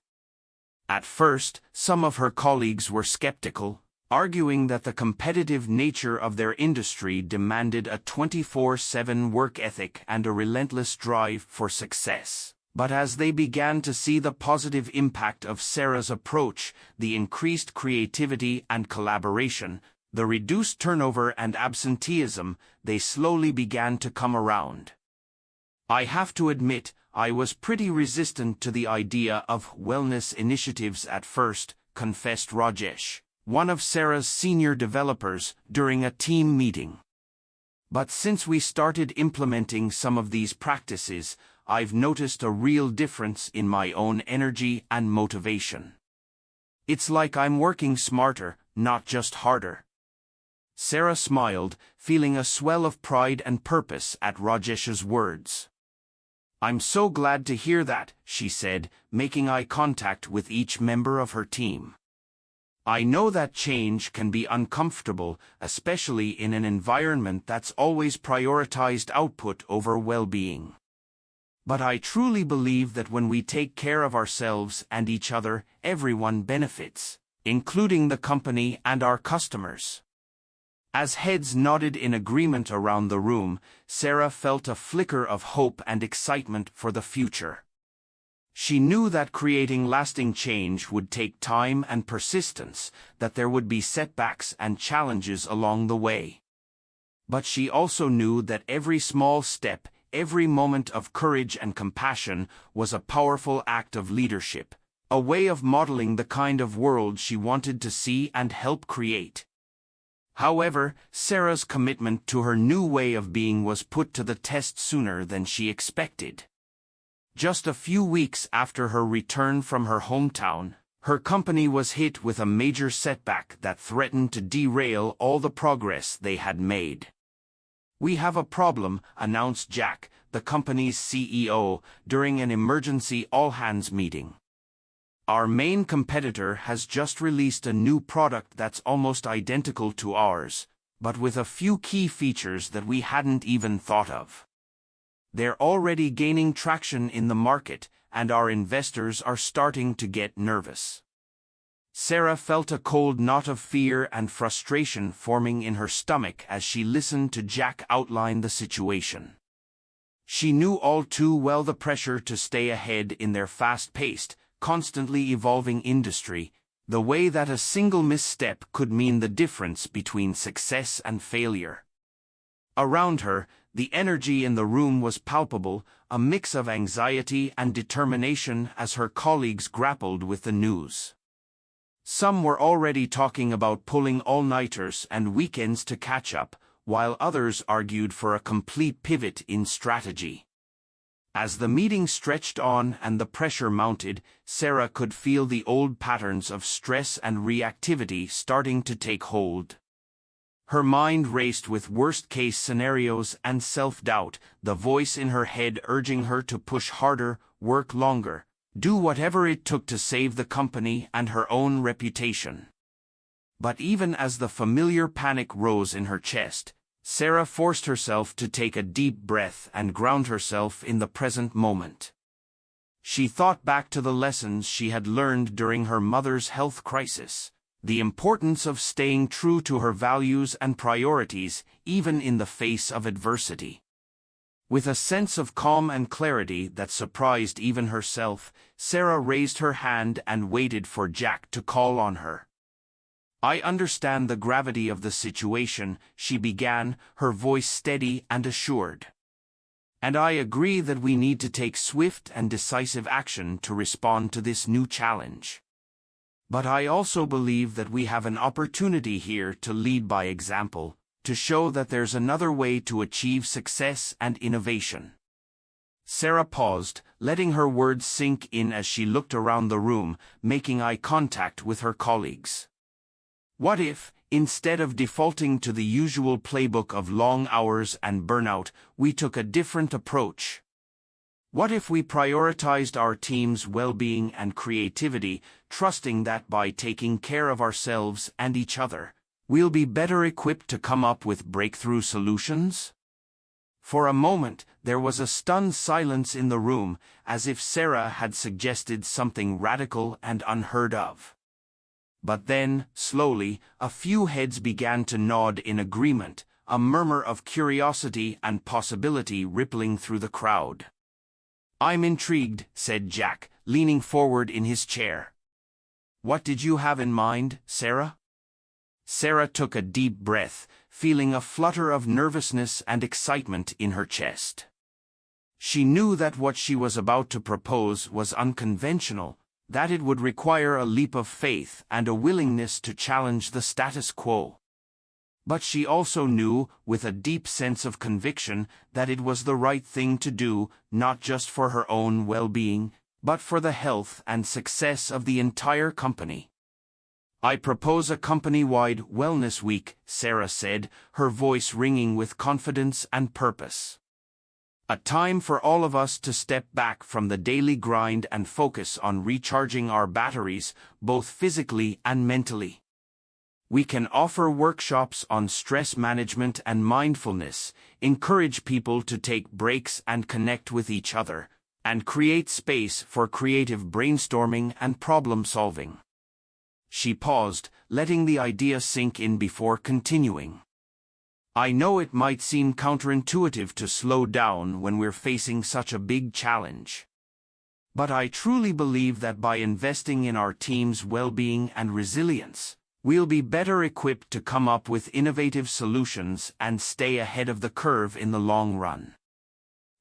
At first, some of her colleagues were skeptical, arguing that the competitive nature of their industry demanded a 24/7 work ethic and a relentless drive for success. But as they began to see the positive impact of Sarah's approach, the increased creativity and collaboration, the reduced turnover and absenteeism, they slowly began to come around. I have to admit, I was pretty resistant to the idea of wellness initiatives at first, confessed Rajesh, one of Sarah's senior developers, during a team meeting. But since we started implementing some of these practices, I've noticed a real difference in my own energy and motivation. It's like I'm working smarter, not just harder. Sarah smiled, feeling a swell of pride and purpose at Rajesh's words. I'm so glad to hear that, she said, making eye contact with each member of her team. I know that change can be uncomfortable, especially in an environment that's always prioritized output over well-being. But I truly believe that when we take care of ourselves and each other, everyone benefits, including the company and our customers. As heads nodded in agreement around the room, Sarah felt a flicker of hope and excitement for the future. She knew that creating lasting change would take time and persistence, that there would be setbacks and challenges along the way. But she also knew that every small step, every moment of courage and compassion was a powerful act of leadership, a way of modeling the kind of world she wanted to see and help create. However, Sarah's commitment to her new way of being was put to the test sooner than she expected. Just a few weeks after her return from her hometown, her company was hit with a major setback that threatened to derail all the progress they had made. "We have a problem," announced Jack, the company's CEO, during an emergency all-hands meeting. "Our main competitor has just released a new product that's almost identical to ours, but with a few key features that we hadn't even thought of. They're already gaining traction in the market, and our investors are starting to get nervous." Sarah felt a cold knot of fear and frustration forming in her stomach as she listened to Jack outline the situation. She knew all too well the pressure to stay ahead in their fast-paced, constantly evolving industry, the way that a single misstep could mean the difference between success and failure. Around her, the energy in the room was palpable, a mix of anxiety and determination as her colleagues grappled with the news. Some were already talking about pulling all-nighters and weekends to catch up, while others argued for a complete pivot in strategy. As the meeting stretched on and the pressure mounted, Sarah could feel the old patterns of stress and reactivity starting to take hold. Her mind raced with worst-case scenarios and self-doubt, the voice in her head urging her to push harder, work longer, do whatever it took to save the company and her own reputation. But even as the familiar panic rose in her chest, Sarah forced herself to take a deep breath and ground herself in the present moment. She thought back to the lessons she had learned during her mother's health crisis, the importance of staying true to her values and priorities, even in the face of adversity. With a sense of calm and clarity that surprised even herself, Sarah raised her hand and waited for Jack to call on her. "I understand the gravity of the situation," she began, her voice steady and assured. And I agree that we need to take swift and decisive action to respond to this new challenge. But I also believe that we have an opportunity here to lead by example, to show that there's another way to achieve success and innovation. Sarah paused, letting her words sink in as she looked around the room, making eye contact with her colleagues. What if, instead of defaulting to the usual playbook of long hours and burnout, we took a different approach? What if we prioritized our team's well-being and creativity, trusting that by taking care of ourselves and each other, we'll be better equipped to come up with breakthrough solutions? For a moment, there was a stunned silence in the room, as if Sarah had suggested something radical and unheard of. But then, slowly, a few heads began to nod in agreement, a murmur of curiosity and possibility rippling through the crowd. "I'm intrigued," said Jack, leaning forward in his chair. "What did you have in mind, Sarah?" Sarah took a deep breath, feeling a flutter of nervousness and excitement in her chest. She knew that what she was about to propose was unconventional, that it would require a leap of faith and a willingness to challenge the status quo. But she also knew, with a deep sense of conviction, that it was the right thing to do, not just for her own well-being, but for the health and success of the entire company. "I propose a company-wide wellness week," Sarah said, her voice ringing with confidence and purpose. "A time for all of us to step back from the daily grind and focus on recharging our batteries, both physically and mentally. We can offer workshops on stress management and mindfulness, encourage people to take breaks and connect with each other, and create space for creative brainstorming and problem-solving." She paused, letting the idea sink in before continuing. "I know it might seem counterintuitive to slow down when we're facing such a big challenge. But I truly believe that by investing in our team's well-being and resilience, we'll be better equipped to come up with innovative solutions and stay ahead of the curve in the long run."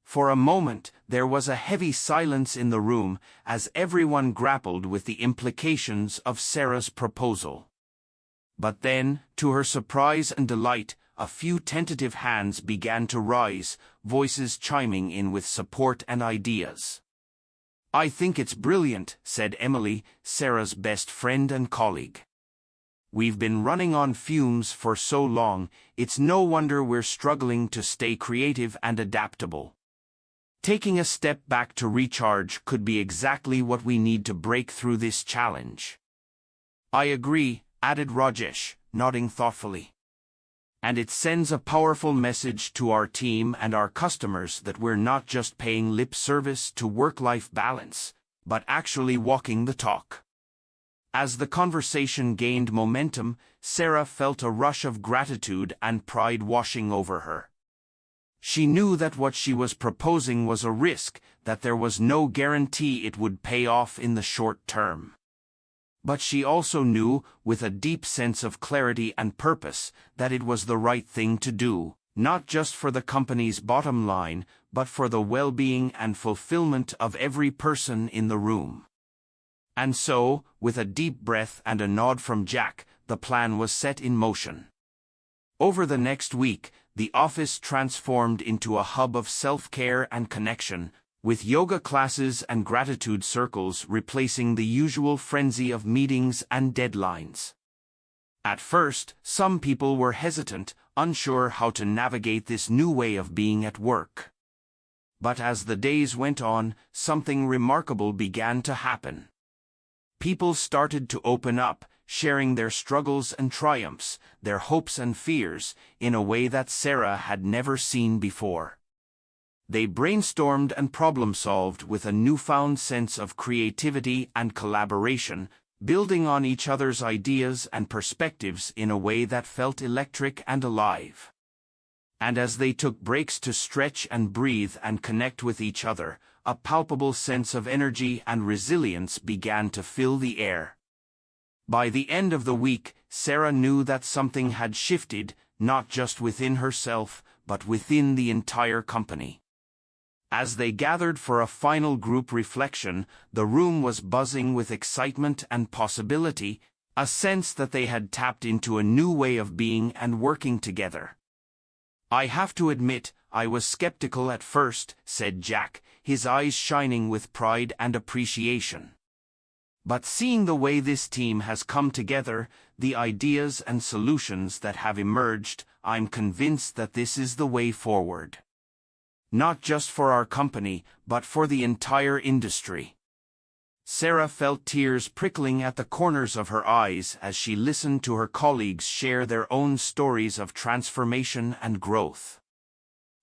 For a moment, there was a heavy silence in the room as everyone grappled with the implications of Sarah's proposal. But then, to her surprise and delight, a few tentative hands began to rise, voices chiming in with support and ideas. "I think it's brilliant," said Emily, Sarah's best friend and colleague. "We've been running on fumes for so long, it's no wonder we're struggling to stay creative and adaptable. Taking a step back to recharge could be exactly what we need to break through this challenge." "I agree," added Rajesh, nodding thoughtfully. "And it sends a powerful message to our team and our customers that we're not just paying lip service to work-life balance, but actually walking the talk." As the conversation gained momentum, Sarah felt a rush of gratitude and pride washing over her. She knew that what she was proposing was a risk, that there was no guarantee it would pay off in the short term. But she also knew, with a deep sense of clarity and purpose, that it was the right thing to do, not just for the company's bottom line, but for the well-being and fulfillment of every person in the room. And so, with a deep breath and a nod from Jack, the plan was set in motion. Over the next week, the office transformed into a hub of self-care and connection, with yoga classes and gratitude circles replacing the usual frenzy of meetings and deadlines. At first, some people were hesitant, unsure how to navigate this new way of being at work. But as the days went on, something remarkable began to happen. People started to open up, sharing their struggles and triumphs, their hopes and fears, in a way that Sarah had never seen before. They brainstormed and problem-solved with a newfound sense of creativity and collaboration, building on each other's ideas and perspectives in a way that felt electric and alive. And as they took breaks to stretch and breathe and connect with each other, a palpable sense of energy and resilience began to fill the air. By the end of the week, Sarah knew that something had shifted, not just within herself, but within the entire company. As they gathered for a final group reflection, the room was buzzing with excitement and possibility, a sense that they had tapped into a new way of being and working together. "I have to admit, I was skeptical at first," said Jack, his eyes shining with pride and appreciation. "But seeing the way this team has come together, the ideas and solutions that have emerged, I'm convinced that this is the way forward. Not just for our company, but for the entire industry." Sarah felt tears prickling at the corners of her eyes as she listened to her colleagues share their own stories of transformation and growth.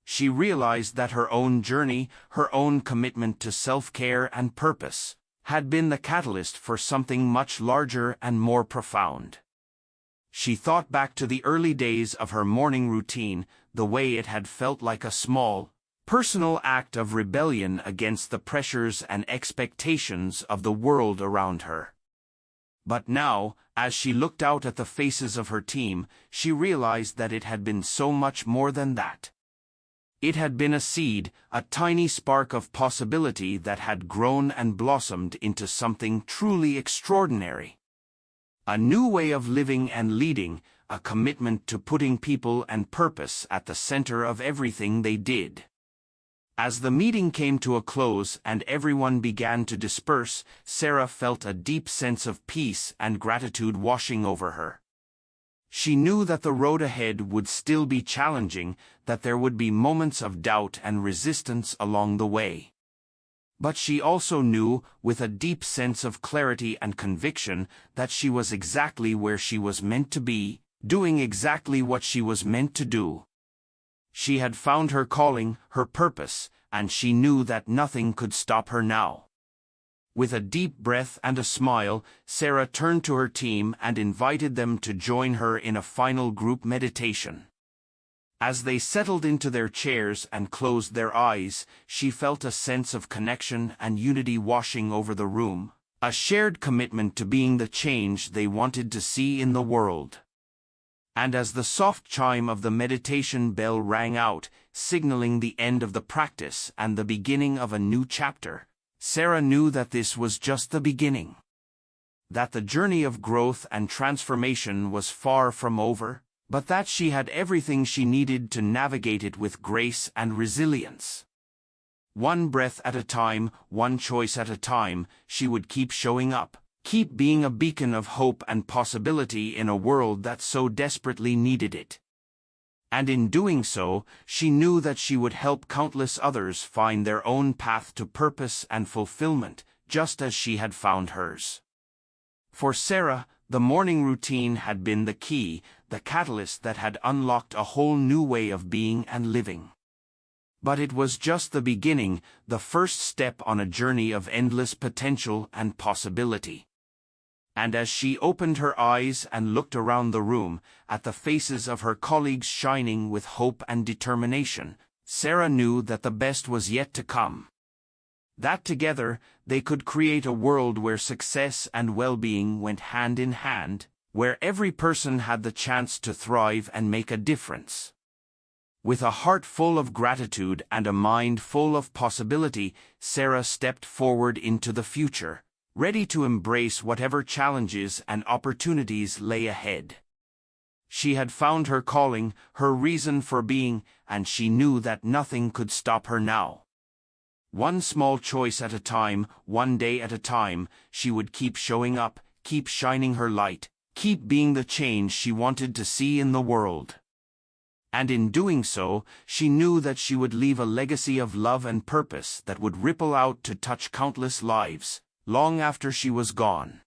She realized that her own journey, her own commitment to self-care and purpose, had been the catalyst for something much larger and more profound. She thought back to the early days of her morning routine, the way it had felt like a small, personal act of rebellion against the pressures and expectations of the world around her. But now, as she looked out at the faces of her team, she realized that it had been so much more than that. It had been a seed, a tiny spark of possibility that had grown and blossomed into something truly extraordinary. A new way of living and leading, a commitment to putting people and purpose at the center of everything they did. As the meeting came to a close and everyone began to disperse, Sarah felt a deep sense of peace and gratitude washing over her. She knew that the road ahead would still be challenging, that there would be moments of doubt and resistance along the way. But she also knew, with a deep sense of clarity and conviction, that she was exactly where she was meant to be, doing exactly what she was meant to do. She had found her calling, her purpose, and she knew that nothing could stop her now. With a deep breath and a smile, Sarah turned to her team and invited them to join her in a final group meditation. As they settled into their chairs and closed their eyes, she felt a sense of connection and unity washing over the room, a shared commitment to being the change they wanted to see in the world. And as the soft chime of the meditation bell rang out, signaling the end of the practice and the beginning of a new chapter, Sarah knew that this was just the beginning. That the journey of growth and transformation was far from over, but that she had everything she needed to navigate it with grace and resilience. One breath at a time, one choice at a time, she would keep showing up. Keep being a beacon of hope and possibility in a world that so desperately needed it. And in doing so, she knew that she would help countless others find their own path to purpose and fulfillment, just as she had found hers. For Sarah, the morning routine had been the key, the catalyst that had unlocked a whole new way of being and living. But it was just the beginning, the first step on a journey of endless potential and possibility. And as she opened her eyes and looked around the room, at the faces of her colleagues shining with hope and determination, Sarah knew that the best was yet to come. That together, they could create a world where success and well-being went hand in hand, where every person had the chance to thrive and make a difference. With a heart full of gratitude and a mind full of possibility, Sarah stepped forward into the future, ready to embrace whatever challenges and opportunities lay ahead. She had found her calling, her reason for being, and she knew that nothing could stop her now. One small choice at a time, one day at a time, she would keep showing up, keep shining her light, keep being the change she wanted to see in the world. And in doing so, she knew that she would leave a legacy of love and purpose that would ripple out to touch countless lives, long after she was gone.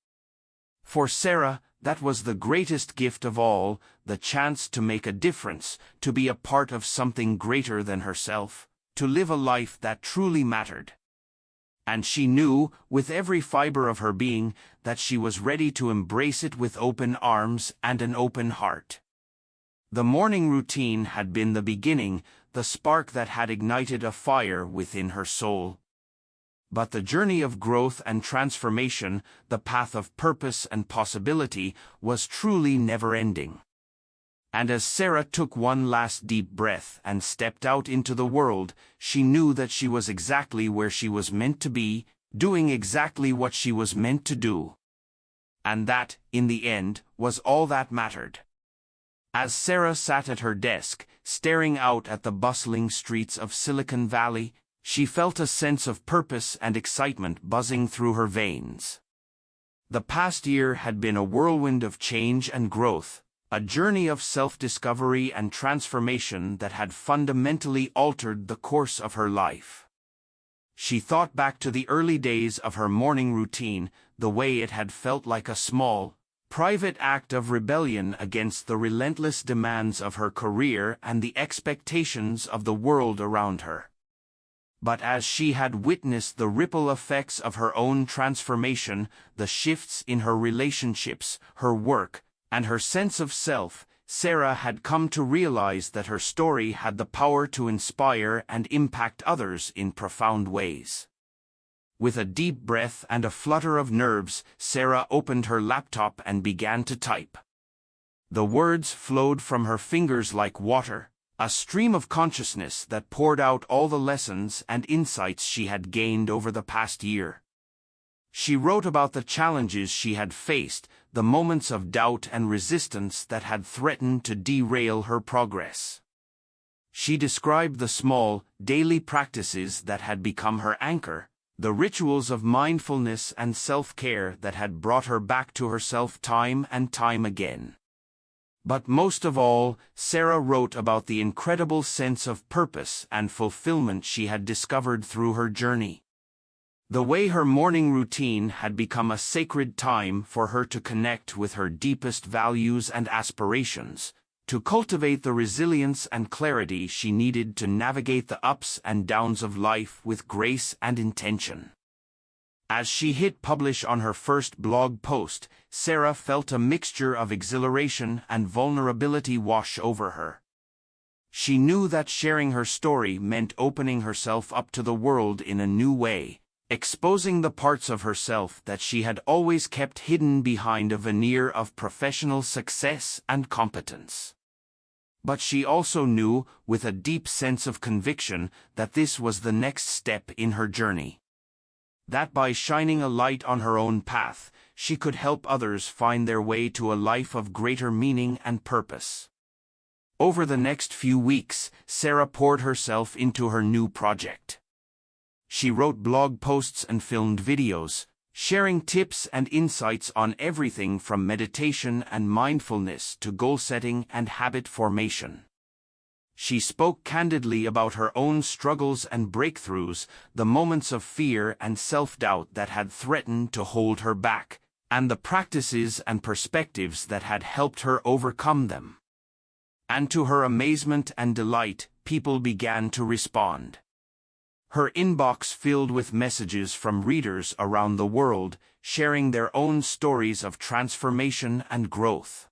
For Sarah, that was the greatest gift of all, the chance to make a difference, to be a part of something greater than herself, to live a life that truly mattered. And she knew, with every fiber of her being, that she was ready to embrace it with open arms and an open heart. The morning routine had been the beginning, the spark that had ignited a fire within her soul. But the journey of growth and transformation, the path of purpose and possibility, was truly never-ending. And as Sarah took one last deep breath and stepped out into the world, she knew that she was exactly where she was meant to be, doing exactly what she was meant to do. And that, in the end, was all that mattered. As Sarah sat at her desk, staring out at the bustling streets of Silicon Valley, she felt a sense of purpose and excitement buzzing through her veins. The past year had been a whirlwind of change and growth, a journey of self-discovery and transformation that had fundamentally altered the course of her life. She thought back to the early days of her morning routine, the way it had felt like a small, private act of rebellion against the relentless demands of her career and the expectations of the world around her. But as she had witnessed the ripple effects of her own transformation, the shifts in her relationships, her work, and her sense of self, Sarah had come to realize that her story had the power to inspire and impact others in profound ways. With a deep breath and a flutter of nerves, Sarah opened her laptop and began to type. The words flowed from her fingers like water, a stream of consciousness that poured out all the lessons and insights she had gained over the past year. She wrote about the challenges she had faced, the moments of doubt and resistance that had threatened to derail her progress. She described the small, daily practices that had become her anchor, the rituals of mindfulness and self-care that had brought her back to herself time and time again. But most of all, Sarah wrote about the incredible sense of purpose and fulfillment she had discovered through her journey. The way her morning routine had become a sacred time for her to connect with her deepest values and aspirations, to cultivate the resilience and clarity she needed to navigate the ups and downs of life with grace and intention. As she hit publish on her first blog post, Sarah felt a mixture of exhilaration and vulnerability wash over her. She knew that sharing her story meant opening herself up to the world in a new way, exposing the parts of herself that she had always kept hidden behind a veneer of professional success and competence. But she also knew, with a deep sense of conviction, that this was the next step in her journey. That by shining a light on her own path, she could help others find their way to a life of greater meaning and purpose. Over the next few weeks, Sarah poured herself into her new project. She wrote blog posts and filmed videos, sharing tips and insights on everything from meditation and mindfulness to goal setting and habit formation. She spoke candidly about her own struggles and breakthroughs, the moments of fear and self-doubt that had threatened to hold her back, and the practices and perspectives that had helped her overcome them. And to her amazement and delight, people began to respond. Her inbox filled with messages from readers around the world, sharing their own stories of transformation and growth.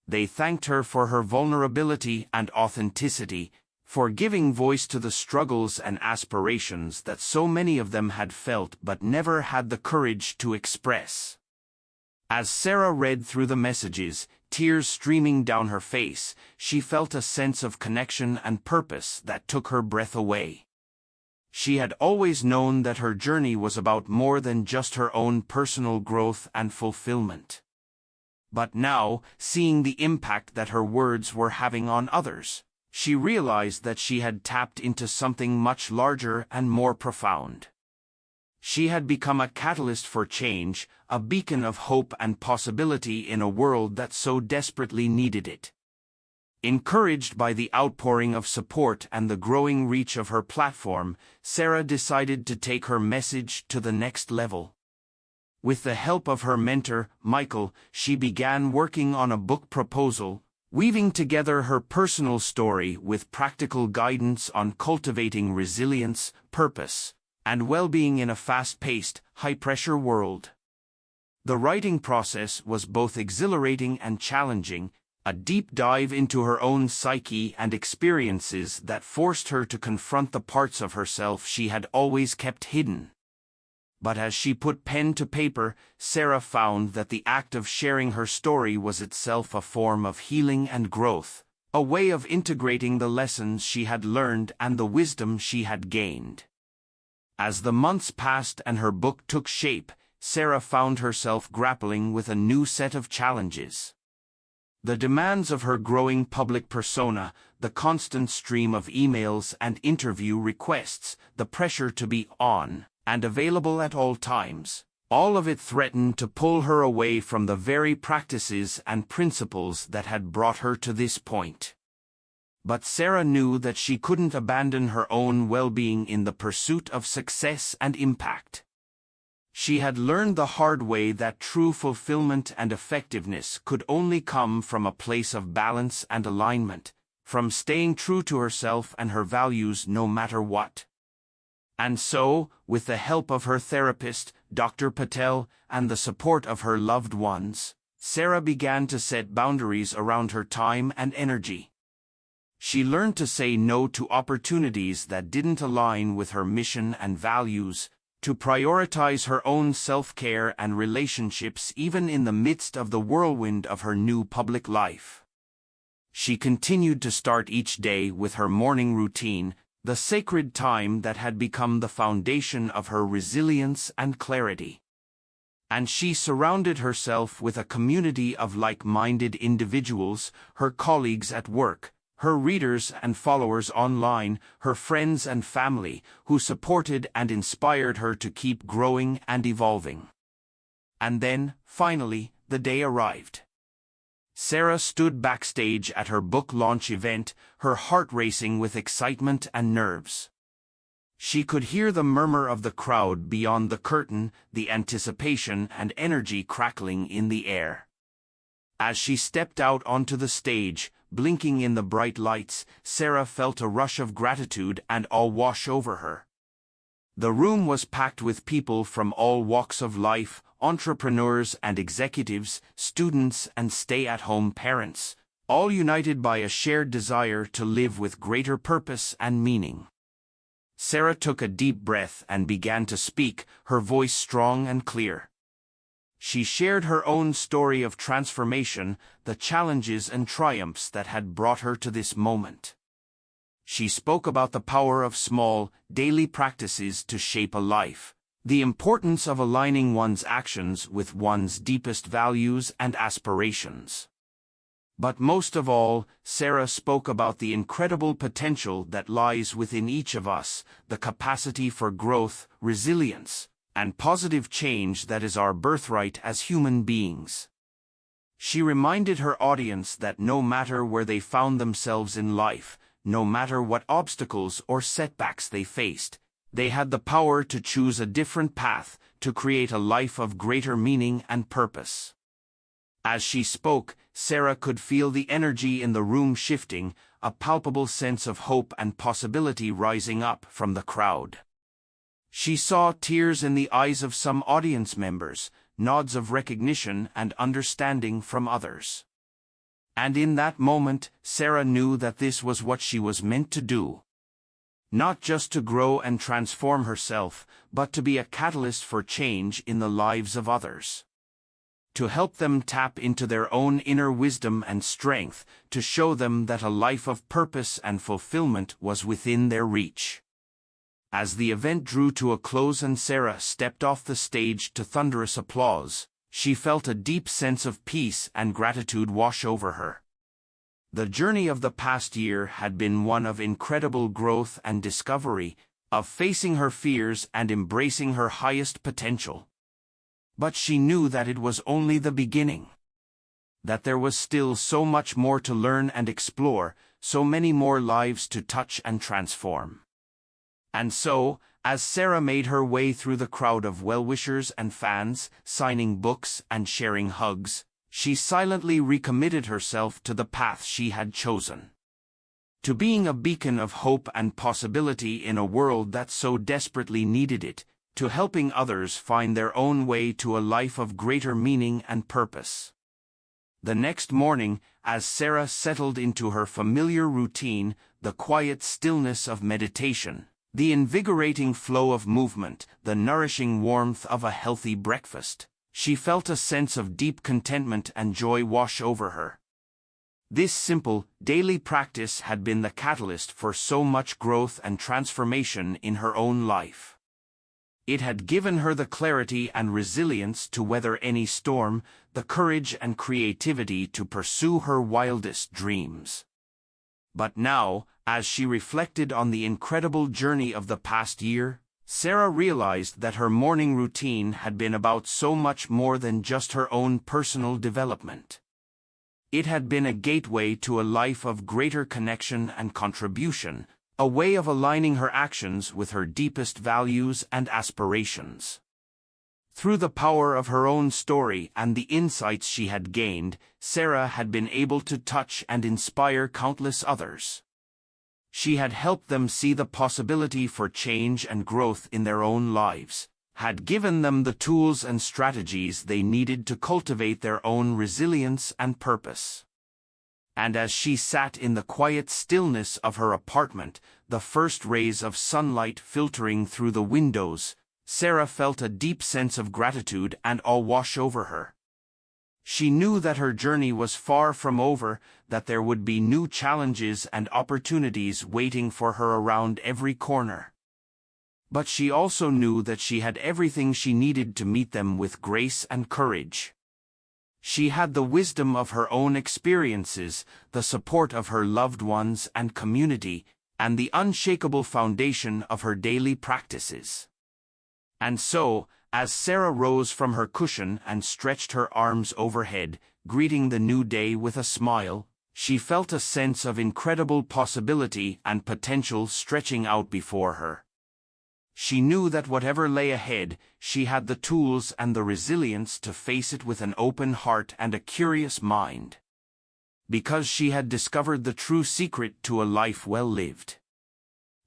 They thanked her for her vulnerability and authenticity, for giving voice to the struggles and aspirations that so many of them had felt but never had the courage to express. As Sarah read through the messages, tears streaming down her face, she felt a sense of connection and purpose that took her breath away. She had always known that her journey was about more than just her own personal growth and fulfillment. But now, seeing the impact that her words were having on others, she realized that she had tapped into something much larger and more profound. She had become a catalyst for change, a beacon of hope and possibility in a world that so desperately needed it. Encouraged by the outpouring of support and the growing reach of her platform, Sarah decided to take her message to the next level. With the help of her mentor, Michael, she began working on a book proposal, weaving together her personal story with practical guidance on cultivating resilience, purpose, and well-being in a fast-paced, high-pressure world. The writing process was both exhilarating and challenging, a deep dive into her own psyche and experiences that forced her to confront the parts of herself she had always kept hidden. But as she put pen to paper, Sarah found that the act of sharing her story was itself a form of healing and growth, a way of integrating the lessons she had learned and the wisdom she had gained. As the months passed and her book took shape, Sarah found herself grappling with a new set of challenges. The demands of her growing public persona, the constant stream of emails and interview requests, the pressure to be on and available at all times, all of it threatened to pull her away from the very practices and principles that had brought her to this point. But Sarah knew that she couldn't abandon her own well-being in the pursuit of success and impact. She had learned the hard way that true fulfillment and effectiveness could only come from a place of balance and alignment, from staying true to herself and her values no matter what. And so, with the help of her therapist, Dr. Patel, and the support of her loved ones, Sarah began to set boundaries around her time and energy. She learned to say no to opportunities that didn't align with her mission and values, to prioritize her own self-care and relationships even in the midst of the whirlwind of her new public life. She continued to start each day with her morning routine, the sacred time that had become the foundation of her resilience and clarity. And she surrounded herself with a community of like-minded individuals, her colleagues at work, her readers and followers online, her friends and family, who supported and inspired her to keep growing and evolving. And then, finally, the day arrived. Sarah stood backstage at her book launch event, her heart racing with excitement and nerves. She could hear the murmur of the crowd beyond the curtain, the anticipation and energy crackling in the air. As she stepped out onto the stage, blinking in the bright lights, Sarah felt a rush of gratitude and awe wash over her. The room was packed with people from all walks of life, entrepreneurs and executives, students and stay-at-home parents, all united by a shared desire to live with greater purpose and meaning. Sarah took a deep breath and began to speak, her voice strong and clear. She shared her own story of transformation, the challenges and triumphs that had brought her to this moment. She spoke about the power of small, daily practices to shape a life, the importance of aligning one's actions with one's deepest values and aspirations. But most of all, Sarah spoke about the incredible potential that lies within each of us, the capacity for growth, resilience, and positive change that is our birthright as human beings. She reminded her audience that no matter where they found themselves in life, no matter what obstacles or setbacks they faced, they had the power to choose a different path, to create a life of greater meaning and purpose. As she spoke, Sarah could feel the energy in the room shifting, a palpable sense of hope and possibility rising up from the crowd. She saw tears in the eyes of some audience members, nods of recognition and understanding from others. And in that moment, Sarah knew that this was what she was meant to do. Not just to grow and transform herself, but to be a catalyst for change in the lives of others. To help them tap into their own inner wisdom and strength, to show them that a life of purpose and fulfillment was within their reach. As the event drew to a close and Sarah stepped off the stage to thunderous applause, she felt a deep sense of peace and gratitude wash over her. The journey of the past year had been one of incredible growth and discovery, of facing her fears and embracing her highest potential. But she knew that it was only the beginning. That there was still so much more to learn and explore, so many more lives to touch and transform. And so, as Sarah made her way through the crowd of well-wishers and fans, signing books and sharing hugs, she silently recommitted herself to the path she had chosen. To being a beacon of hope and possibility in a world that so desperately needed it, to helping others find their own way to a life of greater meaning and purpose. The next morning, as Sarah settled into her familiar routine, the quiet stillness of meditation, The invigorating flow of movement, the nourishing warmth of a healthy breakfast. She felt a sense of deep contentment and joy wash over her. This simple, daily practice had been the catalyst for so much growth and transformation in her own life. It had given her the clarity and resilience to weather any storm, the courage and creativity to pursue her wildest dreams. But now, as she reflected on the incredible journey of the past year, Sarah realized that her morning routine had been about so much more than just her own personal development. It had been a gateway to a life of greater connection and contribution, a way of aligning her actions with her deepest values and aspirations. Through the power of her own story and the insights she had gained, Sarah had been able to touch and inspire countless others. She had helped them see the possibility for change and growth in their own lives, had given them the tools and strategies they needed to cultivate their own resilience and purpose. And as she sat in the quiet stillness of her apartment, the first rays of sunlight filtering through the windows, Sarah felt a deep sense of gratitude and awe wash over her. She knew that her journey was far from over, that there would be new challenges and opportunities waiting for her around every corner. But she also knew that she had everything she needed to meet them with grace and courage. She had the wisdom of her own experiences, the support of her loved ones and community, and the unshakable foundation of her daily practices. And so, as Sarah rose from her cushion and stretched her arms overhead, greeting the new day with a smile, she felt a sense of incredible possibility and potential stretching out before her. She knew that whatever lay ahead, she had the tools and the resilience to face it with an open heart and a curious mind. Because she had discovered the true secret to a life well lived.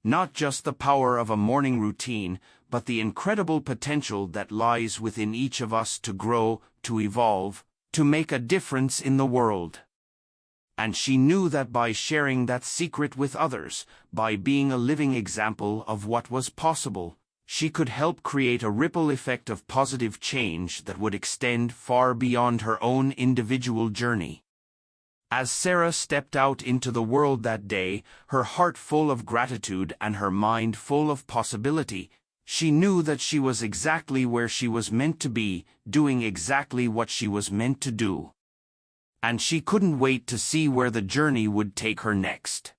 Not just the power of a morning routine, but the incredible potential that lies within each of us to grow, to evolve, to make a difference in the world. And she knew that by sharing that secret with others, by being a living example of what was possible, she could help create a ripple effect of positive change that would extend far beyond her own individual journey. As Sarah stepped out into the world that day, her heart full of gratitude and her mind full of possibility, she knew that she was exactly where she was meant to be, doing exactly what she was meant to do. And she couldn't wait to see where the journey would take her next.